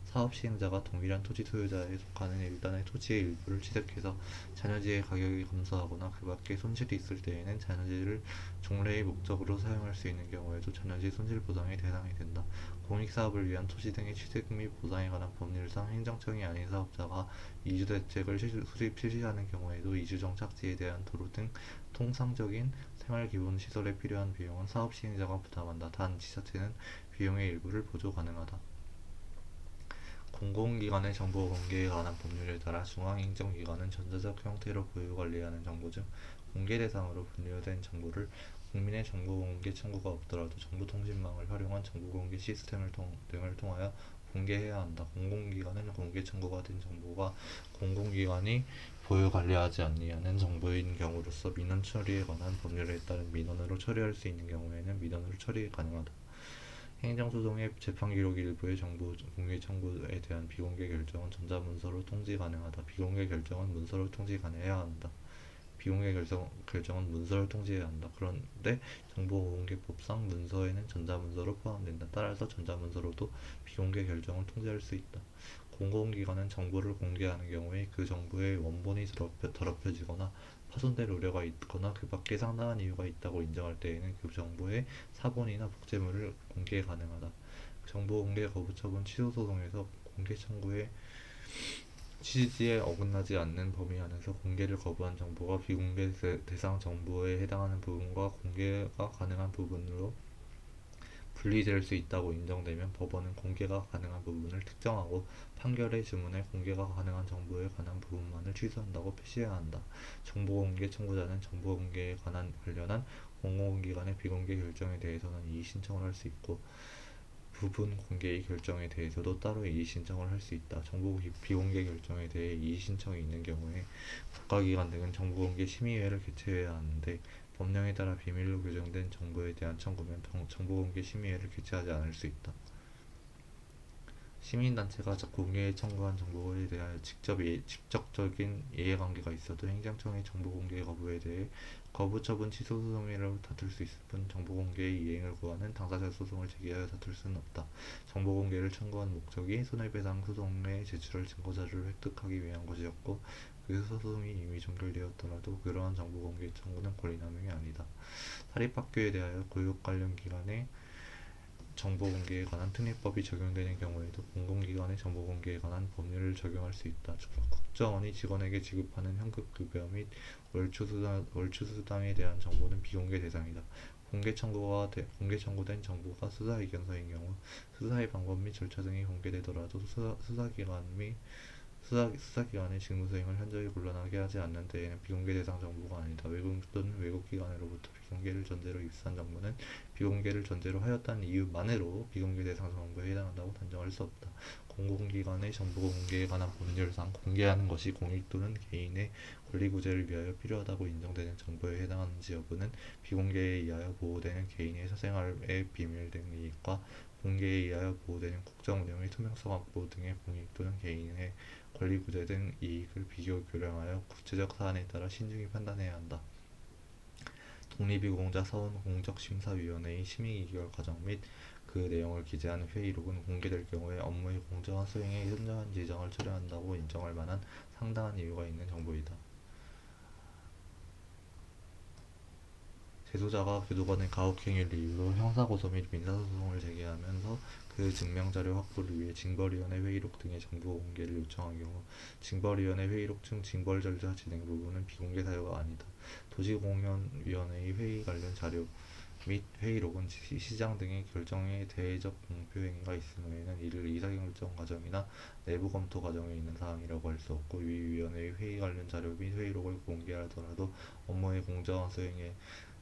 사업 시행자가 동일한 토지 소유자에 속하는 일단의 토지의 일부를 취득해서 잔여지의 가격이 감소하거나 그 밖에 손실이 있을 때에는 잔여지를 종래의 목적으로 사용할 수 있는 경우에도 잔여지 손실 보상의 대상이 된다. 공익사업을 위한 토지 등의 취득 및 보상에 관한 법률상 행정청이 아닌 사업자가 이주대책을 실시하는 경우에도 이주정착지에 대한 도로 등 통상적인 생활기본시설에 필요한 비용은 사업 시행자가 부담한다. 단 지자체는 비용의 일부를 보조 가능하다. 공공기관의 정보 공개에 관한 법률에 따라 중앙행정기관은 전자적 형태로 보유관리하는 정보 중 공개 대상으로 분류된 정보를 국민의 정보 공개 청구가 없더라도 정보통신망을 활용한 정보공개 시스템을 등을 통하여 공개해야 한다. 공공기관은 공개 청구가 된 정보가 공공기관이 보유 관리하지 아니하는 정보인 경우로서 민원 처리에 관한 법률에 따른 민원으로 처리할 수 있는 경우에는 민원으로 처리 가능하다. 행정소송의 재판기록 일부의 정보 공개 청구에 대한 비공개 결정은 전자문서로 통지 가능하다. 비공개 결정은 문서로 통지 가능해야 한다. 비공개 결정은 문서로 통지해야 한다. 그런데 정보공개법상 문서에는 전자문서로 포함된다. 따라서 전자문서로도 비공개 결정을 통지할 수 있다. 공공기관은 정보를 공개하는 경우에 그 정보의 원본이 더럽혀지거나 파손될 우려가 있거나 그 밖에 상당한 이유가 있다고 인정할 때에는 그 정보의 사본이나 복제물을 공개 가능하다. 정보 공개 거부 처분 취소 소송에서 공개 청구의 취지에 어긋나지 않는 범위 안에서 공개를 거부한 정보가 비공개 대상 정보에 해당하는 부분과 공개가 가능한 부분으로 분리될 수 있다고 인정되면 법원은 공개가 가능한 부분을 특정하고 판결의 주문에 공개가 가능한 정보에 관한 부분만을 취소한다고 표시해야 한다. 정보공개 청구자는 정보공개에 관련한 공공기관의 비공개 결정에 대해서는 이의 신청을 할 수 있고 부분 공개의 결정에 대해서도 따로 이의 신청을 할 수 있다. 정보 비공개 결정에 대해 이의 신청이 있는 경우에 국가기관 등은 정보공개 심의회를 개최해야 하는데 법령에 따라 비밀로 규정된 정보에 대한 청구면 정보공개 심의회를 개최하지 않을 수 있다. 시민단체가 공개에 청구한 정보에 대하여 직접적인 이해관계가 있어도 행정청의 정보공개 거부에 대해 거부처분 취소 소송으로 다툴 수 있을 뿐 정보공개의 이행을 구하는 당사자 소송을 제기하여 다툴 수는 없다. 정보공개를 청구한 목적이 손해배상 소송에 제출할 증거자료를 획득하기 위한 것이었고 그 소송이 이미 종결되었더라도 그러한 정보공개 청구는 권리남용이 아니다. 사립학교에 대하여 교육 관련 기관의 정보공개에 관한 특례법이 적용되는 경우에도 공공기관의 정보공개에 관한 법률을 적용할 수 있다. 국정원이 직원에게 지급하는 현금급여 및 월추수당에 대한 정보는 비공개 대상이다. 공개 청구된 정보가 수사의견서인 경우 수사의 방법 및 절차 등이 공개되더라도 수사기관의 직무수행을 현저히 곤란하게 하지 않는 때에는 비공개 대상 정보가 아니다. 외국 또는 외국기관으로부터 비공개를 전제로 입수한 정보는 비공개를 전제로 하였다는 이유만으로 비공개 대상 정보에 해당한다고 단정할 수 없다. 공공기관의 정보 공개에 관한 법률상 공개하는 것이 공익 또는 개인의 권리구제를 위하여 필요하다고 인정되는 정보에 해당하는지 여부는 비공개에 의하여 보호되는 개인의 사생활의 비밀 등 이익과 공개에 의하여 보호되는 국정운영의 투명성 확보 등의 공익 또는 개인의 권리구제 등 이익을 비교 교량하여 구체적 사안에 따라 신중히 판단해야 한다. 독립유공자 사원공적심사위원회의 심의기결 과정 및 그 내용을 기재한 회의록은 공개될 경우에 업무의 공정한 수행에 현저한 지장을 초래한다고 인정할 만한 상당한 이유가 있는 정보이다. 제소자가 교도관의 가혹행위를 이유로 형사고소 및 민사소송을 제기하면서 그 증명자료 확보를 위해 징벌위원회 회의록 등의 정보 공개를 요청한 경우 징벌위원회 회의록 중 징벌절차 진행 부분은 비공개 사유가 아니다. 도시공연위원회의 회의 관련 자료 및 회의 로건 시장 등의 결정에 대외적 공표 행위가 있을 외에는 이를 의사결정 과정이나 내부 검토 과정에 있는 사항이라고 할 수 없고, 위 위원회의 회의 관련 자료 및 회의록을 공개하더라도 업무의 공정한 수행에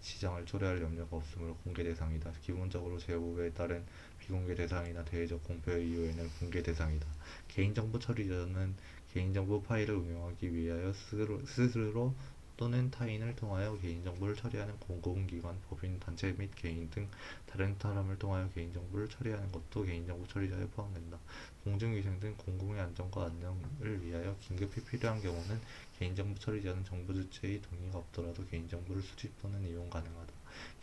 시장을 초래할 염려가 없으므로 공개 대상이다. 기본적으로 제보에 따른 비공개 대상이나 대외적 공표의 이유에는 공개 대상이다. 개인정보 처리자는 개인정보 파일을 운용하기 위하여 스스로 또는 타인을 통하여 개인정보를 처리하는 공공기관, 법인, 단체 및 개인 등 다른 사람을 통하여 개인정보를 처리하는 것도 개인정보 처리자에 포함된다. 공중위생 등 공공의 안전과 안녕을 위하여 긴급히 필요한 경우는 개인정보 처리자는 정부 주체의 동의가 없더라도 개인정보를 수집 또는 이용 가능하다.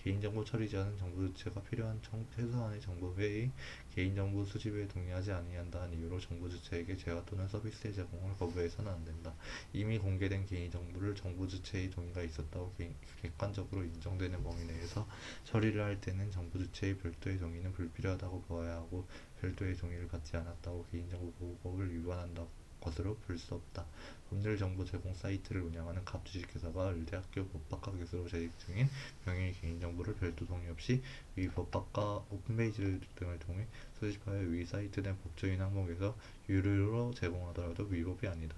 개인정보 처리자는 정부 주체가 필요한 최소한의 정보 외의 개인정보 수집에 동의하지 아니한다는 이유로 정부 주체에게 재화 또는 서비스의 제공을 거부해서는 안 된다. 이미 공개된 개인정보를 정부 주체의 동의가 있었다고 객관적으로 인정되는 범위 내에서 처리를 할 때는 정부 주체의 별도의 동의는 불필요하다고 보아야 하고, 별도의 동의를 받지 않았다고 개인정보보호법을 위반한 것으로 볼 수 없다. 법률 정보 제공 사이트를 운영하는 갑 주식회사가 의대학교 법학과 교수로 재직 중인 명의의 개인정보를 별도 동의 없이 위 법학과 홈페이지 등을 통해 수집하여 위 사이트 내 법조인 항목에서 유료로 제공하더라도 위법이 아니다.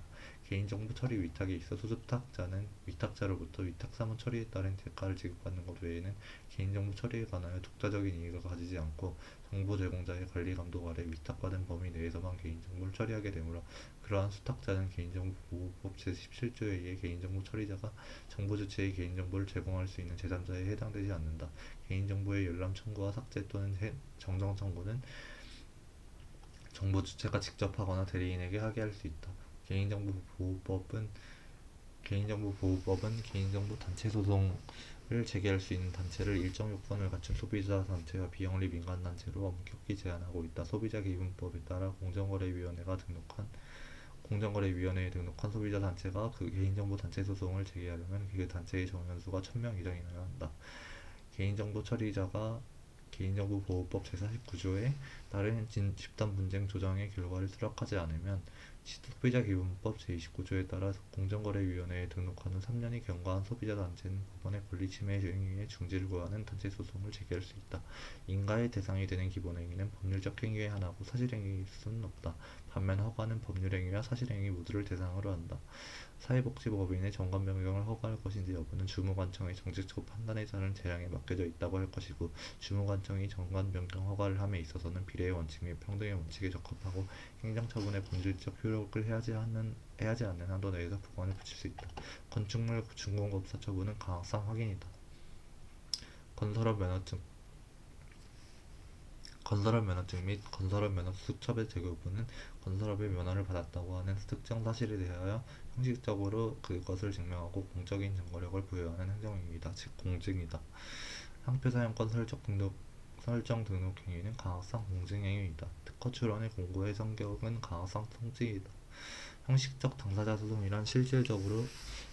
개인정보 처리 위탁에 있어 수탁자는 위탁자로부터 위탁사무 처리에 따른 대가를 지급받는 것 외에는 개인정보 처리에 관하여 독자적인 이익을 가지지 않고, 정보 제공자의 관리 감독 아래 위탁받은 범위 내에서만 개인정보를 처리하게 되므로, 그러한 수탁자는 개인정보보호법 제17조에 의해 개인정보 처리자가 정부 주체의 개인정보를 제공할 수 있는 제3자에 해당되지 않는다. 개인정보의 열람 청구와 삭제 또는 정정 청구는 정부 주체가 직접 하거나 대리인에게 하게 할 수 있다. 개인정보보호법은 개인정보 단체 소송을 제기할 수 있는 단체를 일정 요건을 갖춘 소비자 단체와 비영리 민간 단체로 엄격히 제한하고 있다. 소비자기준법에 따라 공정거래위원회에 등록한 소비자 단체가 그 개인정보 단체 소송을 제기하려면 그 단체의 정연수가 1000명 이상이어야 한다. 개인정보 처리자가 개인정보보호법 제49조에 따른 집단 분쟁 조정의 결과를 수락하지 않으면 소비자기본법 제29조에 따라 공정거래위원회에 등록한 후 3년이 경과한 소비자단체는 법원의 권리침해 행위의 중지를 구하는 단체 소송을 제기할 수 있다. 인가의 대상이 되는 기본행위는 법률적 행위의 하나고 사실행위일 수는 없다. 반면 허가는 법률행위와 사실행위 모두를 대상으로 한다. 사회복지법인의 정관 변경을 허가할 것인지 여부는 주무관청의 정책적 판단에 따른 재량에 맡겨져 있다고 할 것이고, 주무관청이 정관 변경 허가를 함에 있어서는 비례의 원칙 및 평등의 원칙에 적합하고 행정처분의 본질적 효력을 해하지 않는 한도 내에서 보관을 붙일 수 있다. 건축물 준공업사 처분은 가항상 확인이다. 건설업 면허증 및 건설업 면허 수첩의 제교부는 건설업의 면허를 받았다고 하는 특정 사실에 대하여 형식적으로 그것을 증명하고 공적인 증거력을 부여하는 행정행위이다. 즉 공증이다. 상표 사용권 설정 등록 행위는 가항상 공증행위이다. 특허 출원의 공고의 성격은 가항상 통지이다. 형식적 당사자 소송이란 실질적으로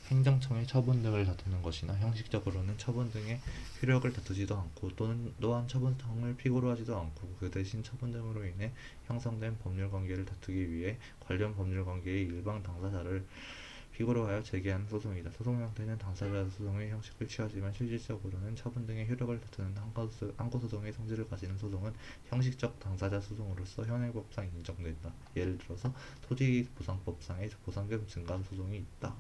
행정청의 처분 등을 다투는 것이나, 형식적으로는 처분 등의 효력을 다투지도 않고 또한 처분성을 피고로 하지도 않고, 그 대신 처분 등으로 인해 형성된 법률관계를 다투기 위해 관련 법률관계의 일방 당사자를 피고로 하여 제기하는 소송이다. 소송 형태는 당사자 소송의 형식을 취하지만 실질적으로는 처분 등의 효력을 다투는 항고소송의 성질을 가지는 소송은 형식적 당사자 소송으로서 현행법상 인정된다. 예를 들어서 토지보상법상의 보상금 증감 소송이 있다.